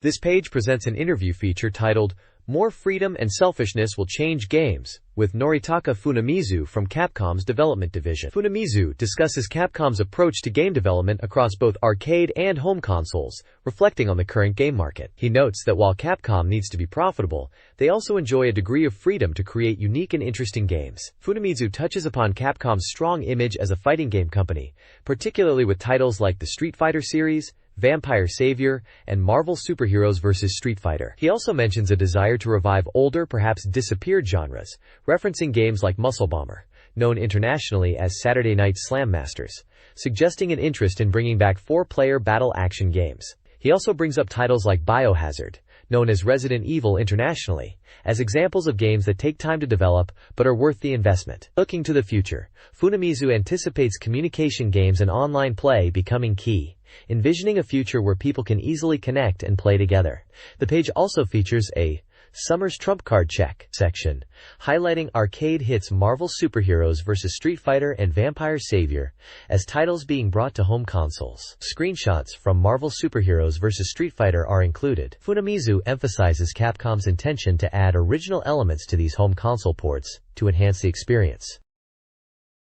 A: This page presents an interview feature titled, More Freedom and Selfishness Will Change Games, with Noritaka Funamizu from Capcom's development division. Funamizu discusses Capcom's approach to game development across both arcade and home consoles, reflecting on the current game market. He notes that while Capcom needs to be profitable, they also enjoy a degree of freedom to create unique and interesting games. Funamizu touches upon Capcom's strong image as a fighting game company, particularly with titles like the Street Fighter series, Vampire Savior, and Marvel Superheroes vs. Street Fighter. He also mentions a desire to revive older, perhaps disappeared genres, referencing games like Muscle Bomber, known internationally as Saturday Night Slam Masters, suggesting an interest in bringing back 4-player battle action games. He also brings up titles like Biohazard, known as Resident Evil internationally, as examples of games that take time to develop but are worth the investment. Looking to the future, Funamizu anticipates communication games and online play becoming key, envisioning a future where people can easily connect and play together. The page also features a Summer's Trump Card Check section, highlighting arcade hits Marvel Superheroes vs. Street Fighter and Vampire Savior as titles being brought to home consoles. Screenshots from Marvel Superheroes vs. Street Fighter are included. Funamizu emphasizes Capcom's intention to add original elements to these home console ports to enhance the experience.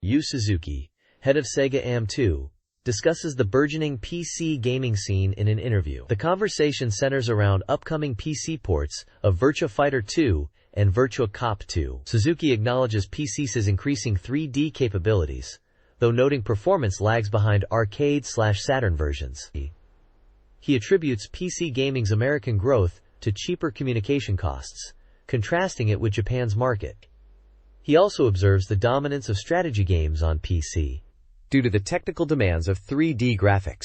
A: Yu Suzuki, head of SEGA AM2, discusses the burgeoning PC gaming scene in an interview. The conversation centers around upcoming PC ports of Virtua Fighter 2 and Virtua Cop 2. Suzuki acknowledges PC's increasing 3D capabilities, though noting performance lags behind arcade/Saturn versions. He attributes PC gaming's American growth to cheaper communication costs, contrasting it with Japan's market. He also observes the dominance of strategy games on PC due to the technical demands of 3D graphics.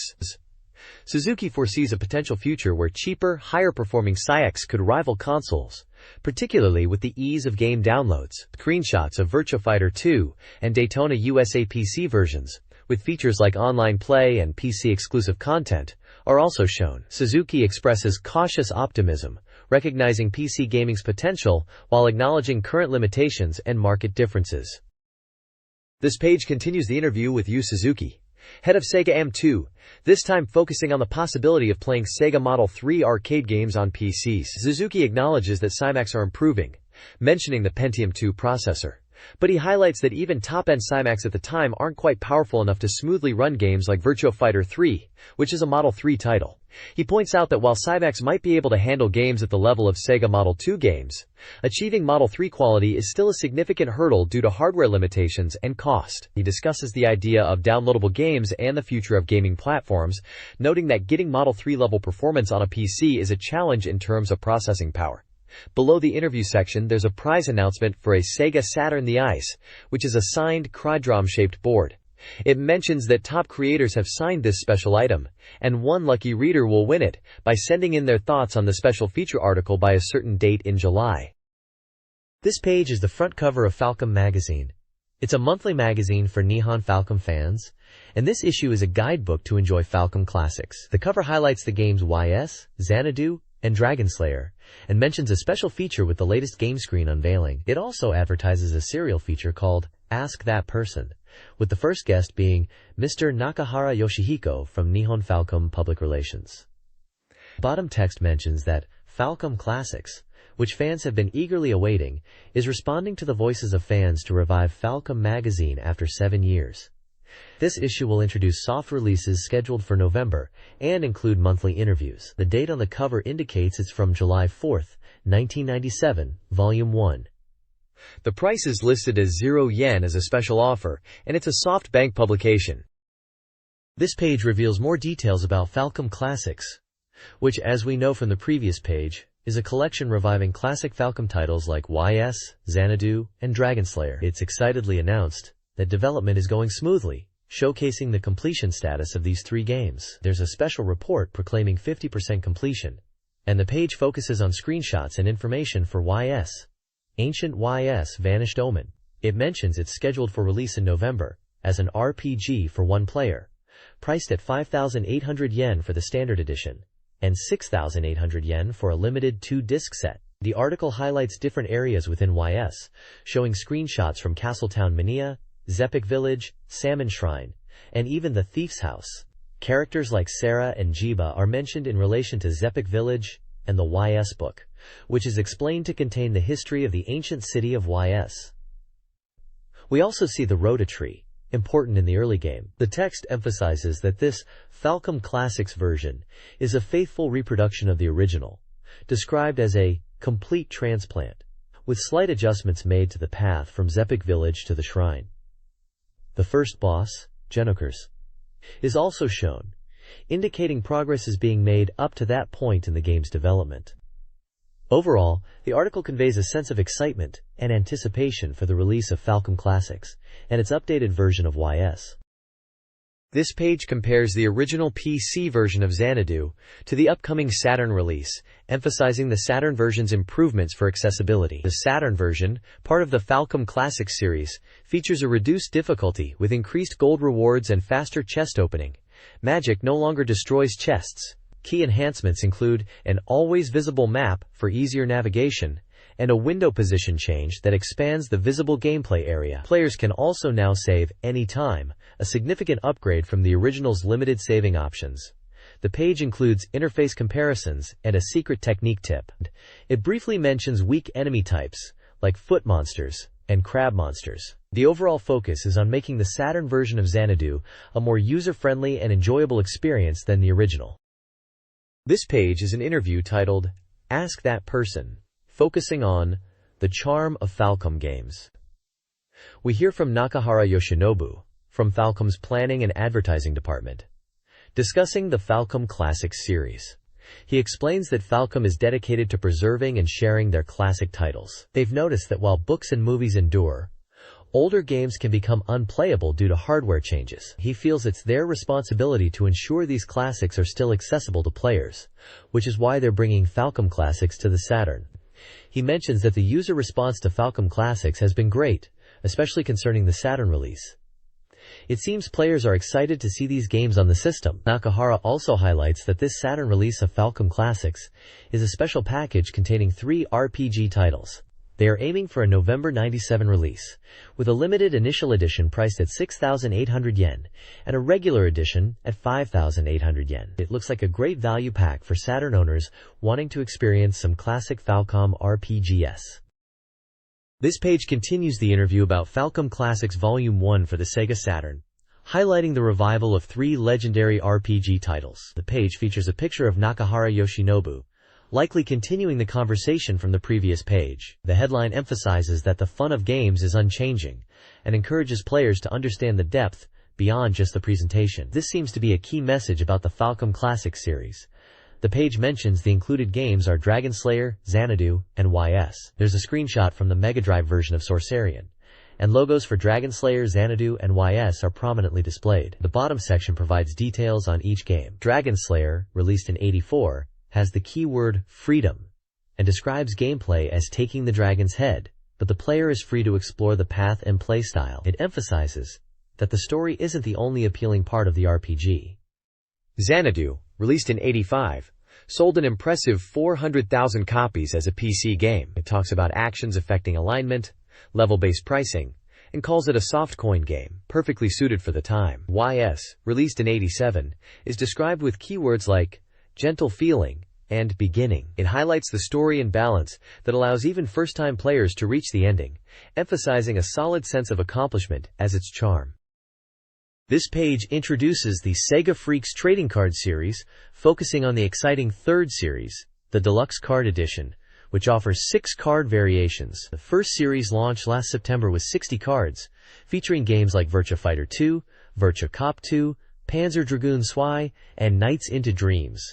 A: Suzuki foresees a potential future where cheaper, higher-performing SciX could rival consoles, particularly with the ease of game downloads. Screenshots of Virtua Fighter 2 and Daytona USA PC versions, with features like online play and PC-exclusive content, are also shown. Suzuki expresses cautious optimism, recognizing PC gaming's potential while acknowledging current limitations and market differences. This page continues the interview with Yu Suzuki, head of SEGA AM2, this time focusing on the possibility of playing Sega Model 3 arcade games on PCs. Suzuki acknowledges that SiMacs are improving, mentioning the Pentium 2 processor, but he highlights that even top-end SiMacs at the time aren't quite powerful enough to smoothly run games like Virtua Fighter 3, which is a Model 3 title. He points out that while SiMacs might be able to handle games at the level of Sega Model 2 games, achieving Model 3 quality is still a significant hurdle due to hardware limitations and cost. He discusses the idea of downloadable games and the future of gaming platforms, noting that getting Model 3 level performance on a PC is a challenge in terms of processing power. Below the interview section, there's a prize announcement for a SEGA Saturn The Ice, which is a signed Crydrom-shaped board. It mentions that top creators have signed this special item, and one lucky reader will win it by sending in their thoughts on the special feature article by a certain date in July. This page is the front cover of Falcom magazine. It's a monthly magazine for Nihon Falcom fans, and this issue is a guidebook to enjoy Falcom classics. The cover highlights the games YS, Xanadu, and Dragon Slayer, and mentions a special feature with the latest game screen unveiling. It also advertises a serial feature called Ask That Person, with the first guest being Mr. Nakahara Yoshihiko from Nihon Falcom Public Relations. Bottom text mentions that Falcom Classics, which fans have been eagerly awaiting, is responding to the voices of fans to revive Falcom magazine after 7 years. This issue will introduce soft releases scheduled for November and include monthly interviews. The date on the cover indicates it's from July 4, 1997, Volume 1. The price is listed as 0 yen as a special offer, and it's a SoftBank publication. This page reveals more details about Falcom Classics, which, as we know from the previous page, is a collection reviving classic Falcom titles like YS, Xanadu, and Dragon Slayer. It's excitedly announced that development is going smoothly, showcasing the completion status of these 3 games. There's a special report proclaiming 50% completion, and the page focuses on screenshots and information for YS, Ancient YS Vanished Omen. It mentions it's scheduled for release in November as an RPG for 1 player, priced at 5,800 yen for the standard edition, and 6,800 yen for a limited 2-disc set. The article highlights different areas within YS, showing screenshots from Castletown Mania, Zeppic Village, Salmon Shrine, and even the Thief's House. Characters like Sarah and Jiba are mentioned in relation to Zeppic Village and the YS book, which is explained to contain the history of the ancient city of YS. We also see the Rhoda tree, important in the early game. The text emphasizes that this Falcom Classics version is a faithful reproduction of the original, described as a complete transplant, with slight adjustments made to the path from Zeppic Village to the shrine. The first boss, Genokers, is also shown, indicating progress is being made up to that point in the game's development. Overall, the article conveys a sense of excitement and anticipation for the release of Falcom Classics and its updated version of YS. This page compares the original PC version of Xanadu to the upcoming Saturn release, emphasizing the Saturn version's improvements for accessibility. The Saturn version, part of the Falcom Classics series, features a reduced difficulty with increased gold rewards and faster chest opening. Magic no longer destroys chests. Key enhancements include an always visible map for easier navigation and a window position change that expands the visible gameplay area. Players can also now save anytime, a significant upgrade from the original's limited saving options. The page includes interface comparisons and a secret technique tip. It briefly mentions weak enemy types, like foot monsters and crab monsters. The overall focus is on making the Saturn version of Xanadu a more user-friendly and enjoyable experience than the original. This page is an interview titled, "Ask That Person," focusing on the charm of Falcom games. We hear from Nakahara Yoshinobu, from Falcom's planning and advertising department, discussing the Falcom Classics series. He explains that Falcom is dedicated to preserving and sharing their classic titles. They've noticed that while books and movies endure, older games can become unplayable due to hardware changes. He feels it's their responsibility to ensure these classics are still accessible to players, which is why they're bringing Falcom Classics to the Saturn. He mentions that the user response to Falcom Classics has been great, especially concerning the Saturn release. It seems players are excited to see these games on the system. Nakahara also highlights that this Saturn release of Falcom Classics is a special package containing 3 RPG titles. They are aiming for a November 97 release, with a limited initial edition priced at 6,800 yen and a regular edition at 5,800 yen. It looks like a great value pack for Saturn owners wanting to experience some classic Falcom RPGs. This page continues the interview about Falcom Classics Volume 1 for the SEGA Saturn, highlighting the revival of 3 legendary RPG titles. The page features a picture of Nakahara Yoshinobu, likely continuing the conversation from the previous page. The headline emphasizes that the fun of games is unchanging and encourages players to understand the depth beyond just the presentation. This seems to be a key message about the Falcom Classics series. The page mentions the included games are Dragon Slayer, Xanadu, and YS. There's a screenshot from the Mega Drive version of Sorcerian, and logos for Dragon Slayer, Xanadu, and YS are prominently displayed. The bottom section provides details on each game. Dragon Slayer, released in '84, has the keyword freedom and describes gameplay as taking the dragon's head, but the player is free to explore the path and playstyle. It emphasizes that the story isn't the only appealing part of the RPG. Xanadu, released in '85, sold an impressive 400,000 copies as a PC game. It talks about actions affecting alignment, level-based pricing, and calls it a soft coin game, perfectly suited for the time. YS, released in '87, is described with keywords like gentle feeling and beginning. It highlights the story and balance that allows even first-time players to reach the ending, emphasizing a solid sense of accomplishment as its charm. This page introduces the Sega Freaks trading card series, focusing on the exciting third series, the Deluxe Card Edition, which offers 6 card variations. The first series launched last September with 60 cards, featuring games like Virtua Fighter 2, Virtua Cop 2, Panzer Dragoon Zwei, and Nights into Dreams.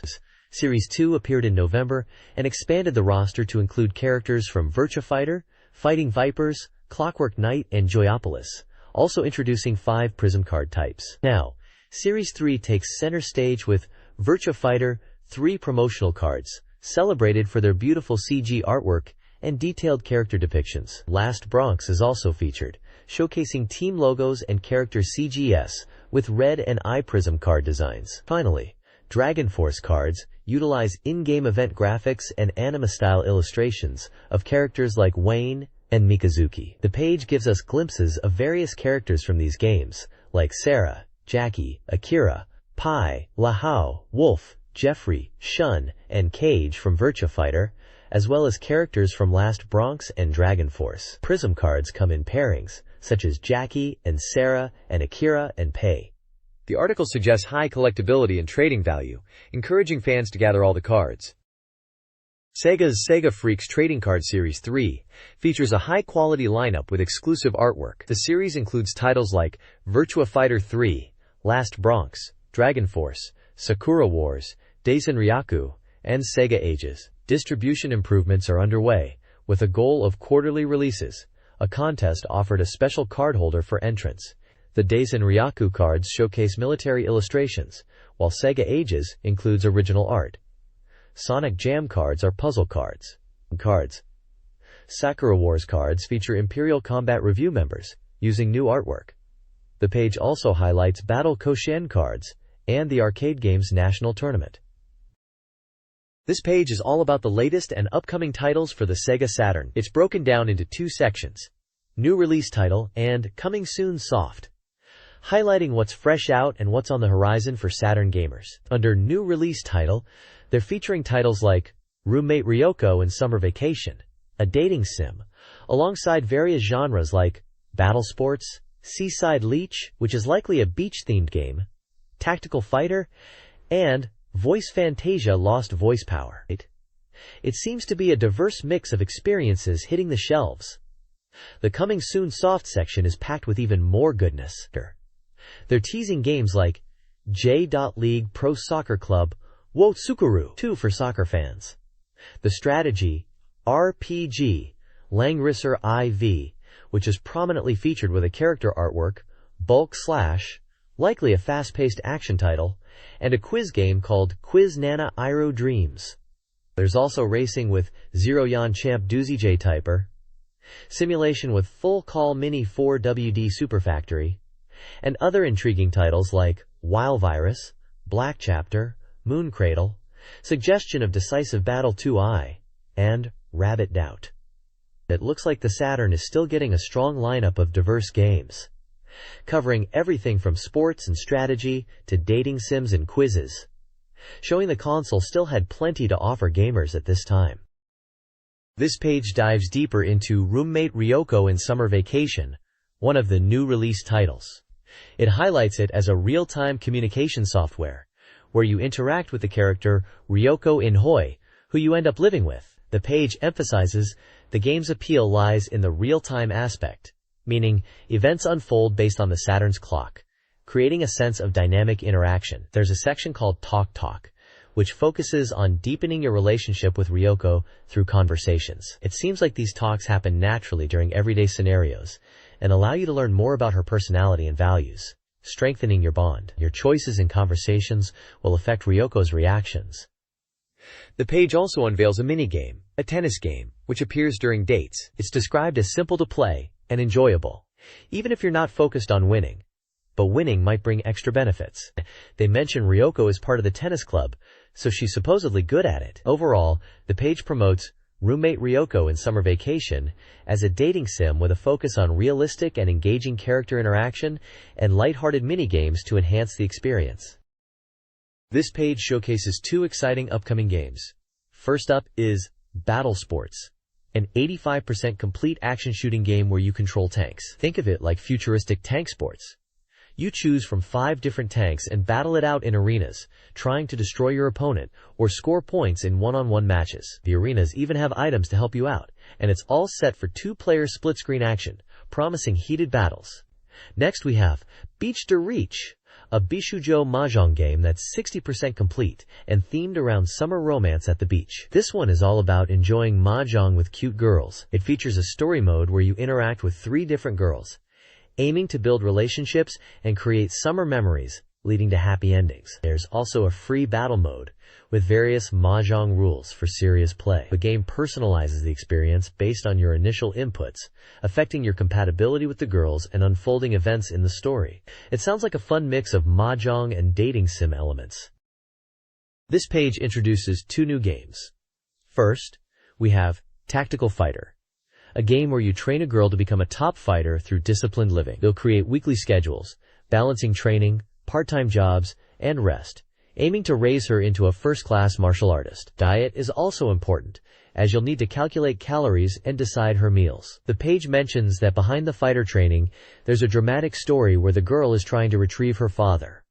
A: Series 2 appeared in November and expanded the roster to include characters from Virtua Fighter, Fighting Vipers, Clockwork Knight, and Joyopolis, also introducing 5 Prism card types. Now, Series 3 takes center stage with Virtua Fighter 3 promotional cards, celebrated for their beautiful CG artwork and detailed character depictions. Last Bronx is also featured, showcasing team logos and character CGS with red and eye prism card designs. Finally, Dragon Force cards utilize in-game event graphics and anime-style illustrations of characters like Wayne and Mikazuki. The page gives us glimpses of various characters from these games, like Sarah, Jackie, Akira, Pai, Lahao, Wolf, Jeffrey, Shun, and Cage from Virtua Fighter, as well as characters from Last Bronx and Dragon Force. Prism cards come in pairings, such as Jackie and Sarah and Akira and Pei. The article suggests high collectability and trading value, encouraging fans to gather all the cards. Sega's Sega Freaks Trading Card Series 3 features a high-quality lineup with exclusive artwork. The series includes titles like Virtua Fighter 3, Last Bronx, Dragon Force, Sakura Wars, Daisen Ryaku, and Sega Ages. Distribution improvements are underway, with a goal of quarterly releases. A contest offered a special card holder for entrants. The Daisen Ryaku cards showcase military illustrations, while Sega Ages includes original art. Sonic Jam cards are puzzle cards. Sakura Wars cards feature Imperial Combat Review members, using new artwork. The page also highlights Battle Koshin cards and the arcade game's national tournament. This page is all about the latest and upcoming titles for the Sega Saturn. It's broken down into two sections: New Release Title and Coming Soon Soft, highlighting what's fresh out and what's on the horizon for Saturn gamers. Under New Release Title, they're featuring titles like Roommate Ryoko in Summer Vacation, a dating sim, alongside various genres like Battle Sports, Seaside Leech, which is likely a beach-themed game, Tactical Fighter, and Voice Fantasia Lost Voice Power. It seems to be a diverse mix of experiences hitting the shelves. The Coming Soon Soft section is packed with even more goodness. They're teasing games like J.League Pro Soccer Club Wo Tsukuru 2 for soccer fans, the strategy RPG Langrisser IV, which is prominently featured with a character artwork, Bulk Slash, likely a fast-paced action title, and a quiz game called Quiz Nana Iroh Dreams. There's also racing with Zero Yan Champ Doozy J Typer, simulation with Full Call Mini 4WD Super Factory, and other intriguing titles like Wild Virus, Black Chapter, Moon Cradle, Suggestion of Decisive Battle 2i, and Rabbit Doubt. It looks like the Saturn is still getting a strong lineup of diverse games, covering everything from sports and strategy to dating sims and quizzes, showing the console still had plenty to offer gamers at this time. This page dives deeper into Roommate Ryoko in Summer Vacation, one of the new release titles. It highlights it as a real-time communication software, where you interact with the character Ryoko Inhoi, who you end up living with. The page emphasizes the game's appeal lies in the real-time aspect, meaning events unfold based on the Saturn's clock, creating a sense of dynamic interaction. There's a section called Talk, which focuses on deepening your relationship with Ryoko through conversations. It seems like these talks happen naturally during everyday scenarios and allow you to learn more about her personality and values, strengthening your bond. Your choices in conversations will affect Ryoko's reactions. The page also unveils a minigame, a tennis game, which appears during dates. It's described as simple to play and enjoyable, even if you're not focused on winning. But winning might bring extra benefits. They mention Ryoko is part of the tennis club, so she's supposedly good at it. Overall, the page promotes Roommate Ryoko in Summer Vacation as a dating sim with a focus on realistic and engaging character interaction and lighthearted minigames to enhance the experience. This page showcases two exciting upcoming games. First up is Battle Sports, an 85% complete action shooting game where you control tanks. Think of it like futuristic tank sports. You choose from 5 different tanks and battle it out in arenas, trying to destroy your opponent or score points in one-on-one matches. The arenas even have items to help you out, and it's all set for 2-player split-screen action, promising heated battles. Next we have Beach de Reach, a Bishujo Mahjong game that's 60% complete and themed around summer romance at the beach. This one is all about enjoying Mahjong with cute girls. It features a story mode where you interact with 3 different girls, aiming to build relationships and create summer memories, leading to happy endings. There's also a free battle mode with various Mahjong rules for serious play. The game personalizes the experience based on your initial inputs, affecting your compatibility with the girls and unfolding events in the story. It sounds like a fun mix of Mahjong and dating sim elements. This page introduces 2 new games. First, we have Tactical Fighter, a game where you train a girl to become a top fighter through disciplined living. They'll create weekly schedules, balancing training, part-time jobs, and rest, aiming to raise her into a first-class martial artist. Diet is also important, as you'll need to calculate calories and decide her meals. The page mentions that behind the fighter training, there's a dramatic story where the girl is trying to retrieve her father.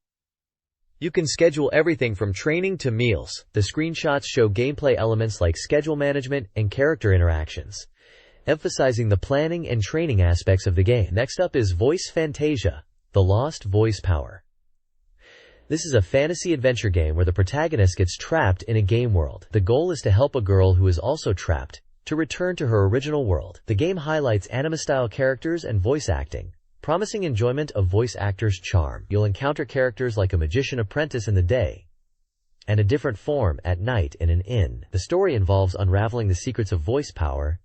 A: You can schedule everything from training to meals. The screenshots show gameplay elements like schedule management and character interactions, emphasizing the planning and training aspects of the game. Next up is Voice Fantasia, the Lost Voice Power. This is a fantasy adventure game where the protagonist gets trapped in a game world. The goal is to help a girl who is also trapped to return to her original world. The game highlights anime-style characters and voice acting, promising enjoyment of voice actors' charm. You'll encounter characters like a magician apprentice in the day and a different form at night in an inn. The story involves unraveling the secrets of voice power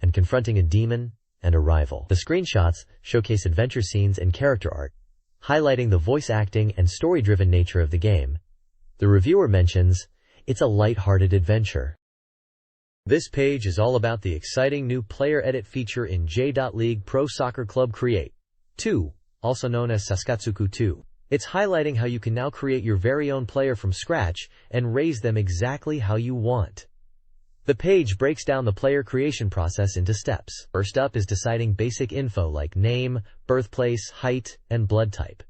A: and confronting a demon and a rival. The screenshots showcase adventure scenes and character art, highlighting the voice acting and story-driven nature of the game. The reviewer mentions, "It's a light-hearted adventure." This page is all about the exciting new player edit feature in J.League Pro Soccer Club Create 2, also known as Saskatsuku 2. It's highlighting how you can now create your very own player from scratch and raise them exactly how you want. The page breaks down the player creation process into steps. First up is deciding basic info like name, birthplace, height, and blood type.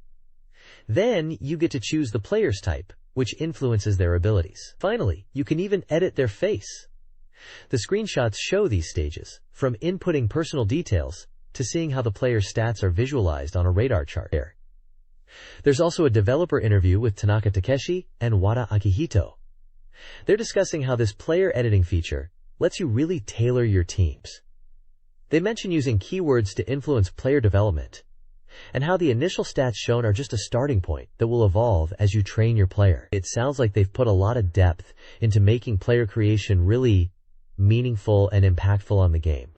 A: Then you get to choose the player's type, which influences their abilities. Finally, you can even edit their face. The screenshots show these stages, from inputting personal details to seeing how the player's stats are visualized on a radar chart. There's also a developer interview with Tanaka Takeshi and Wada Akihito. They're discussing how this player editing feature lets you really tailor your teams. They mention using keywords to influence player development, and how the initial stats shown are just a starting point that will evolve as you train your player. It sounds like they've put a lot of depth into making player creation really meaningful and impactful on the game.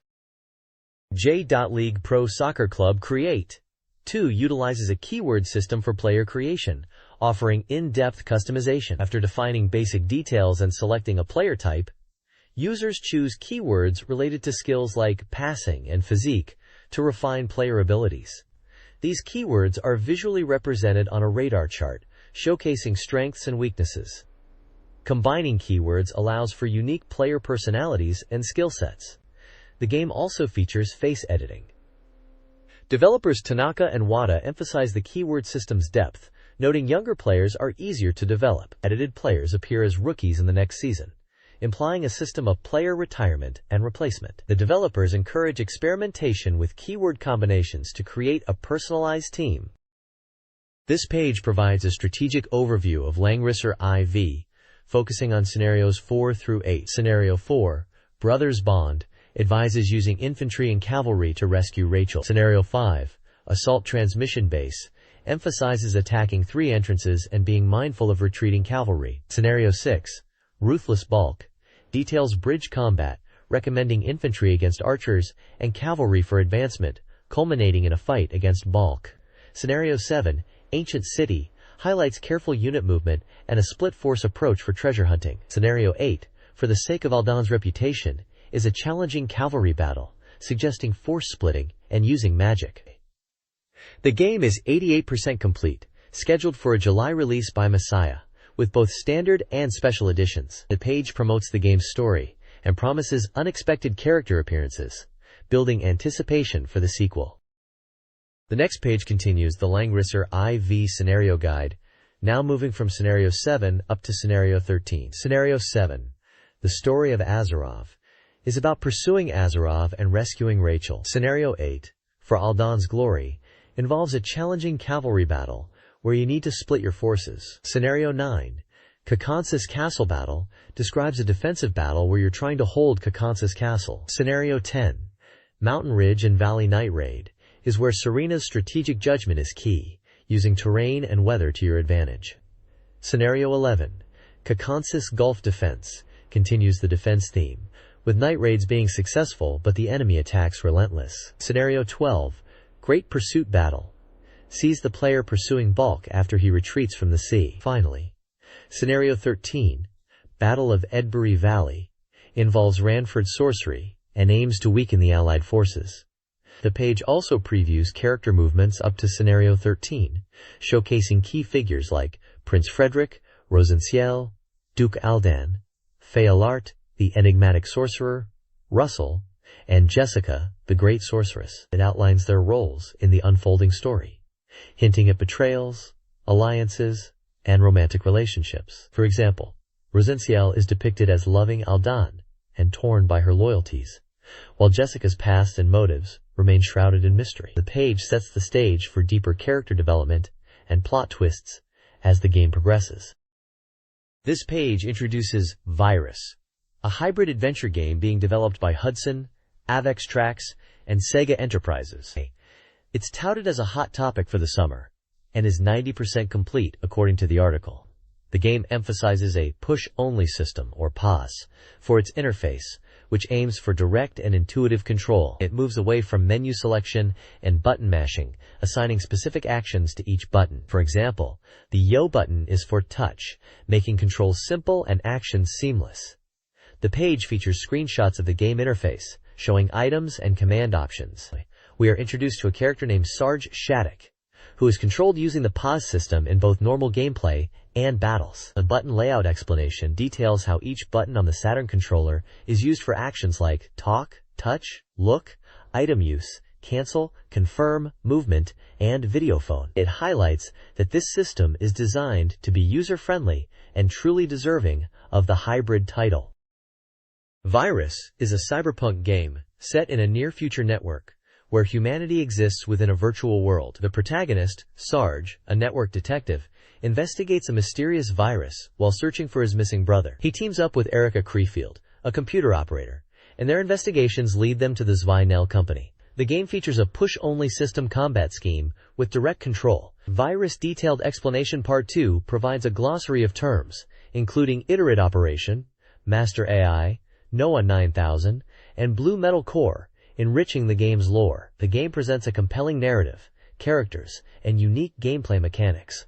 A: J.League Pro Soccer Club Create 2 utilizes a keyword system for player creation, offering in-depth customization. After defining basic details and selecting a player type, users choose keywords related to skills like passing and physique to refine player abilities. These keywords are visually represented on a radar chart, showcasing strengths and weaknesses. Combining keywords allows for unique player personalities and skill sets. The game also features face editing. Developers Tanaka and Wada emphasize the keyword system's depth, noting younger players are easier to develop. Edited players appear as rookies in the next season, implying a system of player retirement and replacement. The developers encourage experimentation with keyword combinations to create a personalized team. This page provides a strategic overview of Langrisser IV, focusing on scenarios 4 through 8. Scenario 4, Brothers Bond, advises using infantry and cavalry to rescue Rachel. Scenario 5, Assault Transmission Base, emphasizes attacking 3 entrances and being mindful of retreating cavalry. Scenario 6, Ruthless Bulk, details bridge combat, recommending infantry against archers and cavalry for advancement, culminating in a fight against Bulk. Scenario 7, Ancient City, highlights careful unit movement and a split-force approach for treasure hunting. Scenario 8, For the Sake of Aldan's Reputation, is a challenging cavalry battle, suggesting force splitting and using magic. The game is 88% complete, scheduled for a July release by Messiah, with both standard and special editions. The page promotes the game's story and promises unexpected character appearances, building anticipation for the sequel. The next page continues the Langrisser IV Scenario Guide, now moving from Scenario 7 up to Scenario 13. Scenario 7, The Story of Azarov, is about pursuing Azarov and rescuing Rachel. Scenario 8, For Aldan's Glory, involves a challenging cavalry battle where you need to split your forces. Scenario 9, Kakansis Castle Battle, describes a defensive battle where you're trying to hold Kakansis Castle. Scenario 10, Mountain Ridge and Valley Night Raid, is where Serena's strategic judgment is key, using terrain and weather to your advantage. Scenario 11, Kakansis Gulf Defense, continues the defense theme, with night raids being successful but the enemy attacks relentless. Scenario 12, Great Pursuit Battle, sees the player pursuing Bulk after he retreats from the sea. Finally, Scenario 13, Battle of Edbury Valley, involves Ranford sorcery and aims to weaken the Allied forces. The page also previews character movements up to Scenario 13, showcasing key figures like Prince Frederick, Rosenciel, Duke Aldan, Fayalart, the enigmatic sorcerer, Russell, and Jessica, the great sorceress. It outlines their roles in the unfolding story, hinting at betrayals, alliances, and romantic relationships. For example, Rosenciel is depicted as loving Aldan and torn by her loyalties, while Jessica's past and motives remain shrouded in mystery. The page sets the stage for deeper character development and plot twists as the game progresses. This page introduces Virus, a hybrid adventure game being developed by Hudson, Avex Trax, and SEGA Enterprises. It's touted as a hot topic for the summer, and is 90% complete according to the article. The game emphasizes a push-only system, or POS, for its interface, which aims for direct and intuitive control. It moves away from menu selection and button mashing, assigning specific actions to each button. For example, the Yo button is for touch, making controls simple and actions seamless. The page features screenshots of the game interface, showing items and command options. We are introduced to a character named Sarge Shattuck, who is controlled using the pause system in both normal gameplay and battles. A button layout explanation details how each button on the Saturn controller is used for actions like talk, touch, look, item use, cancel, confirm, movement, and video phone. It highlights that this system is designed to be user-friendly and truly deserving of the hybrid title. Virus is a cyberpunk game set in a near-future network where humanity exists within a virtual world. The protagonist, Sarge, a network detective, investigates a mysterious virus while searching for his missing brother. He teams up with Erica Creefield, a computer operator, and their investigations lead them to the Zvinel company. The game features a push-only system combat scheme with direct control. Virus Detailed Explanation Part 2 provides a glossary of terms, including Iterate Operation, Master AI, NOAA 9000, and Blue Metal Core, enriching the game's lore. The game presents a compelling narrative, characters, and unique gameplay mechanics.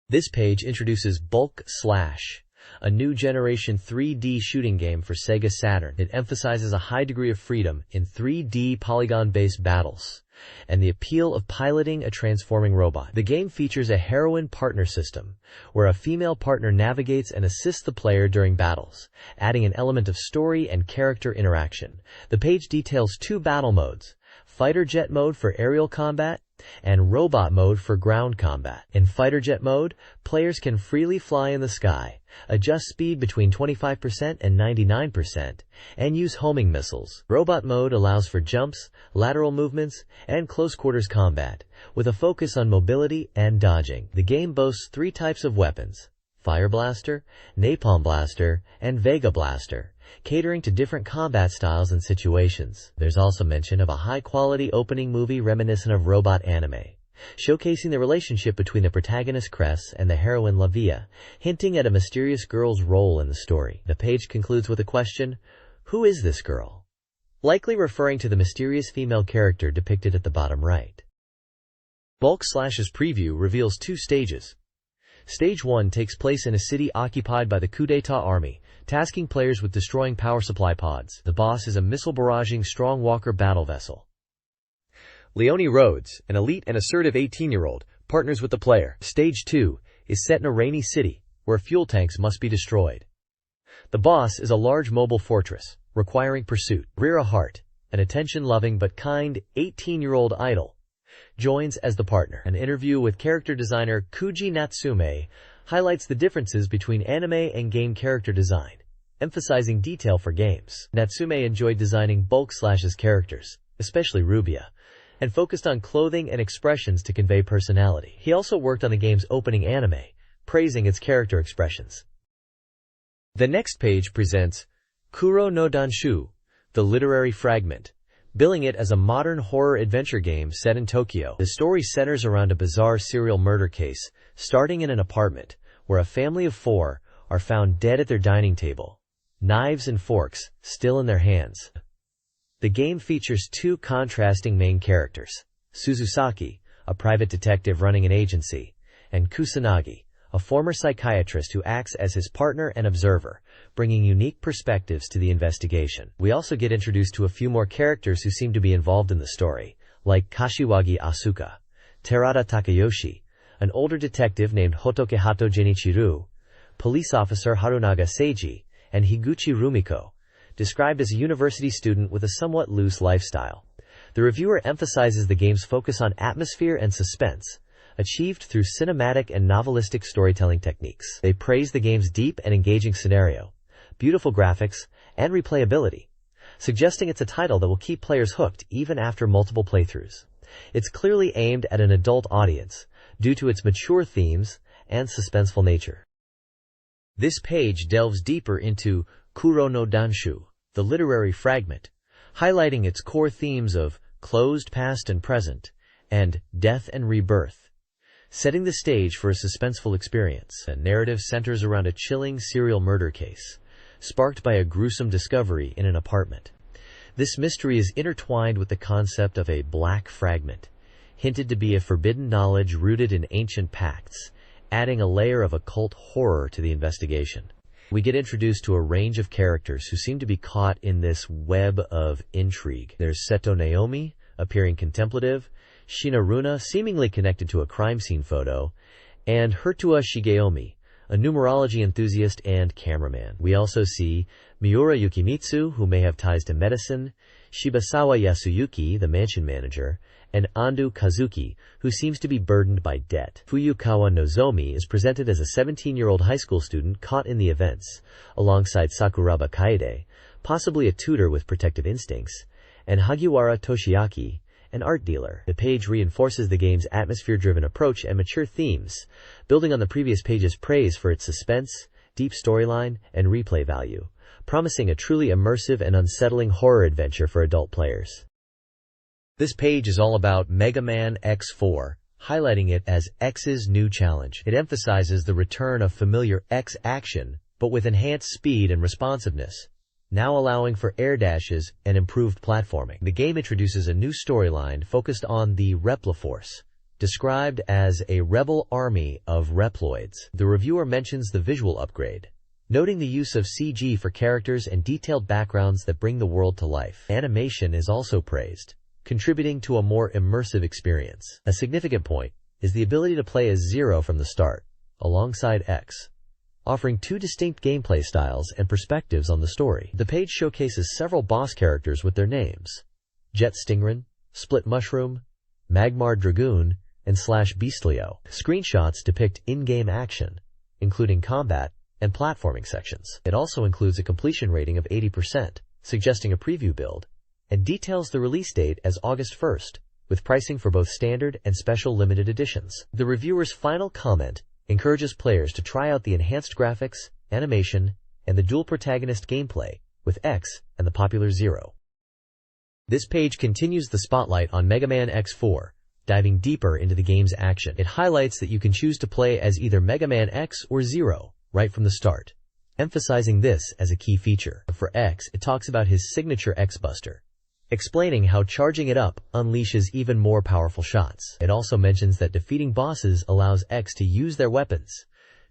A: This page introduces Bulk Slash, a new generation 3D shooting game for SEGA Saturn. It emphasizes a high degree of freedom in 3D polygon-based battles and the appeal of piloting a transforming robot. The game features a heroine partner system, where a female partner navigates and assists the player during battles, adding an element of story and character interaction. The page details two battle modes: Fighter Jet mode for aerial combat and Robot mode for ground combat. In Fighter Jet mode, players can freely fly in the sky, adjust speed between 25% and 99%, and use homing missiles. Robot mode allows for jumps, lateral movements, and close-quarters combat, with a focus on mobility and dodging. The game boasts three types of weapons: Fire Blaster, Napalm Blaster, and Vega Blaster, catering to different combat styles and situations. There's also mention of a high-quality opening movie reminiscent of robot anime, showcasing the relationship between the protagonist Cress and the heroine Lavia, hinting at a mysterious girl's role in the story. The page concludes with a question: who is this girl? Likely referring to the mysterious female character depicted at the bottom right. Bulk Slash's preview reveals two stages. Stage 1 takes place in a city occupied by the coup d'etat army, tasking players with destroying power supply pods. The boss is a missile-barraging Strong Walker battle vessel. Leonie Rhodes, an elite and assertive 18-year-old, partners with the player. Stage 2 is set in a rainy city, where fuel tanks must be destroyed. The boss is a large mobile fortress, requiring pursuit. Rira Hart, an attention-loving but kind 18-year-old idol, joins as the partner. An interview with character designer Kuji Natsume highlights the differences between anime and game character design, emphasizing detail for games. Natsume enjoyed designing Bulk Slash's characters, especially Rubia, and focused on clothing and expressions to convey personality. He also worked on the game's opening anime, praising its character expressions. The next page presents Kuro no Danshu, the literary fragment, billing it as a modern horror adventure game set in Tokyo. The story centers around a bizarre serial murder case, starting in an apartment, where a family of 4 are found dead at their dining table, knives and forks still in their hands. The game features two contrasting main characters: Suzusaki, a private detective running an agency, and Kusanagi, a former psychiatrist who acts as his partner and observer, bringing unique perspectives to the investigation. We also get introduced to a few more characters who seem to be involved in the story, like Kashiwagi Asuka, Terada Takayoshi, an older detective named Hotoke Hato Genichiru, police officer Harunaga Seiji, and Higuchi Rumiko, described as a university student with a somewhat loose lifestyle. The reviewer emphasizes the game's focus on atmosphere and suspense, achieved through cinematic and novelistic storytelling techniques. They praise the game's deep and engaging scenario, beautiful graphics, and replayability, suggesting it's a title that will keep players hooked even after multiple playthroughs. It's clearly aimed at an adult audience, due to its mature themes and suspenseful nature. This page delves deeper into Kuro no Danshu, the literary fragment, highlighting its core themes of closed past and present, and death and rebirth, setting the stage for a suspenseful experience. The narrative centers around a chilling serial murder case, sparked by a gruesome discovery in an apartment. This mystery is intertwined with the concept of a black fragment, hinted to be a forbidden knowledge rooted in ancient pacts, adding a layer of occult horror to the investigation. We get introduced to a range of characters who seem to be caught in this web of intrigue. There's Seto Naomi, appearing contemplative, Shinaruna, seemingly connected to a crime scene photo, and Hertua Shigeomi, a numerology enthusiast and cameraman. We also see Miura Yukimitsu, who may have ties to medicine, Shibasawa Yasuyuki, the mansion manager, and Andu Kazuki, who seems to be burdened by debt. Fuyukawa Nozomi is presented as a 17-year-old high school student caught in the events, alongside Sakuraba Kaede, possibly a tutor with protective instincts, and Hagiwara Toshiaki, an art dealer. The page reinforces the game's atmosphere-driven approach and mature themes, building on the previous page's praise for its suspense, deep storyline, and replay value, promising a truly immersive and unsettling horror adventure for adult players. This page is all about Mega Man X4, highlighting it as X's new challenge. It emphasizes the return of familiar X action, but with enhanced speed and responsiveness, now allowing for air dashes and improved platforming. The game introduces a new storyline focused on the Reploforce, described as a rebel army of Reploids. The reviewer mentions the visual upgrade, noting the use of CG for characters and detailed backgrounds that bring the world to life. Animation is also praised, contributing to a more immersive experience. A significant point is the ability to play as Zero from the start, alongside X, offering two distinct gameplay styles and perspectives on the story. The page showcases several boss characters with their names: Jet Stingray, Split Mushroom, Magmar Dragoon, and Slash Beastlio. Screenshots depict in-game action, including combat and platforming sections. It also includes a completion rating of 80%, suggesting a preview build, and details the release date as August 1st, with pricing for both standard and special limited editions. The reviewer's final comment encourages players to try out the enhanced graphics, animation, and the dual protagonist gameplay with X and the popular Zero. This page continues the spotlight on Mega Man X4, diving deeper into the game's action. It highlights that you can choose to play as either Mega Man X or Zero right from the start, emphasizing this as a key feature. For X, it talks about his signature X-Buster, explaining how charging it up unleashes even more powerful shots. It also mentions that defeating bosses allows X to use their weapons,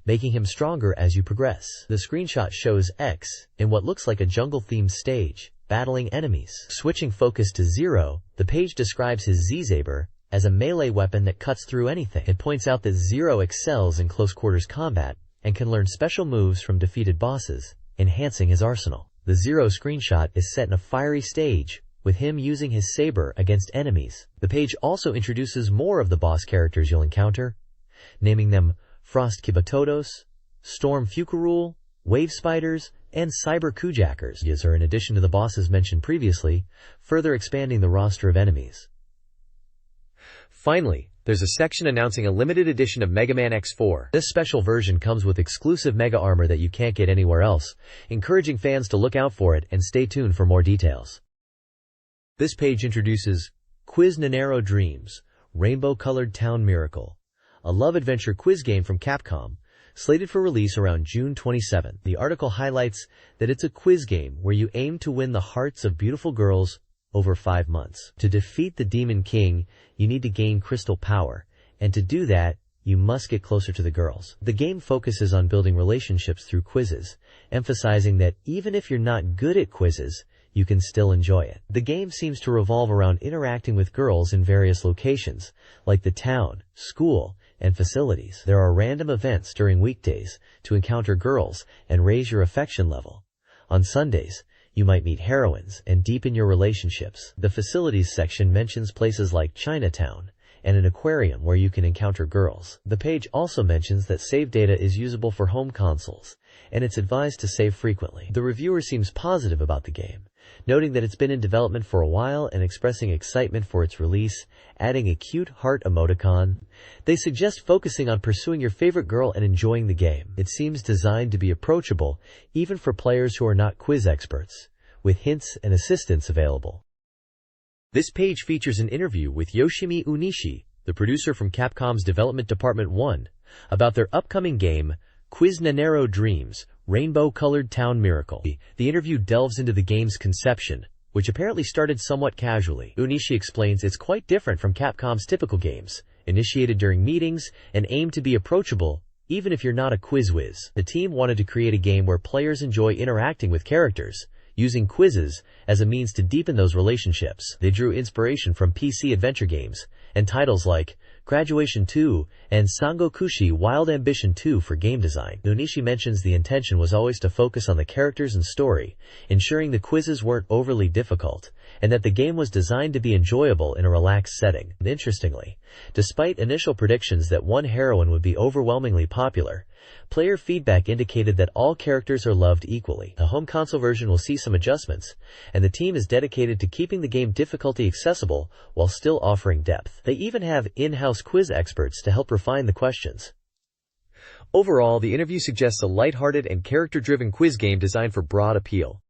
A: making him stronger as you progress. The screenshot shows X in what looks like a jungle-themed stage, battling enemies. Switching focus to Zero, the page describes his Z-Saber as a melee weapon that cuts through anything. It points out that Zero excels in close-quarters combat and can learn special moves from defeated bosses, enhancing his arsenal. The Zero screenshot is set in a fiery stage, with him using his saber against enemies. The page also introduces more of the boss characters you'll encounter, naming them Frost Kibatodos, Storm Fukurul, Wave Spiders, and Cyber Kujackers. These are in addition to the bosses mentioned previously, further expanding the roster of enemies. Finally, there's a section announcing a limited edition of Mega Man X4. This special version comes with exclusive Mega Armor that you can't get anywhere else, encouraging fans to look out for it and stay tuned for more details. This page introduces Quiz Nanero Dreams, Rainbow-Colored Town Miracle, a love-adventure quiz game from Capcom, slated for release around June 27. The article highlights that it's a quiz game where you aim to win the hearts of beautiful girls over 5 months. To defeat the Demon King, you need to gain crystal power, and to do that, you must get closer to the girls. The game focuses on building relationships through quizzes, emphasizing that even if you're not good at quizzes, you can still enjoy it. The game seems to revolve around interacting with girls in various locations, like the town, school, and facilities. There are random events during weekdays to encounter girls and raise your affection level. On Sundays, you might meet heroines and deepen your relationships. The facilities section mentions places like Chinatown and an aquarium where you can encounter girls. The page also mentions that save data is usable for home consoles, and it's advised to save frequently. The reviewer seems positive about the game, noting that it's been in development for a while and expressing excitement for its release, adding a cute heart emoticon. They suggest focusing on pursuing your favorite girl and enjoying the game. It seems designed to be approachable, even for players who are not quiz experts, with hints and assistance available. This page features an interview with Yoshimi Unishi, the producer from Capcom's Development Department 1, about their upcoming game, Quiz Nanero Dreams, Rainbow-Colored Town Miracle. The interview delves into the game's conception, which apparently started somewhat casually. Unishi explains it's quite different from Capcom's typical games, initiated during meetings and aimed to be approachable, even if you're not a quiz whiz. The team wanted to create a game where players enjoy interacting with characters, using quizzes as a means to deepen those relationships. They drew inspiration from PC adventure games, and titles like Graduation 2 and Sangokushi Wild Ambition 2 for game design. Unishi mentions the intention was always to focus on the characters and story, ensuring the quizzes weren't overly difficult, and that the game was designed to be enjoyable in a relaxed setting. Interestingly, despite initial predictions that one heroine would be overwhelmingly popular, player feedback indicated that all characters are loved equally. The home console version will see some adjustments, and the team is dedicated to keeping the game difficulty accessible while still offering depth. They even have in-house quiz experts to help refine the questions. Overall, the interview suggests a lighthearted and character-driven quiz game designed for broad appeal.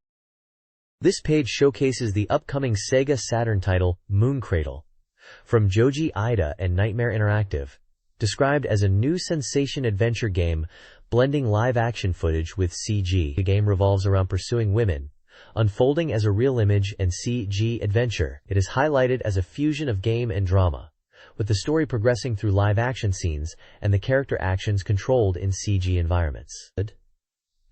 A: This page showcases the upcoming SEGA Saturn title, Mooncradle, from Joji Ida and Nightmare Interactive. Described as a new sensation adventure game, blending live-action footage with CG. The game revolves around pursuing women, unfolding as a real image and CG adventure. It is highlighted as a fusion of game and drama, with the story progressing through live-action scenes and the character actions controlled in CG environments.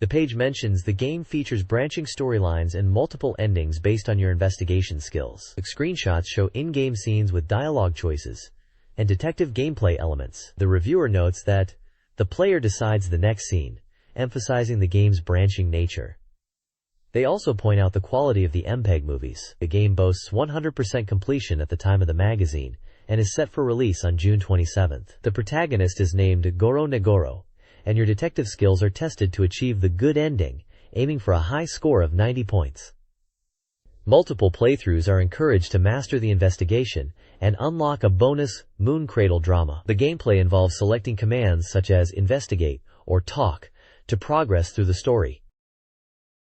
A: The page mentions the game features branching storylines and multiple endings based on your investigation skills. The screenshots show in-game scenes with dialogue choices and detective gameplay elements. The reviewer notes that the player decides the next scene, emphasizing the game's branching nature. They also point out the quality of the MPEG movies. The game boasts 100% completion at the time of the magazine and is set for release on June 27th. The protagonist is named Goro Negoro, and your detective skills are tested to achieve the good ending, aiming for a high score of 90 points. Multiple playthroughs are encouraged to master the investigation and unlock a bonus Mooncradle drama. The gameplay involves selecting commands such as investigate or talk to progress through the story.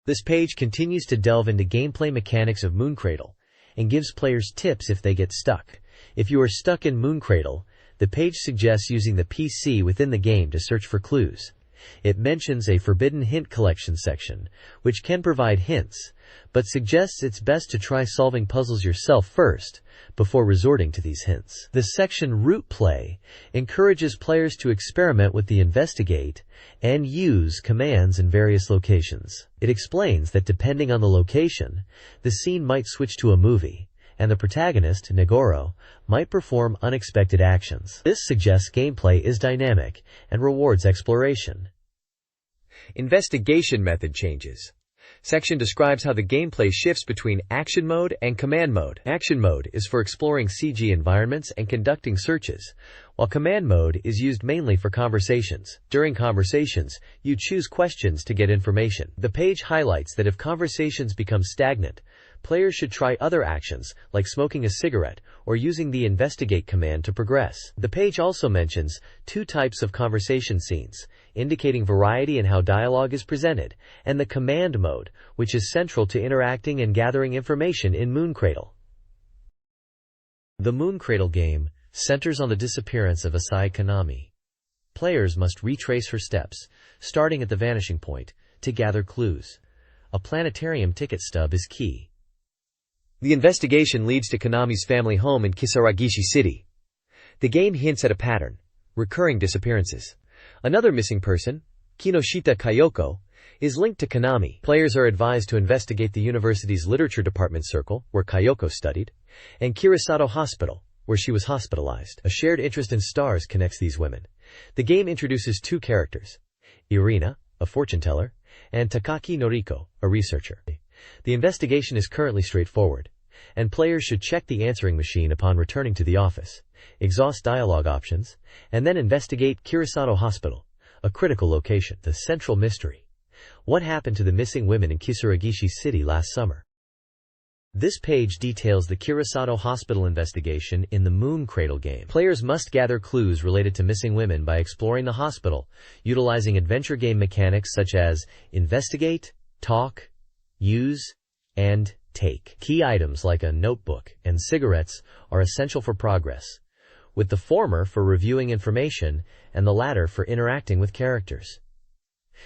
A: This page continues to delve into gameplay mechanics of Mooncradle and gives players tips if they get stuck. If you are stuck in Mooncradle, the page suggests using the PC within the game to search for clues. It mentions a forbidden hint collection section, which can provide hints, but suggests it's best to try solving puzzles yourself first, before resorting to these hints. The section Route Play encourages players to experiment with the investigate and use commands in various locations. It explains that depending on the location, the scene might switch to a movie, and the protagonist, Negoro, might perform unexpected actions. This suggests gameplay is dynamic and rewards exploration. Investigation method changes. Section describes how the gameplay shifts between action mode and command mode. Action mode is for exploring CG environments and conducting searches, while command mode is used mainly for conversations. During conversations, you choose questions to get information. The page highlights that if conversations become stagnant, players should try other actions, like smoking a cigarette or using the investigate command to progress. The page also mentions two types of conversation scenes, indicating variety in how dialogue is presented, and the command mode, which is central to interacting and gathering information in Mooncradle. The Mooncradle game centers on the disappearance of Asai Kanami. Players must retrace her steps, starting at the vanishing point, to gather clues. A planetarium ticket stub is key. The investigation leads to Kanami's family home in Kisaragishi City. The game hints at a pattern: recurring disappearances. Another missing person, Kinoshita Kayoko, is linked to Kanami. Players are advised to investigate the university's literature department circle, where Kayoko studied, and Kirisato Hospital, where she was hospitalized. A shared interest in stars connects these women. The game introduces two characters: Irina, a fortune-teller, and Takaki Noriko, a researcher. The investigation is currently straightforward, and players should check the answering machine upon returning to the office, exhaust dialogue options, and then investigate Kirisato Hospital, a critical location. The central mystery: what happened to the missing women in Kisaragishi City last summer? This page details the Kurosato Hospital investigation in the Moon Cradle game. Players must gather clues related to missing women by exploring the hospital, utilizing adventure game mechanics such as investigate, talk, use, and take. Key items like a notebook and cigarettes are essential for progress, with the former for reviewing information and the latter for interacting with characters.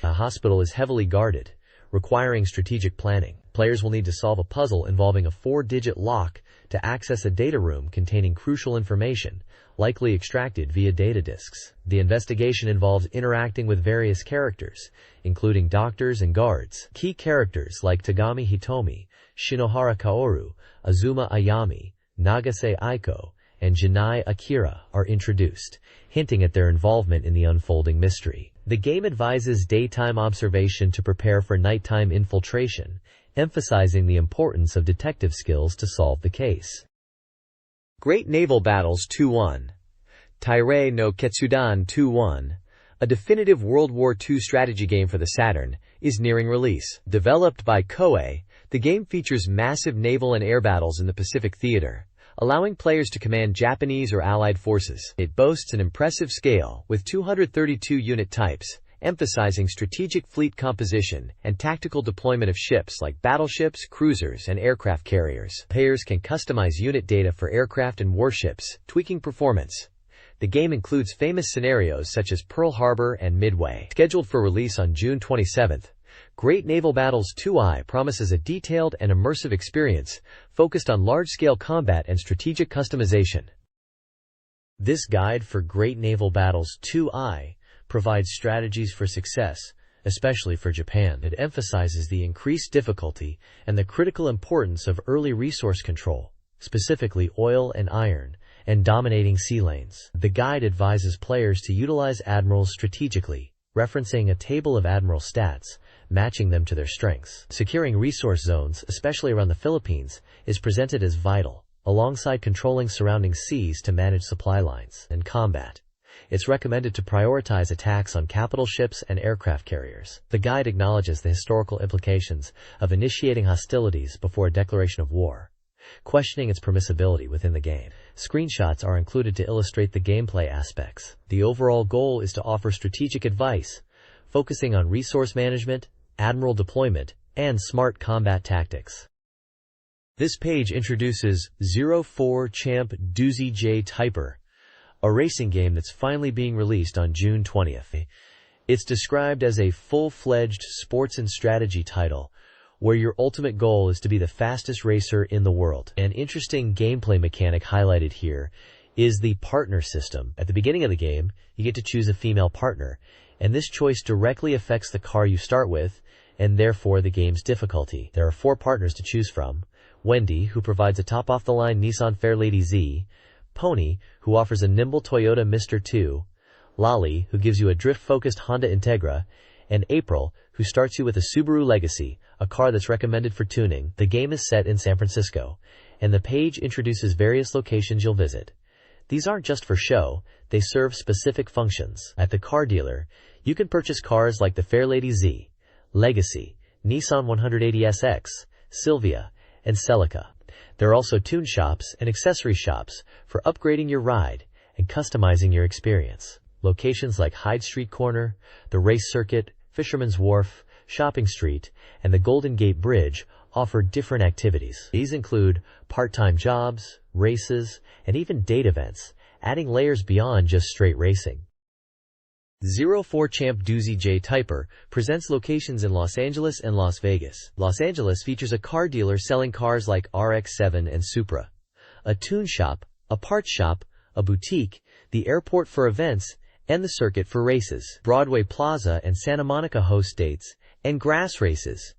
A: The hospital is heavily guarded, requiring strategic planning. Players will need to solve a puzzle involving a 4-digit lock to access a data room containing crucial information, likely extracted via data disks. The investigation involves interacting with various characters, including doctors and guards. Key characters like Tagami Hitomi, Shinohara Kaoru, Azuma Ayami, Nagase Aiko, and Janai Akira are introduced, hinting at their involvement in the unfolding mystery. The game advises daytime observation to prepare for nighttime infiltration, emphasizing the importance of detective skills to solve the case. Great Naval Battles 2-1. Tairei no Ketsudan 2-1, a definitive World War II strategy game for the Saturn, is nearing release. Developed by Koei, the game features massive naval and air battles in the Pacific Theater, allowing players to command Japanese or Allied forces. It boasts an impressive scale, with 232 unit types, emphasizing strategic fleet composition and tactical deployment of ships like battleships, cruisers, and aircraft carriers. Players can customize unit data for aircraft and warships, tweaking performance. The game includes famous scenarios such as Pearl Harbor and Midway. Scheduled for release on June 27th, Great Naval Battles 2i promises a detailed and immersive experience focused on large-scale combat and strategic customization. This guide for Great Naval Battles 2i provides strategies for success, especially for Japan. It emphasizes the increased difficulty and the critical importance of early resource control, specifically oil and iron, and dominating sea lanes. The guide advises players to utilize admirals strategically, referencing a table of admiral stats, matching them to their strengths. Securing resource zones, especially around the Philippines, is presented as vital, alongside controlling surrounding seas to manage supply lines. In combat, it's recommended to prioritize attacks on capital ships and aircraft carriers. The guide acknowledges the historical implications of initiating hostilities before a declaration of war, questioning its permissibility within the game. Screenshots are included to illustrate the gameplay aspects. The overall goal is to offer strategic advice, focusing on resource management, admiral deployment, and smart combat tactics. This page introduces 04 Champ Doozy J Typer, a racing game that's finally being released on June 20th. It's described as a full-fledged sports and strategy title, where your ultimate goal is to be the fastest racer in the world. An interesting gameplay mechanic highlighted here is the partner system. At the beginning of the game, you get to choose a female partner, and this choice directly affects the car you start with, and therefore the game's difficulty. There are 4 partners to choose from: Wendy, who provides a top-off-the-line Nissan Fairlady Z, Pony, who offers a nimble Toyota Mr. 2, Lolly, who gives you a drift-focused Honda Integra, and April, who starts you with a Subaru Legacy, a car that's recommended for tuning. The game is set in San Francisco, and the page introduces various locations you'll visit. These aren't just for show, they serve specific functions. At the car dealer, you can purchase cars like the Fairlady Z, Legacy, Nissan 180SX, Silvia, and Celica. There are also tune shops and accessory shops for upgrading your ride and customizing your experience. Locations like Hyde Street Corner, the Race Circuit, Fisherman's Wharf, Shopping Street, and the Golden Gate Bridge offer different activities. These include part-time jobs, races, and even date events, adding layers beyond just straight racing. 04 Champ Doozy J Typer presents locations in Los Angeles and Las Vegas. Los Angeles features a car dealer selling cars like RX-7 and Supra, a tune shop, a parts shop, a boutique, the airport for events, and the circuit for races. Broadway Plaza and Santa Monica host dates and grass races.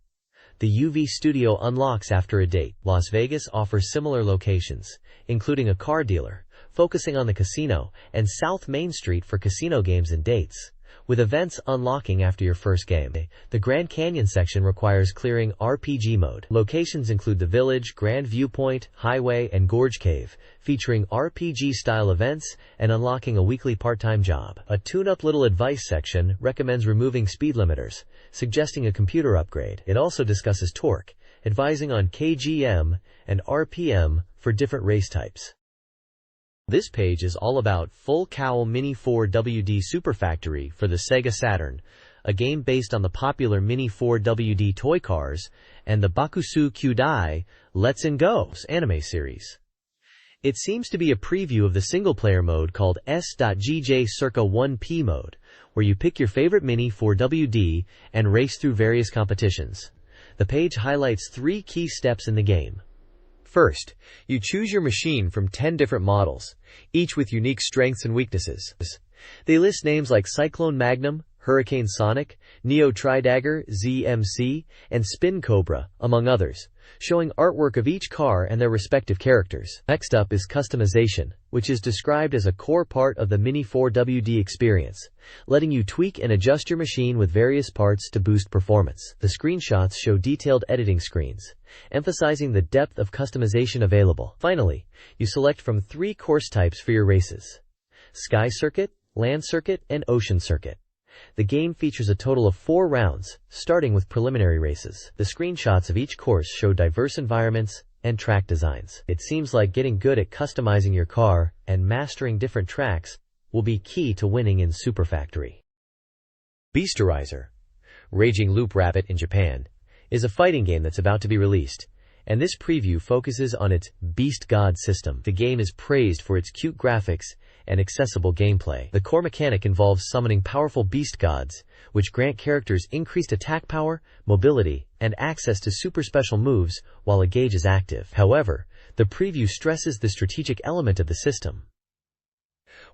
A: The UV Studio unlocks after a date. Las Vegas offers similar locations, including a car dealer, focusing on the casino, and South Main Street for casino games and dates, with events unlocking after your first game. The Grand Canyon section requires clearing RPG mode. Locations include the Village, Grand Viewpoint, Highway, and Gorge Cave, featuring RPG-style events and unlocking a weekly part-time job. A tune-up little advice section recommends removing speed limiters, suggesting a computer upgrade. It also discusses torque, advising on KGM and RPM for different race types. This page is all about Full Cowl Mini 4WD Super Factory for the SEGA Saturn, a game based on the popular Mini 4WD toy cars and the Bakusu Kyudai Let's Go anime series. It seems to be a preview of the single-player mode called S.GJ Circa 1P mode, where you pick your favorite Mini 4WD and race through various competitions. The page highlights 3 key steps in the game. First, you choose your machine from 10 different models, each with unique strengths and weaknesses. They list names like Cyclone Magnum, Hurricane Sonic, Neo Tridagger, ZMC, and Spin Cobra, among others, showing artwork of each car and their respective characters. Next up is customization, which is described as a core part of the Mini 4WD experience, letting you tweak and adjust your machine with various parts to boost performance. The screenshots show detailed editing screens, emphasizing the depth of customization available. Finally, you select from 3 course types for your races: Sky Circuit, Land Circuit, and Ocean Circuit. The game features a total of 4 rounds, starting with preliminary races. The screenshots of each course show diverse environments and track designs. It seems like getting good at customizing your car and mastering different tracks will be key to winning in Super Factory. Beasterizer, Raging Loop Rabbit in Japan, is a fighting game that's about to be released, and this preview focuses on its Beast God system. The game is praised for its cute graphics and accessible gameplay. The core mechanic involves summoning powerful beast gods, which grant characters increased attack power, mobility, and access to super special moves while a gauge is active. However, the preview stresses the strategic element of the system.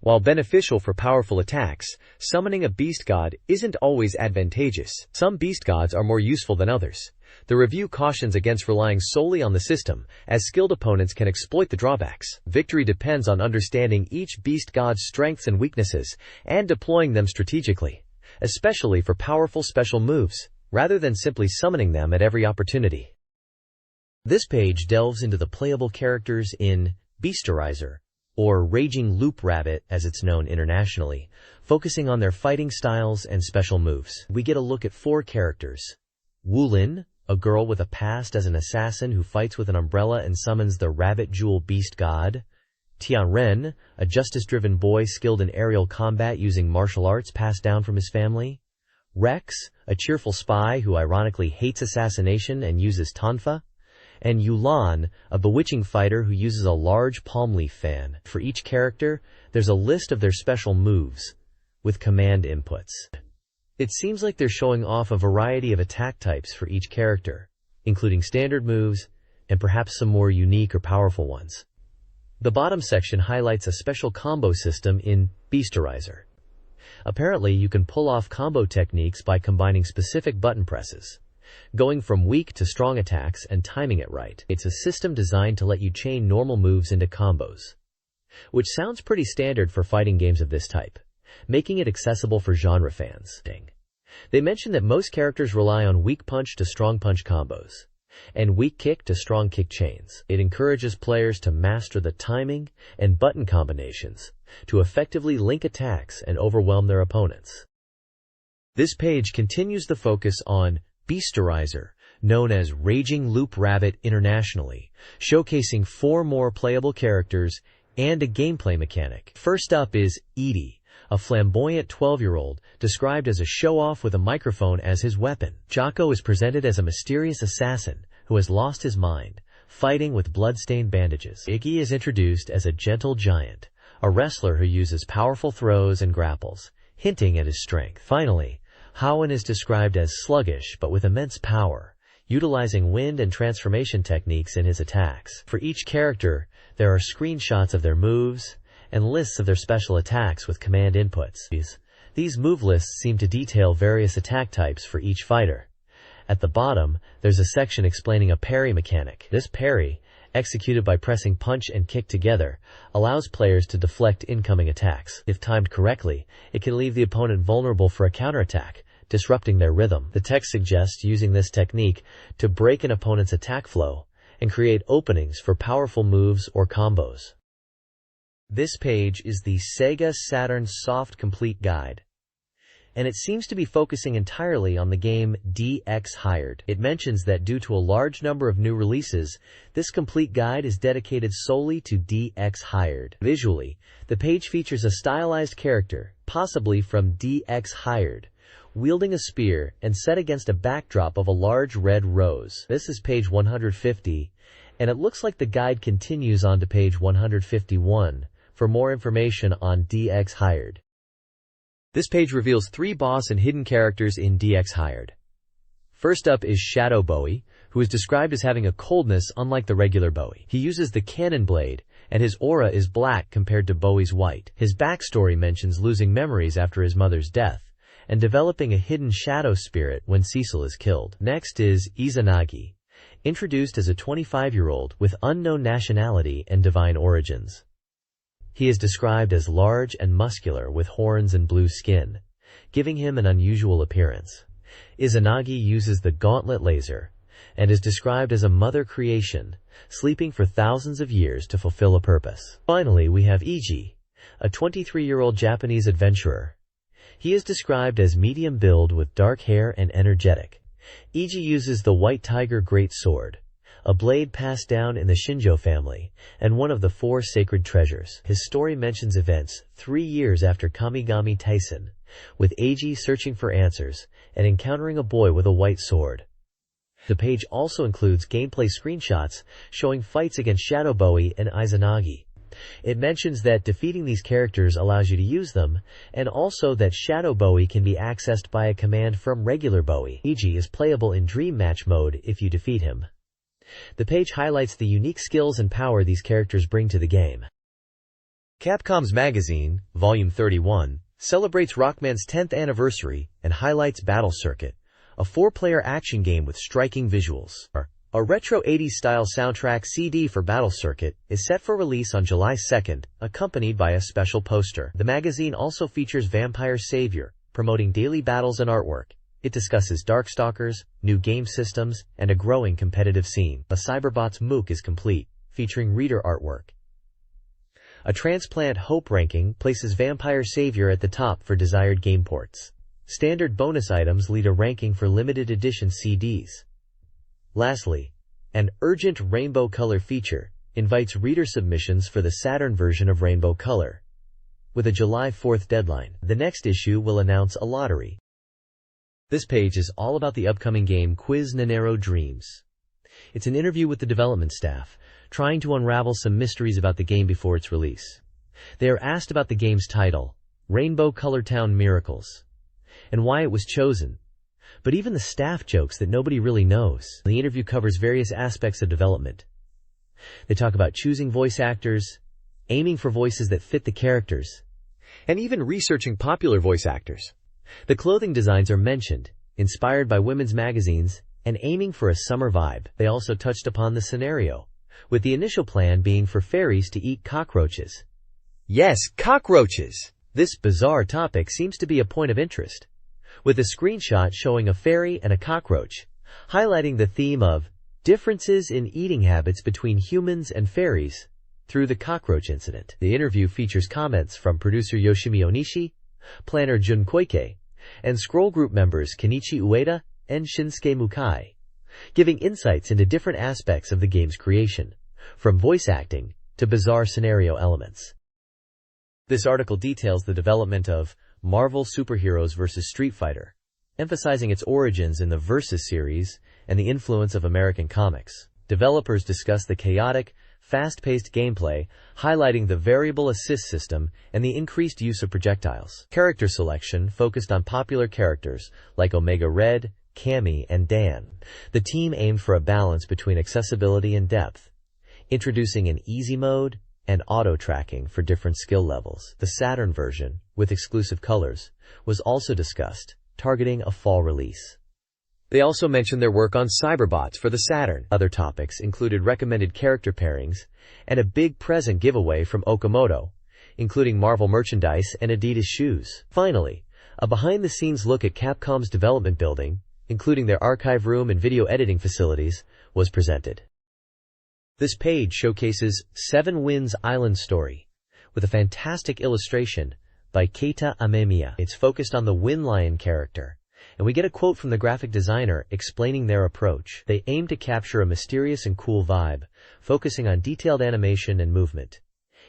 A: While beneficial for powerful attacks, summoning a beast god isn't always advantageous. Some beast gods are more useful than others. The review cautions against relying solely on the system, as skilled opponents can exploit the drawbacks. Victory depends on understanding each beast god's strengths and weaknesses and deploying them strategically, especially for powerful special moves, rather than simply summoning them at every opportunity. This page delves into the playable characters in Beasterizer, or Raging Loop Rabbit as it's known internationally, focusing on their fighting styles and special moves. We get a look at 4 characters: Wulin, a girl with a past as an assassin who fights with an umbrella and summons the Rabbit Jewel Beast God; Tianren, a justice-driven boy skilled in aerial combat using martial arts passed down from his family; Rex, a cheerful spy who ironically hates assassination and uses tonfa; and Yulan, a bewitching fighter who uses a large palm leaf fan. For each character, there's a list of their special moves, with command inputs. It seems like they're showing off a variety of attack types for each character, including standard moves and perhaps some more unique or powerful ones. The bottom section highlights a special combo system in Beasterizer. Apparently, you can pull off combo techniques by combining specific button presses, going from weak to strong attacks and timing it right. It's a system designed to let you chain normal moves into combos, which sounds pretty standard for fighting games of this type, making it accessible for genre fans. They mention that most characters rely on weak punch to strong punch combos, and weak kick to strong kick chains. It encourages players to master the timing and button combinations to effectively link attacks and overwhelm their opponents. This page continues the focus on Beasterizer, known as Raging Loop Rabbit internationally, showcasing 4 more playable characters and a gameplay mechanic. First up is Edie, a flamboyant 12-year-old, described as a show-off with a microphone as his weapon. Jocko is presented as a mysterious assassin who has lost his mind, fighting with blood-stained bandages. Iggy is introduced as a gentle giant, a wrestler who uses powerful throws and grapples, hinting at his strength. Finally, Howen is described as sluggish but with immense power, utilizing wind and transformation techniques in his attacks. For each character, there are screenshots of their moves and lists of their special attacks with command inputs. These move lists seem to detail various attack types for each fighter. At the bottom, there's a section explaining a parry mechanic. This parry, executed by pressing punch and kick together, allows players to deflect incoming attacks. If timed correctly, it can leave the opponent vulnerable for a counterattack, disrupting their rhythm. The text suggests using this technique to break an opponent's attack flow and create openings for powerful moves or combos. This page is the SEGA Saturn Soft Complete Guide. and it seems to be focusing entirely on the game DX Hired. It mentions that due to a large number of new releases, this complete guide is dedicated solely to DX Hired. Visually, the page features a stylized character, possibly from DX Hired, wielding a spear and set against a backdrop of a large red rose. This is page 150, and it looks like the guide continues on to page 151 for more information on DX Hired. This page reveals 3 boss and hidden characters in DX Hired. First up is Shadow Bowie, who is described as having a coldness unlike the regular Bowie. He uses the cannon blade, and his aura is black compared to Bowie's white. His backstory mentions losing memories after his mother's death, and developing a hidden shadow spirit when Cecil is killed. Next is Izanagi, introduced as a 25-year-old with unknown nationality and divine origins. He is described as large and muscular with horns and blue skin, giving him an unusual appearance. Izanagi uses the gauntlet laser and is described as a mother creation, sleeping for thousands of years to fulfill a purpose. Finally, we have Iji, a 23-year-old Japanese adventurer. He is described as medium build with dark hair and energetic. Iji uses the White Tiger Great Sword, a blade passed down in the Shinjo family, and one of the 4 sacred treasures. His story mentions events 3 years after Kamigami Taisen, with Eiji searching for answers and encountering a boy with a white sword. The page also includes gameplay screenshots showing fights against Shadow Bowie and Izanagi. It mentions that defeating these characters allows you to use them, and also that Shadow Bowie can be accessed by a command from regular Bowie. Eiji is playable in Dream Match mode if you defeat him. The page highlights the unique skills and power these characters bring to the game. Capcom's Magazine, Volume 31, celebrates Rockman's 10th anniversary and highlights Battle Circuit, a 4-player action game with striking visuals. A retro 80s-style soundtrack CD for Battle Circuit is set for release on July 2nd, accompanied by a special poster. The magazine also features Vampire Savior, promoting daily battles and artwork. It discusses Darkstalkers, new game systems, and a growing competitive scene. A Cyberbots MOOC is complete, featuring reader artwork. A Transplant Hope ranking places Vampire Savior at the top for desired game ports. Standard bonus items lead a ranking for limited edition CDs. Lastly, an Urgent Rainbow Color feature invites reader submissions for the Saturn version of Rainbow Color, with a July 4th deadline. The next issue will announce a lottery. This page is all about the upcoming game Quiz Nanero Dreams. It's an interview with the development staff, trying to unravel some mysteries about the game before its release. They are asked about the game's title, Rainbow Color Town Miracles, and why it was chosen. But even the staff jokes that nobody really knows. The interview covers various aspects of development. They talk about choosing voice actors, aiming for voices that fit the characters, and even researching popular voice actors. The clothing designs are mentioned, inspired by women's magazines, and aiming for a summer vibe. They also touched upon the scenario, with the initial plan being for fairies to eat cockroaches. Yes, cockroaches! This bizarre topic seems to be a point of interest, with a screenshot showing a fairy and a cockroach, highlighting the theme of differences in eating habits between humans and fairies through the cockroach incident. The interview features comments from producer Yoshimi Onishi, planner Jun Koike, and Scroll Group members Kenichi Ueda and Shinsuke Mukai, giving insights into different aspects of the game's creation, from voice acting to bizarre scenario elements. This article details the development of Marvel Superheroes vs. Street Fighter, emphasizing its origins in the Versus series and the influence of American comics. Developers discuss the chaotic, fast-paced gameplay, highlighting the variable assist system and the increased use of projectiles. Character selection focused on popular characters like Omega Red, Cammy, and Dan. The team aimed for a balance between accessibility and depth, introducing an easy mode and auto-tracking for different skill levels. The Saturn version, with exclusive colors, was also discussed, targeting a fall release. They also mentioned their work on Cyberbots for the Saturn. Other topics included recommended character pairings and a big present giveaway from Okamoto, including Marvel merchandise and Adidas shoes. Finally, a behind-the-scenes look at Capcom's development building, including their archive room and video editing facilities, was presented. This page showcases 7 Winds Island Story, with a fantastic illustration by Keita Amemiya. It's focused on the Wind Lion character, and we get a quote from the graphic designer explaining their approach. They aim to capture a mysterious and cool vibe, focusing on detailed animation and movement,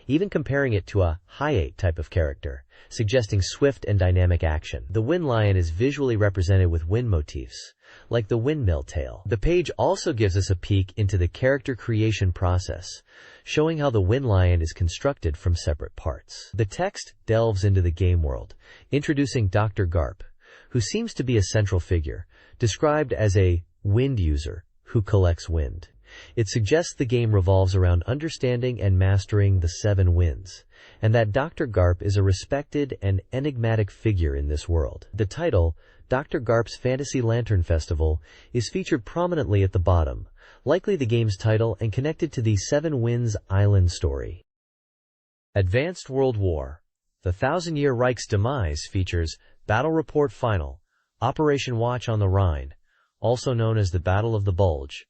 A: even comparing it to a Hi-8 type of character, suggesting swift and dynamic action. The Wind Lion is visually represented with wind motifs, like the windmill tail. The page also gives us a peek into the character creation process, showing how the Wind Lion is constructed from separate parts. The text delves into the game world, introducing Dr. Garp, who seems to be a central figure, described as a wind user who collects wind. It suggests the game revolves around understanding and mastering the 7 winds, and that Dr. Garp is a respected and enigmatic figure in this world. The title, Dr. Garp's Fantasy Lantern Festival, is featured prominently at the bottom, likely the game's title and connected to the 7 Winds Island story. Advanced World War. The Thousand-Year Reich's demise features Battle Report Final, Operation Watch on the Rhine, also known as the Battle of the Bulge,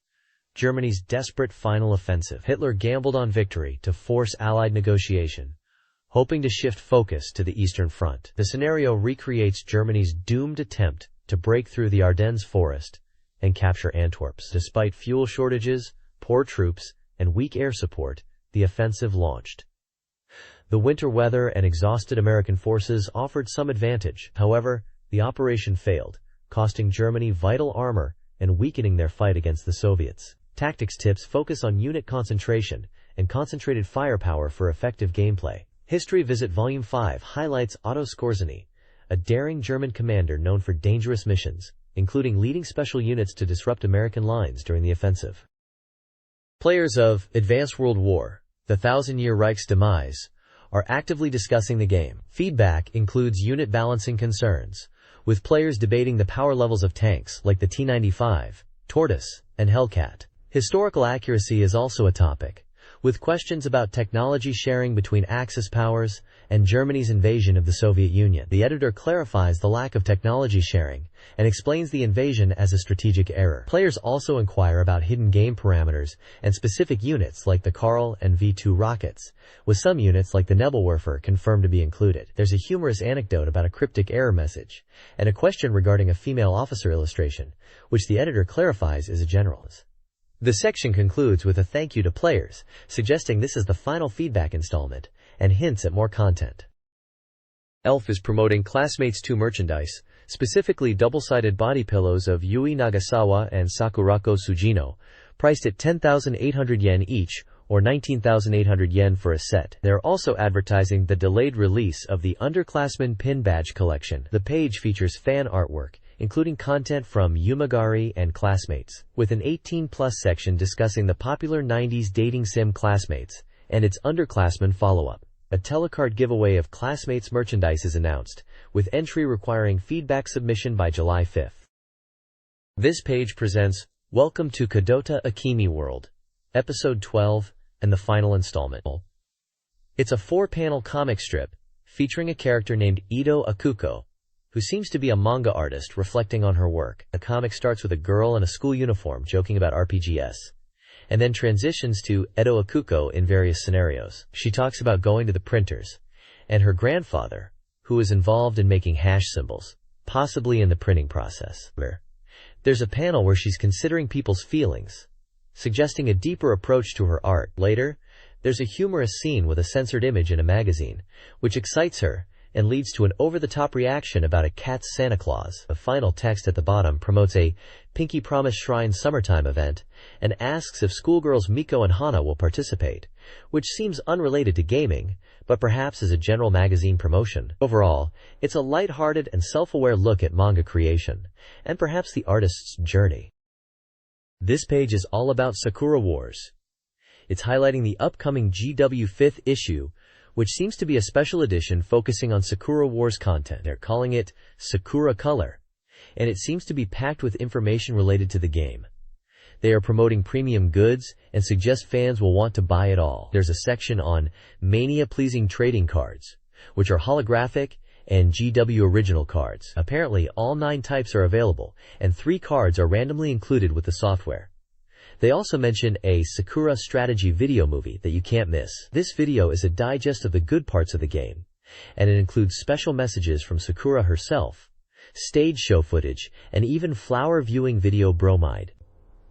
A: Germany's desperate final offensive. Hitler gambled on victory to force Allied negotiation, hoping to shift focus to the Eastern Front. The scenario recreates Germany's doomed attempt to break through the Ardennes forest and capture Antwerp. Despite fuel shortages, poor troops, and weak air support, the offensive launched. The winter weather and exhausted American forces offered some advantage. However, the operation failed, costing Germany vital armor and weakening their fight against the Soviets. Tactics tips focus on unit concentration and concentrated firepower for effective gameplay. History Visit Volume 5 highlights Otto Skorzeny, a daring German commander known for dangerous missions, including leading special units to disrupt American lines during the offensive. Players of Advanced World War, The Thousand-Year Reich's Demise, are actively discussing the game. Feedback includes unit balancing concerns, with players debating the power levels of tanks like the T-95, Tortoise, and Hellcat. Historical accuracy is also a topic, with questions about technology sharing between Axis powers and Germany's invasion of the Soviet Union. The editor clarifies the lack of technology sharing and explains the invasion as a strategic error. Players also inquire about hidden game parameters and specific units like the Karl and V-2 rockets, with some units like the Nebelwerfer confirmed to be included. There's a humorous anecdote about a cryptic error message, and a question regarding a female officer illustration, which the editor clarifies is a general. The section concludes with a thank you to players, suggesting this is the final feedback installment, and hints at more content. ELF is promoting Classmates 2 merchandise, specifically double-sided body pillows of Yui Nagasawa and Sakurako Tsujino, priced at 10,800 yen each, or 19,800 yen for a set. They're also advertising the delayed release of the Underclassmen Pin Badge collection. The page features fan artwork, including content from Yumagari and Classmates, with an 18+ section discussing the popular 90s dating sim Classmates and its Underclassmen follow-up. A telecard giveaway of Classmates merchandise is announced, with entry requiring feedback submission by July 5th. This page presents Welcome to Kadota Akimi World, Episode 12, and the final installment. It's a 4-panel comic strip featuring a character named Ito Akuko, who seems to be a manga artist reflecting on her work. The comic starts with a girl in a school uniform joking about RPGs, and then transitions to Edo Akuko in various scenarios. She talks about going to the printers, and her grandfather, who is involved in making hash symbols, possibly in the printing process. There's a panel where she's considering people's feelings, suggesting a deeper approach to her art. Later, there's a humorous scene with a censored image in a magazine, which excites her and leads to an over-the-top reaction about a cat's Santa Claus. The final text at the bottom promotes a Pinky Promise Shrine summertime event and asks if schoolgirls Miko and Hana will participate, which seems unrelated to gaming, but perhaps is a general magazine promotion. Overall, it's a light-hearted and self-aware look at manga creation, and perhaps the artist's journey. This page is all about Sakura Wars. It's highlighting the upcoming GW 5th issue, which seems to be a special edition focusing on Sakura Wars content. They're calling it Sakura Color, and it seems to be packed with information related to the game. They are promoting premium goods and suggest fans will want to buy it all. There's a section on mania-pleasing trading cards, which are holographic and GW original cards. Apparently, all 9 types are available, and 3 cards are randomly included with the software. They also mention a Sakura strategy video movie that you can't miss. This video is a digest of the good parts of the game, and it includes special messages from Sakura herself, stage show footage, and even flower viewing video bromide.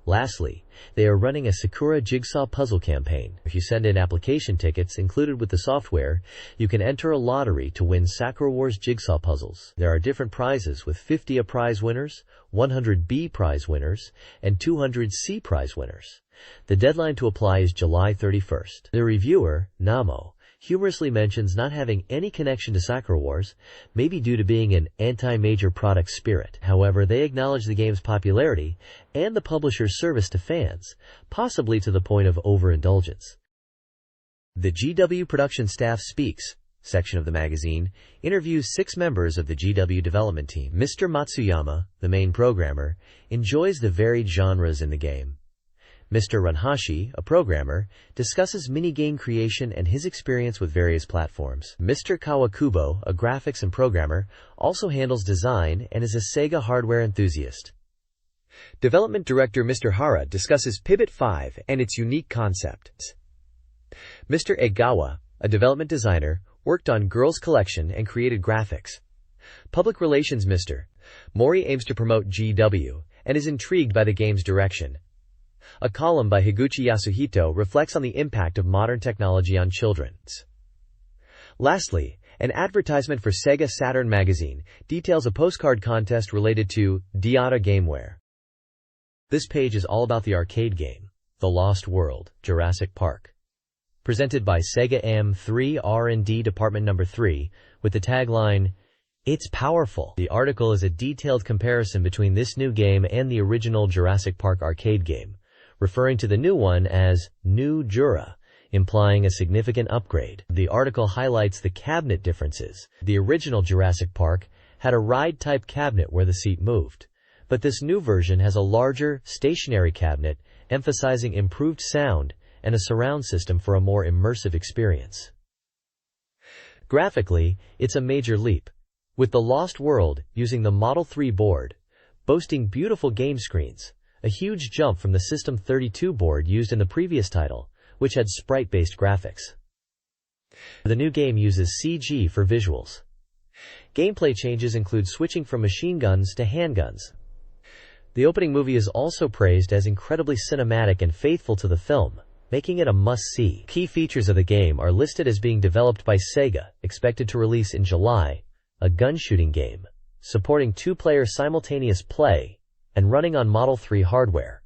A: Lastly, they are running a Sakura Jigsaw puzzle campaign. If you send in application tickets included with the software, you can enter a lottery to win Sakura Wars Jigsaw puzzles. There are different prizes with 50 A prize winners, 100 B prize winners, and 200 C prize winners. The deadline to apply is July 31st. The reviewer, Namo, humorously mentions not having any connection to Sakura Wars, maybe due to being an anti-major product spirit. However, they acknowledge the game's popularity and the publisher's service to fans, possibly to the point of overindulgence. The GW production staff speaks section of the magazine interviews 6 members of the GW development team. Mr. Matsuyama, the main programmer, enjoys the varied genres in the game. Mr. Ranhashi, a programmer, discusses mini-game creation and his experience with various platforms. Mr. Kawakubo, a graphics and programmer, also handles design and is a Sega hardware enthusiast. Development director Mr. Hara discusses Pivot 5 and its unique concept. Mr. Egawa, a development designer, worked on Girls Collection and created graphics. Public relations Mr. Mori aims to promote GW and is intrigued by the game's direction. A column by Higuchi Yasuhito reflects on the impact of modern technology on children. Lastly, an advertisement for SEGA Saturn Magazine details a postcard contest related to Diata Gameware. This page is all about the arcade game, The Lost World, Jurassic Park. Presented by SEGA AM3 R&D Department No. 3, with the tagline, "It's powerful." The article is a detailed comparison between this new game and the original Jurassic Park arcade game, referring to the new one as New Jura, implying a significant upgrade. The article highlights the cabinet differences. The original Jurassic Park had a ride-type cabinet where the seat moved, but this new version has a larger, stationary cabinet, emphasizing improved sound and a surround system for a more immersive experience. Graphically, it's a major leap, with The Lost World using the Model 3 board, boasting beautiful game screens, a huge jump from the System 32 board used in the previous title, which had sprite-based graphics. The new game uses CG for visuals. Gameplay changes include switching from machine guns to handguns. The opening movie is also praised as incredibly cinematic and faithful to the film, making it a must-see. Key features of the game are listed as being developed by Sega, expected to release in July, a gun-shooting game, supporting 2-player simultaneous play, and running on Model 3 hardware.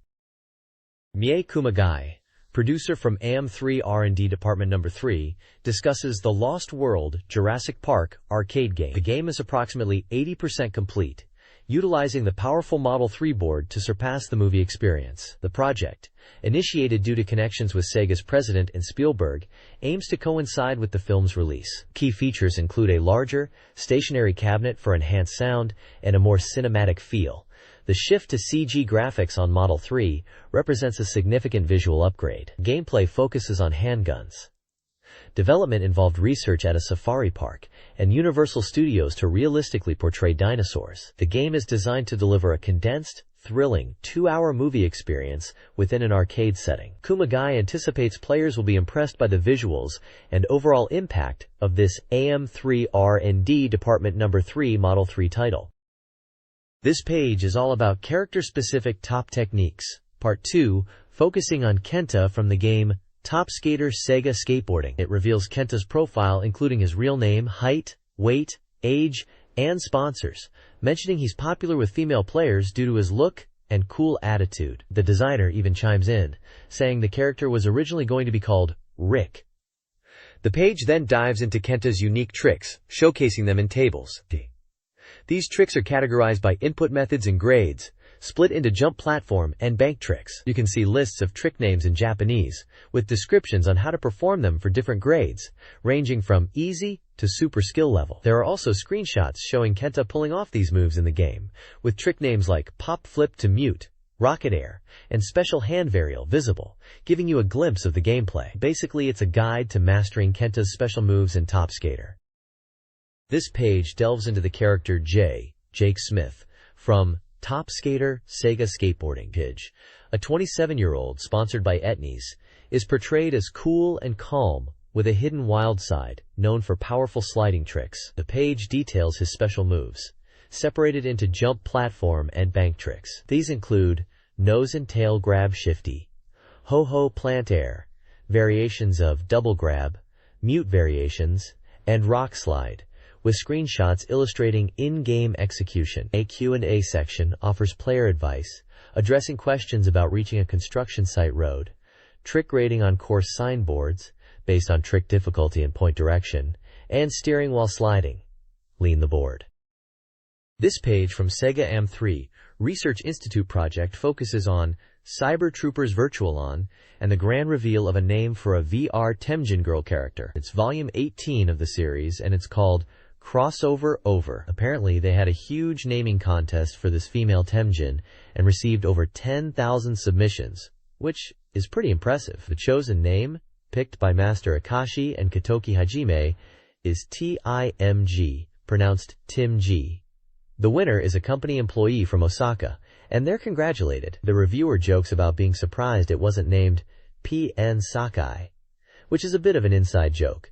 A: Mie Kumagai, producer from AM3 R&D Department No. 3, discusses The Lost World Jurassic Park arcade game. The game is approximately 80% complete, utilizing the powerful Model 3 board to surpass the movie experience. The project, initiated due to connections with Sega's president and Spielberg, aims to coincide with the film's release. Key features include a larger, stationary cabinet for enhanced sound and a more cinematic feel. The shift to CG graphics on Model 3 represents a significant visual upgrade. Gameplay focuses on handguns. Development involved research at a safari park and Universal Studios to realistically portray dinosaurs. The game is designed to deliver a condensed, thrilling, 2-hour movie experience within an arcade setting. Kumagai anticipates players will be impressed by the visuals and overall impact of this AM3 R&D Department No. 3 Model 3 title. This page is all about character-specific top techniques. Part 2, focusing on Kenta from the game Top Skater Sega Skateboarding. It reveals Kenta's profile including his real name, height, weight, age, and sponsors, mentioning he's popular with female players due to his look and cool attitude. The designer even chimes in, saying the character was originally going to be called Rick. The page then dives into Kenta's unique tricks, showcasing them in tables. These tricks are categorized by input methods and grades, split into jump platform and bank tricks. You can see lists of trick names in Japanese, with descriptions on how to perform them for different grades, ranging from easy to super skill level. There are also screenshots showing Kenta pulling off these moves in the game, with trick names like pop flip to mute, rocket air, and special hand varial visible, giving you a glimpse of the gameplay. Basically, it's a guide to mastering Kenta's special moves in Top Skater. This page delves into the character Jake Smith, from Top Skater Sega Skateboarding. A 27-year-old sponsored by Etnies, is portrayed as cool and calm with a hidden wild side, known for powerful sliding tricks. The page details his special moves, separated into jump platform and bank tricks. These include nose and tail grab shifty, ho-ho plant air, variations of double grab, mute variations, and rock slide, with screenshots illustrating in-game execution. A Q&A section offers player advice, addressing questions about reaching a construction site road, trick rating on course signboards, based on trick difficulty and point direction, and steering while sliding. Lean the board. This page from SEGA M3 Research Institute project focuses on Cyber Troopers Virtual On and the grand reveal of a name for a VR Temjin girl character. It's volume 18 of the series and it's called Crossover Over. Apparently they had a huge naming contest for this female Temjin and received over 10,000 submissions, which is pretty impressive. The chosen name, picked by Master Akashi and Katoki Hajime, is TIMG, pronounced Tim G. The winner is a company employee from Osaka, and they're congratulated. The reviewer jokes about being surprised it wasn't named PN Sakai, which is a bit of an inside joke.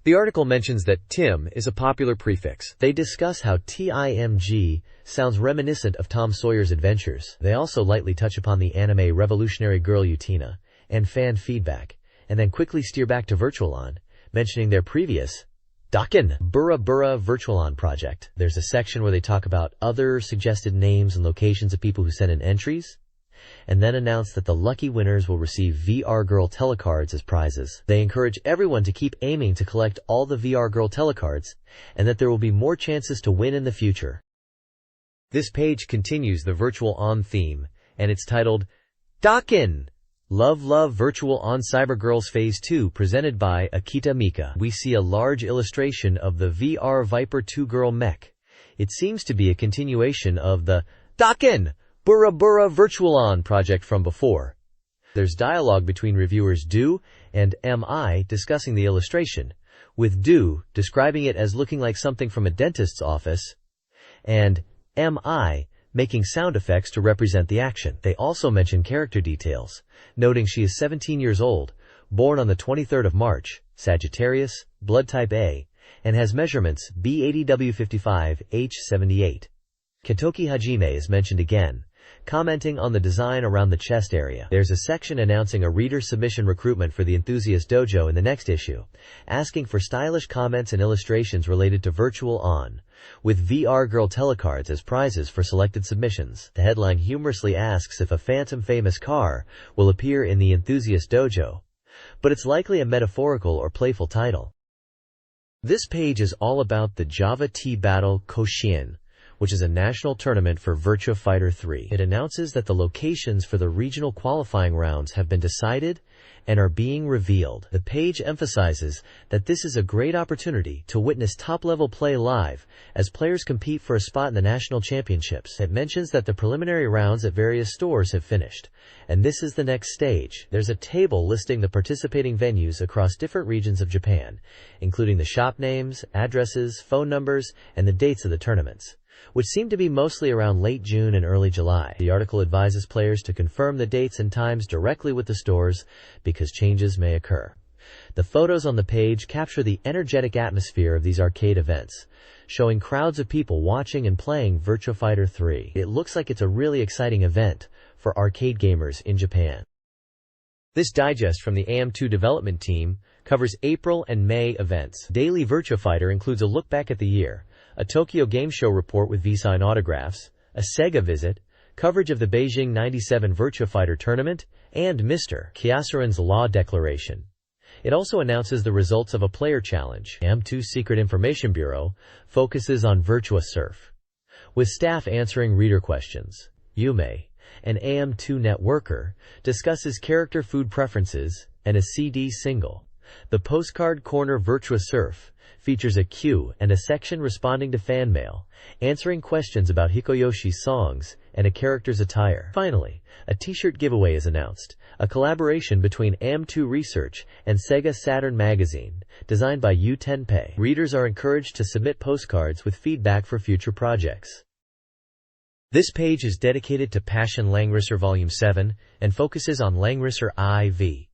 A: The article mentions that Tim is a popular prefix. They discuss how TIMG sounds reminiscent of Tom Sawyer's Adventures. They also lightly touch upon the anime Revolutionary Girl Utena and fan feedback, and then quickly steer back to Virtual On, mentioning their previous Dakin Bura Bura Virtual On project. There's a section where they talk about other suggested names and locations of people who sent in entries, and then announce that the lucky winners will receive VR Girl telecards as prizes. They encourage everyone to keep aiming to collect all the VR Girl telecards, and that there will be more chances to win in the future. This page continues the Virtual On theme, and it's titled Dakin! Love Love Virtual On Cyber Girls Phase 2 presented by Akita Mika. We see a large illustration of the VR Viper 2 girl mech. It seems to be a continuation of the Dakin! Bura Bura Virtual On project from before. There's dialogue between reviewers Do and MI discussing the illustration, with Do describing it as looking like something from a dentist's office, and MI making sound effects to represent the action. They also mention character details, noting she is 17 years old, born on the 23rd of March, Sagittarius, blood type A, and has measurements B80W55, H78. Katoki Hajime is mentioned again, commenting on the design around the chest area. There's a section announcing a reader submission recruitment for the Enthusiast Dojo in the next issue, asking for stylish comments and illustrations related to Virtual On, with VR Girl telecards as prizes for selected submissions. The headline humorously asks if a phantom famous car will appear in the Enthusiast Dojo, but it's likely a metaphorical or playful title. This page is all about the Java T-Battle Koshien, which is a national tournament for Virtua Fighter 3. It announces that the locations for the regional qualifying rounds have been decided and are being revealed. The page emphasizes that this is a great opportunity to witness top-level play live as players compete for a spot in the national championships. It mentions that the preliminary rounds at various stores have finished, and this is the next stage. There's a table listing the participating venues across different regions of Japan, including the shop names, addresses, phone numbers, and the dates of the tournaments, which seem to be mostly around late June and early July. The article advises players to confirm the dates and times directly with the stores because changes may occur. The photos on the page capture the energetic atmosphere of these arcade events, showing crowds of people watching and playing Virtua Fighter 3. It looks like it's a really exciting event for arcade gamers in Japan. This digest from the AM2 development team covers April and May events. Daily Virtua Fighter includes a look back at the year, a Tokyo Game Show report with V-Sign autographs, a SEGA visit, coverage of the Beijing 97 Virtua Fighter tournament, and Mr. Kyasuran's Law Declaration. It also announces the results of a player challenge. AM2's Secret Information Bureau focuses on Virtua Surf, with staff answering reader questions. Yume, an AM2 networker, discusses character food preferences and a CD single. The Postcard Corner Virtua Surf features a queue and a section responding to fan mail, answering questions about Hikoyoshi's songs and a character's attire. Finally, a t-shirt giveaway is announced, a collaboration between AM2 Research and SEGA Saturn Magazine, designed by Yu Tenpei. Readers are encouraged to submit postcards with feedback for future projects. This page is dedicated to Passion Langrisser Volume 7 and focuses on Langrisser IV.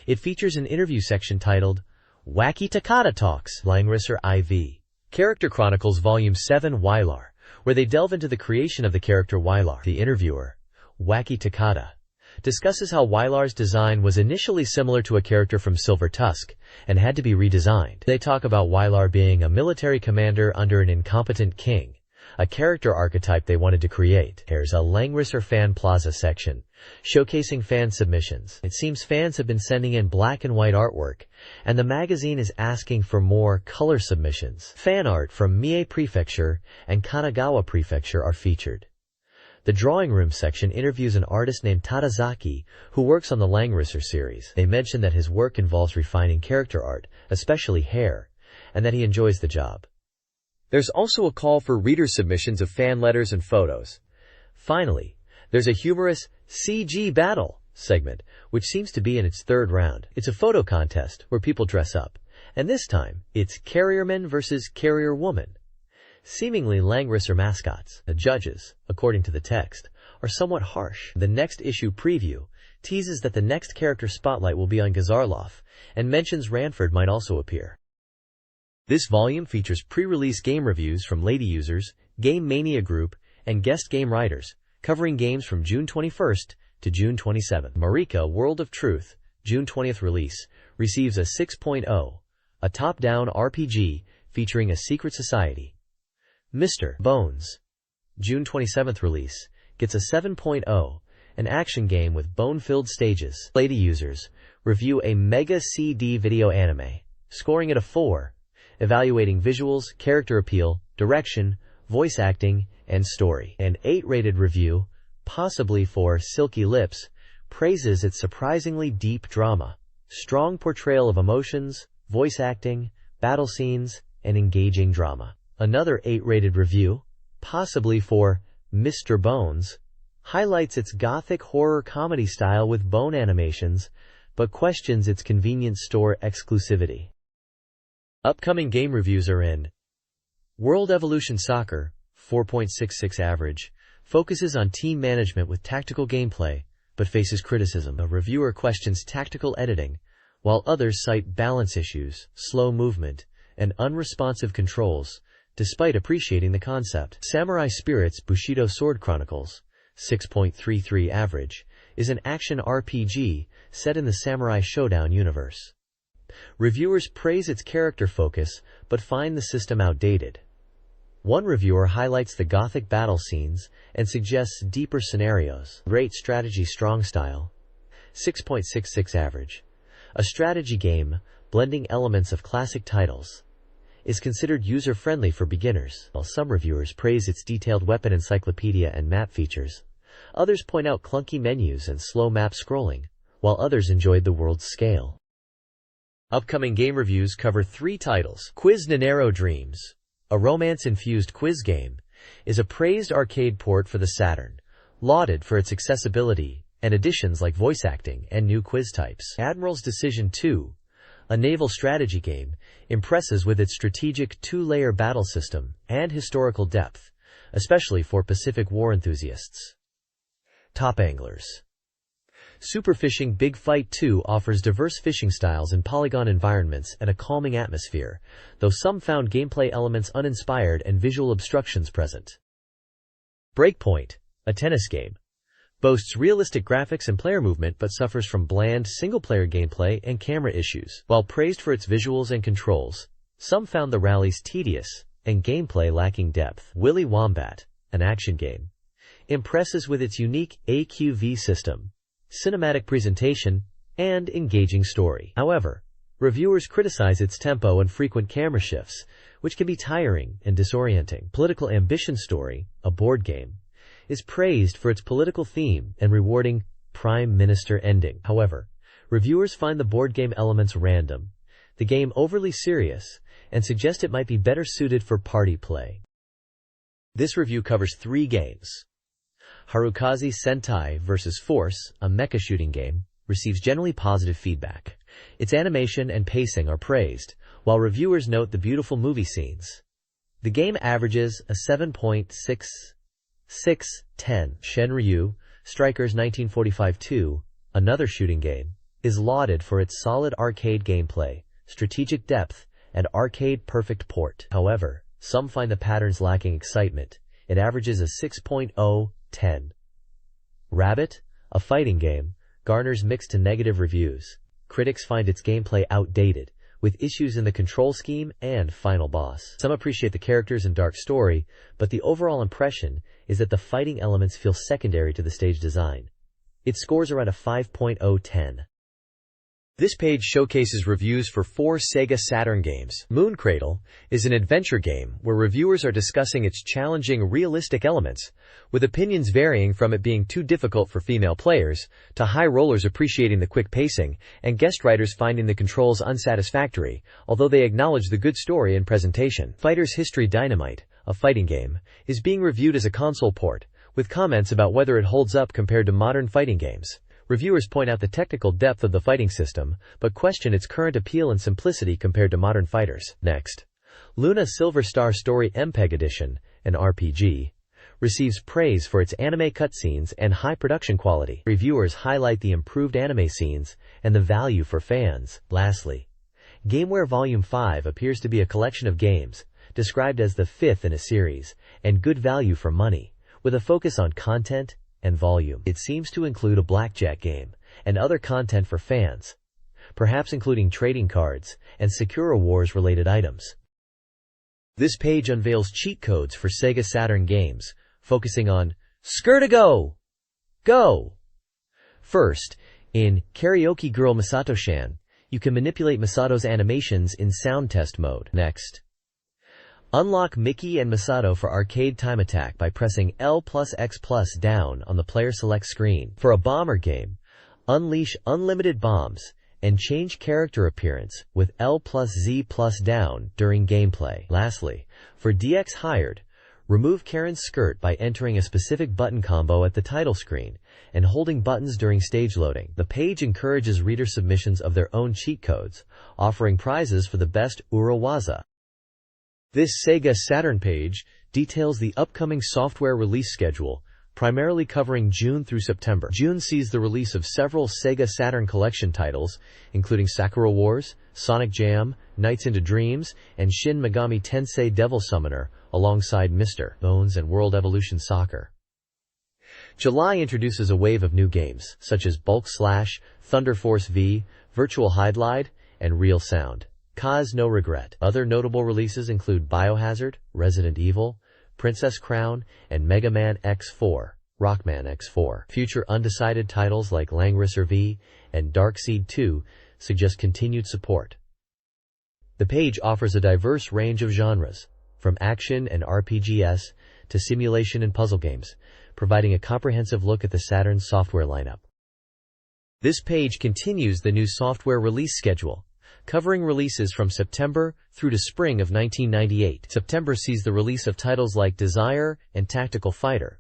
A: It features an interview section titled, Wacky Takata Talks, Langrisser IV. Character Chronicles Volume 7 Wylar, where they delve into the creation of the character Wylar. The interviewer, Wacky Takata, discusses how Wylar's design was initially similar to a character from Silver Tusk and had to be redesigned. They talk about Wylar being a military commander under an incompetent king, a character archetype they wanted to create. There's a Langrisser Fan Plaza section, showcasing fan submissions. It seems fans have been sending in black and white artwork, and the magazine is asking for more color submissions. Fan art from Mie Prefecture and Kanagawa Prefecture are featured. The drawing room section interviews an artist named Tadazaki who works on the Langrisser series. They mention that his work involves refining character art, especially hair, and that he enjoys the job. There's also a call for reader submissions of fan letters and photos. Finally, there's a humorous CG Battle segment, which seems to be in its third round. It's a photo contest where people dress up, and this time, it's Carrierman versus Carrier Woman. Seemingly Langrisser mascots. The judges, according to the text, are somewhat harsh. The next issue preview teases that the next character spotlight will be on Gazarloff, and mentions Ranford might also appear. This volume features pre-release game reviews from Lady Users, Game Mania Group, and guest game writers, covering games from June 21st to June 27th. Marika World of Truth, June 20th release, receives a 6.0, a top-down RPG featuring a secret society. Mr. Bones, June 27th release, gets a 7.0, an action game with bone-filled stages. Lady Users review a Mega CD video anime, scoring it a 4, evaluating visuals, character appeal, direction, voice acting, and story. An 8-rated review, possibly for Silky Lips, praises its surprisingly deep drama, strong portrayal of emotions, voice acting, battle scenes, and engaging drama. Another 8-rated review, possibly for Mr. Bones, highlights its gothic horror comedy style with bone animations, but questions its convenience store exclusivity. Upcoming game reviews are in World Evolution Soccer, 4.66 average, focuses on team management with tactical gameplay, but faces criticism. A reviewer questions tactical editing, while others cite balance issues, slow movement, and unresponsive controls, despite appreciating the concept. Samurai Spirits Bushido Sword Chronicles, 6.33 average, is an action RPG set in the Samurai Showdown universe. Reviewers praise its character focus, but find the system outdated. One reviewer highlights the gothic battle scenes and suggests deeper scenarios. Great Strategy Strong Style, 6.66 average, a strategy game blending elements of classic titles, is considered user-friendly for beginners. While some reviewers praise its detailed weapon encyclopedia and map features, others point out clunky menus and slow map scrolling, while others enjoyed the world's scale. Upcoming game reviews cover 3 titles. Quiz Nanero Dreams, a romance-infused quiz game, is a praised arcade port for the Saturn, lauded for its accessibility and additions like voice acting and new quiz types. Admiral's Decision 2, a naval strategy game, impresses with its strategic 2-layer battle system and historical depth, especially for Pacific War enthusiasts. Top Anglers. Superfishing Big Fight 2 offers diverse fishing styles and polygon environments and a calming atmosphere, though some found gameplay elements uninspired and visual obstructions present. Breakpoint, a tennis game, boasts realistic graphics and player movement but suffers from bland single-player gameplay and camera issues. While praised for its visuals and controls, some found the rallies tedious and gameplay lacking depth. Willy Wombat, an action game, impresses with its unique AQV system, cinematic presentation, and engaging story. However, reviewers criticize its tempo and frequent camera shifts, which can be tiring and disorienting. Political Ambition Story, a board game, is praised for its political theme and rewarding Prime Minister ending. However, reviewers find the board game elements random, the game overly serious, and suggest it might be better suited for party play. This review covers 3 games. Harukaze Sentai vs. Force, a mecha shooting game, receives generally positive feedback. Its animation and pacing are praised, while reviewers note the beautiful movie scenes. The game averages a 7.66/10. Shenryu Strikers 1945-2, another shooting game, is lauded for its solid arcade gameplay, strategic depth, and arcade-perfect port. However, some find the patterns lacking excitement. It averages a 6.0/10. Rabbit, a fighting game, garners mixed to negative reviews. Critics find its gameplay outdated, with issues in the control scheme and final boss. Some appreciate the characters and dark story, but the overall impression is that the fighting elements feel secondary to the stage design. It scores around a 5.0/10. This page showcases reviews for 4 SEGA Saturn games. Moon Cradle is an adventure game where reviewers are discussing its challenging, realistic elements, with opinions varying from it being too difficult for female players, to high rollers appreciating the quick pacing, and guest writers finding the controls unsatisfactory, although they acknowledge the good story and presentation. Fighter's History Dynamite, a fighting game, is being reviewed as a console port, with comments about whether it holds up compared to modern fighting games. Reviewers point out the technical depth of the fighting system, but question its current appeal and simplicity compared to modern fighters. Next, Luna Silver Star Story MPEG Edition, an RPG, receives praise for its anime cutscenes and high production quality. Reviewers highlight the improved anime scenes and the value for fans. Lastly, Gameware Volume 5 appears to be a collection of games, described as the 5th in a series, and good value for money, with a focus on content and volume. It seems to include a blackjack game and other content for fans, perhaps including trading cards and Sakura Wars related items. This page unveils cheat codes for SEGA Saturn games, focusing on Skirta-Go! Go! First, in Karaoke Girl Misato-shan, you can manipulate Misato's animations in sound test mode. Next, unlock Mickey and Misato for arcade time attack by pressing L+X+ down on the player select screen. For a bomber game, unleash unlimited bombs and change character appearance with L+Z+ down during gameplay. Lastly, for DX Hired, remove Karen's skirt by entering a specific button combo at the title screen and holding buttons during stage loading. The page encourages reader submissions of their own cheat codes, offering prizes for the best Urawaza. This SEGA Saturn page details the upcoming software release schedule, primarily covering June through September. June sees the release of several SEGA Saturn collection titles, including Sakura Wars, Sonic Jam, Nights into Dreams, and Shin Megami Tensei Devil Summoner, alongside Mr. Bones and World Evolution Soccer. July introduces a wave of new games, such as Bulk Slash, Thunder Force V, Virtual Hydlide, and Real Sound. Cause No Regret. Other notable releases include Biohazard, Resident Evil, Princess Crown, and Mega Man X4, Rockman X4. Future undecided titles like Langrisser V and Darkseid 2 suggest continued support. The page offers a diverse range of genres, from action and RPGs to simulation and puzzle games, providing a comprehensive look at the Saturn's software lineup. This page continues the new software release schedule, covering releases from September through to spring of 1998. September sees the release of titles like Desire and Tactical Fighter,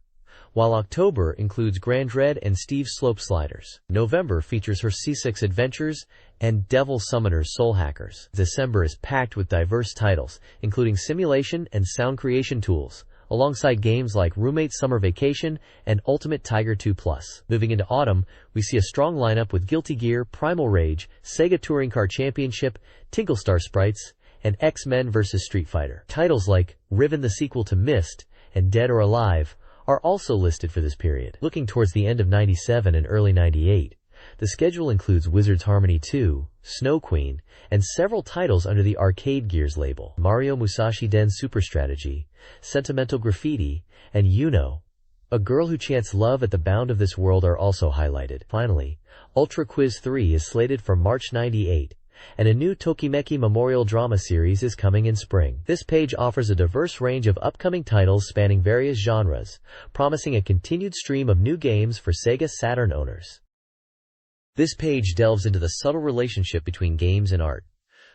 A: while October includes Grand Red and Steve Slope Sliders. November features her C6 Adventures and Devil Summoners Soul Hackers. December is packed with diverse titles, including simulation and sound creation tools, alongside games like Roommate Summer Vacation and Ultimate Tiger 2 Plus. Moving into autumn, we see a strong lineup with Guilty Gear, Primal Rage, Sega Touring Car Championship, Tinkle Star Sprites, and X-Men vs. Street Fighter. Titles like Riven, the sequel to Myst, and Dead or Alive are also listed for this period. Looking towards the end of 97 and early 98, the schedule includes Wizard's Harmony 2, Snow Queen, and several titles under the Arcade Gears label. Mario Musashi Den Super Strategy, Sentimental Graffiti, and A Girl Who Chants Love at the Bound of This World are also highlighted. Finally, Ultra Quiz 3 is slated for March 98, and a new Tokimeki Memorial Drama series is coming in spring. This page offers a diverse range of upcoming titles spanning various genres, promising a continued stream of new games for Sega Saturn owners. This page delves into the subtle relationship between games and art,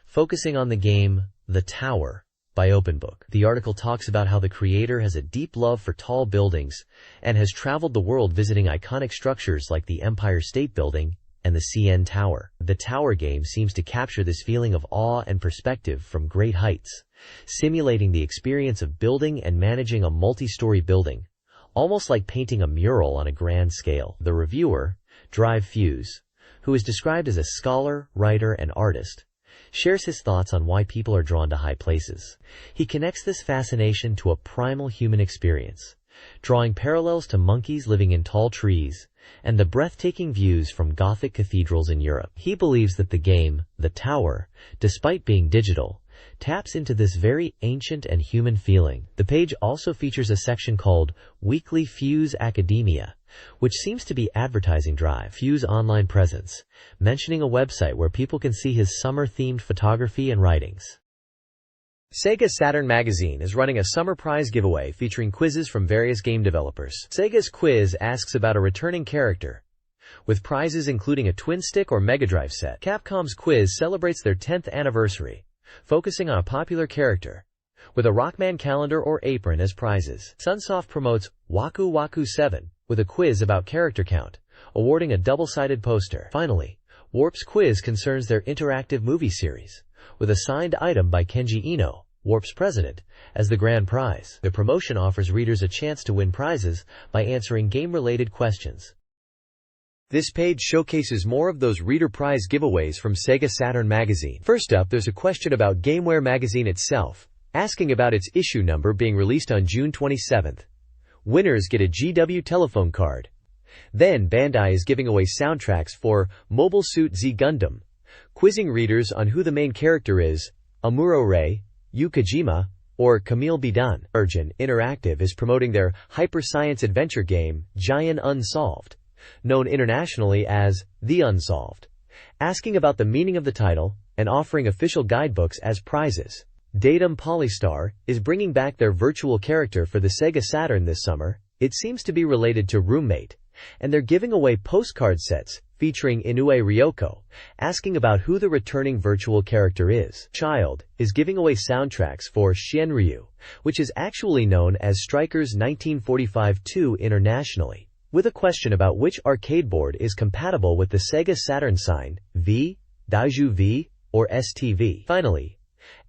A: focusing on the game The Tower by OpenBook. The article talks about how the creator has a deep love for tall buildings and has traveled the world visiting iconic structures like the Empire State Building and the CN Tower. The Tower game seems to capture this feeling of awe and perspective from great heights, simulating the experience of building and managing a multi-story building, almost like painting a mural on a grand scale. The reviewer, Drive Fuse, who is described as a scholar, writer, and artist, shares his thoughts on why people are drawn to high places. He connects this fascination to a primal human experience, drawing parallels to monkeys living in tall trees and the breathtaking views from Gothic cathedrals in Europe. He believes that the game, The Tower, despite being digital, taps into this very ancient and human feeling. The page also features a section called Weekly Fuse Academia, which seems to be advertising Drive Fuse online presence, mentioning a website where people can see his summer-themed photography and writings. SEGA Saturn Magazine is running a summer prize giveaway featuring quizzes from various game developers. SEGA's quiz asks about a returning character, with prizes including a twin stick or Mega Drive set. Capcom's quiz celebrates their 10th anniversary, focusing on a popular character, with a Rockman calendar or apron as prizes. Sunsoft promotes Waku Waku 7 with a quiz about character count, awarding a double-sided poster. Finally, Warp's quiz concerns their interactive movie series, with a signed item by Kenji Ino, Warp's president, as the grand prize. The promotion offers readers a chance to win prizes by answering game-related questions. This page showcases more of those reader prize giveaways from SEGA Saturn Magazine. First up, there's a question about GameWare magazine itself, asking about its issue number being released on June 27th. Winners get a GW telephone card. Then Bandai is giving away soundtracks for Mobile Suit Z Gundam, quizzing readers on who the main character is, Amuro Ray, Yu Kojima, or Camille Bidan. Virgin Interactive is promoting their hyper-science adventure game, Giant Unsolved, known internationally as The Unsolved, asking about the meaning of the title and offering official guidebooks as prizes. Datum Polystar is bringing back their virtual character for the Sega Saturn this summer. It seems to be related to Roommate, and they're giving away postcard sets featuring Inoue Ryoko, asking about who the returning virtual character is. Child is giving away soundtracks for Shenryu, which is actually known as Strikers 1945-2 internationally, with a question about which arcade board is compatible with the Sega Saturn sign, V, Daiju V, or STV. Finally,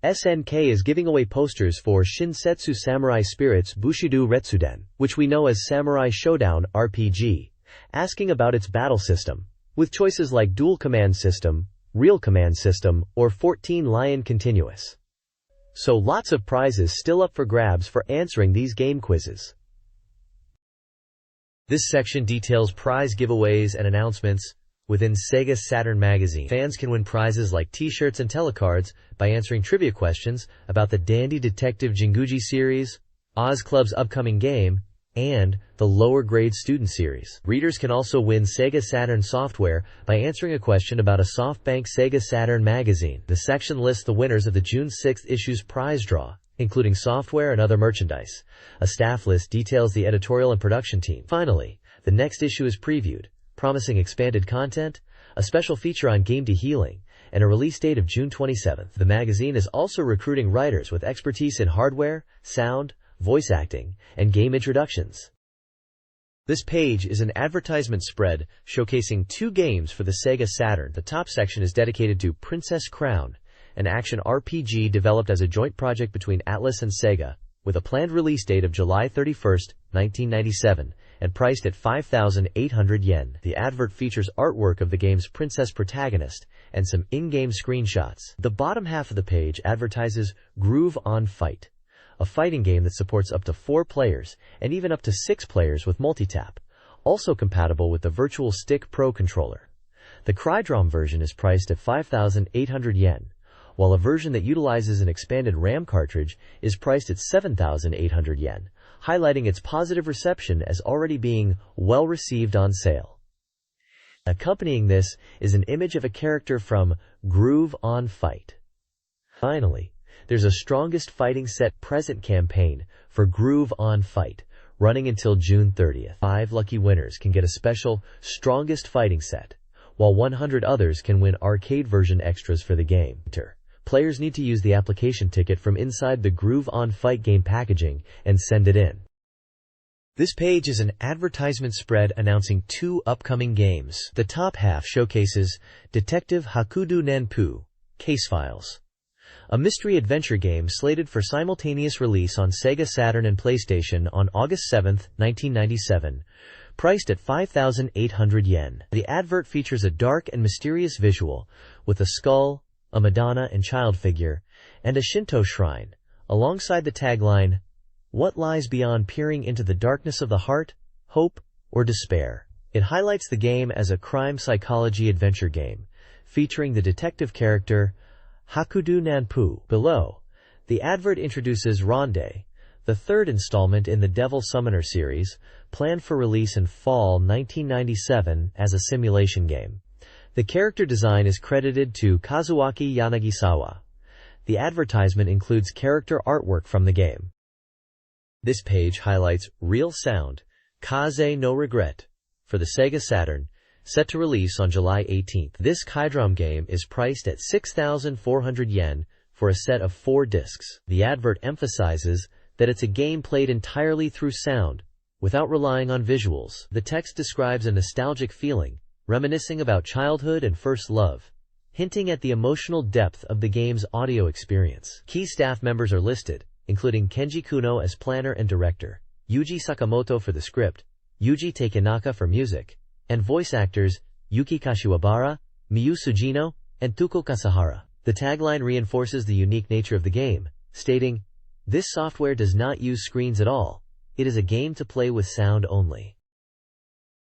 A: SNK is giving away posters for Shinsetsu Samurai Spirits Bushido Retsuden, which we know as Samurai Showdown RPG, asking about its battle system, with choices like Dual Command System, Real Command System, or 14 Lion Continuous. So lots of prizes still up for grabs for answering these game quizzes. This section details prize giveaways and announcements within SEGA Saturn Magazine. Fans can win prizes like t-shirts and telecards by answering trivia questions about the Dandy Detective Jinguji series, Oz Club's upcoming game, and the lower grade student series. Readers can also win SEGA Saturn software by answering a question about a SoftBank SEGA Saturn magazine. The section lists the winners of the June 6th issue's prize draw, including software and other merchandise. A staff list details the editorial and production team. Finally, the next issue is previewed, promising expanded content, a special feature on game de-healing, and a release date of June 27th. The magazine is also recruiting writers with expertise in hardware, sound, voice acting, and game introductions. This page is an advertisement spread showcasing 2 games for the Sega Saturn. The top section is dedicated to Princess Crown, an action RPG developed as a joint project between Atlus and Sega, with a planned release date of July 31, 1997, and priced at 5,800 yen. The advert features artwork of the game's princess protagonist and some in-game screenshots. The bottom half of the page advertises Groove on Fight, a fighting game that supports up to 4 players and even up to 6 players with multitap, also compatible with the Virtual Stick Pro controller. The Crydrom version is priced at 5,800 yen, while a version that utilizes an expanded RAM cartridge is priced at 7,800 yen, highlighting its positive reception as already being well received on sale. Accompanying this is an image of a character from Groove on Fight. Finally, there's a Strongest Fighting Set present campaign for Groove on Fight, running until June 30th. 5 lucky winners can get a special Strongest Fighting Set, while 100 others can win arcade version extras for the game. Players need to use the application ticket from inside the Groove on Fight game packaging and send it in. This page is an advertisement spread announcing 2 upcoming games. The top half showcases Detective Hakudu Nenpu, Case Files, a mystery adventure game slated for simultaneous release on Sega Saturn and PlayStation on August 7, 1997, priced at 5,800 yen. The advert features a dark and mysterious visual with a skull, a Madonna and child figure, and a Shinto shrine, alongside the tagline, "What lies beyond peering into the darkness of the heart, hope, or despair?" It highlights the game as a crime psychology adventure game, featuring the detective character Hakudo Nanpu. Below, the advert introduces Ronde, the third installment in the Devil Summoner series, planned for release in fall 1997 as a simulation game. The character design is credited to Kazuaki Yanagisawa. The advertisement includes character artwork from the game. This page highlights Real Sound, Kaze no Regret, for the Sega Saturn, set to release on July 18th. This Kydrum game is priced at 6,400 yen for a set of 4 discs. The advert emphasizes that it's a game played entirely through sound, without relying on visuals. The text describes a nostalgic feeling, reminiscing about childhood and first love, hinting at the emotional depth of the game's audio experience. Key staff members are listed, including Kenji Kuno as planner and director, Yuji Sakamoto for the script, Yuji Takenaka for music, and voice actors Yuki Kashiwabara, Miyu Sugino, and Tuko Kasahara. The tagline reinforces the unique nature of the game, stating, "This software does not use screens at all. It is a game to play with sound only."